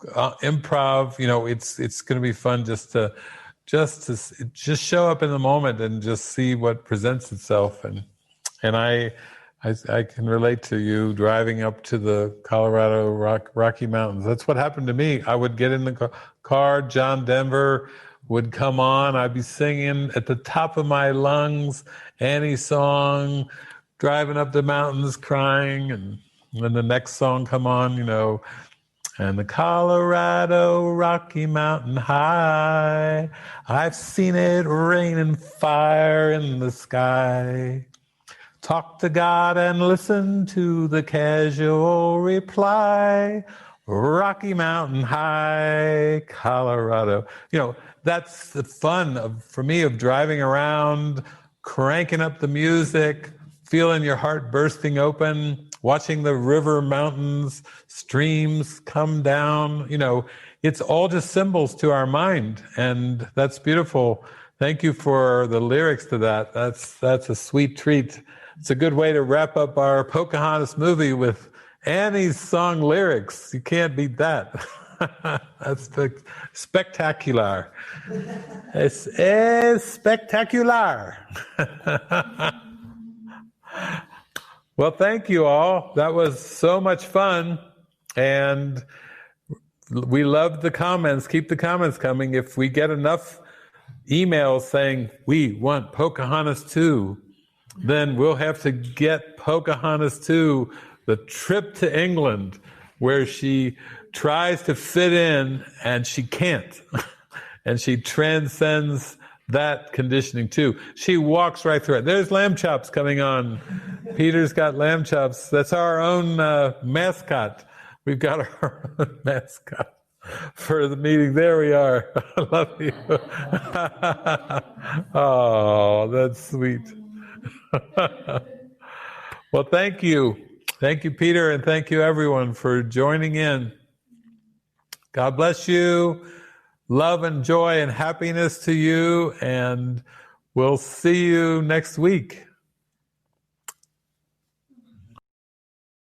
improv. You know, it's going to be fun just to show up in the moment and just see what presents itself. And I can relate to you driving up to the Colorado Rocky Mountains. That's what happened to me. I would get in the car, John Denver would come on, I'd be singing at the top of my lungs, Annie's song, driving up the mountains crying, and then the next song come on, you know, and the Colorado Rocky Mountain High, I've seen it rain and fire in the sky. Talk to God and listen to the casual reply. Rocky Mountain High, Colorado. You know, that's the fun for me of driving around, cranking up the music, feeling your heart bursting open, watching the river, mountains, streams come down. You know, it's all just symbols to our mind, and that's beautiful. Thank you for the lyrics to that. That's a sweet treat. It's a good way to wrap up our Pocahontas movie with Annie's song lyrics. You can't beat that. That's spectacular. Es spectacular. Well, thank you all. That was so much fun. And we loved the comments. Keep the comments coming. If we get enough emails saying, we want Pocahontas 2, then we'll have to get Pocahontas 2, the trip to England, where she tries to fit in and she can't. And she transcends that conditioning too. She walks right through it. There's lamb chops coming on. Peter's got lamb chops. That's our own mascot. We've got our own mascot for the meeting. There we are. I love you. Oh, that's sweet. Well, thank you. Thank you, Peter, and thank you, everyone, for joining in. God bless you. Love and joy and happiness to you, and we'll see you next week.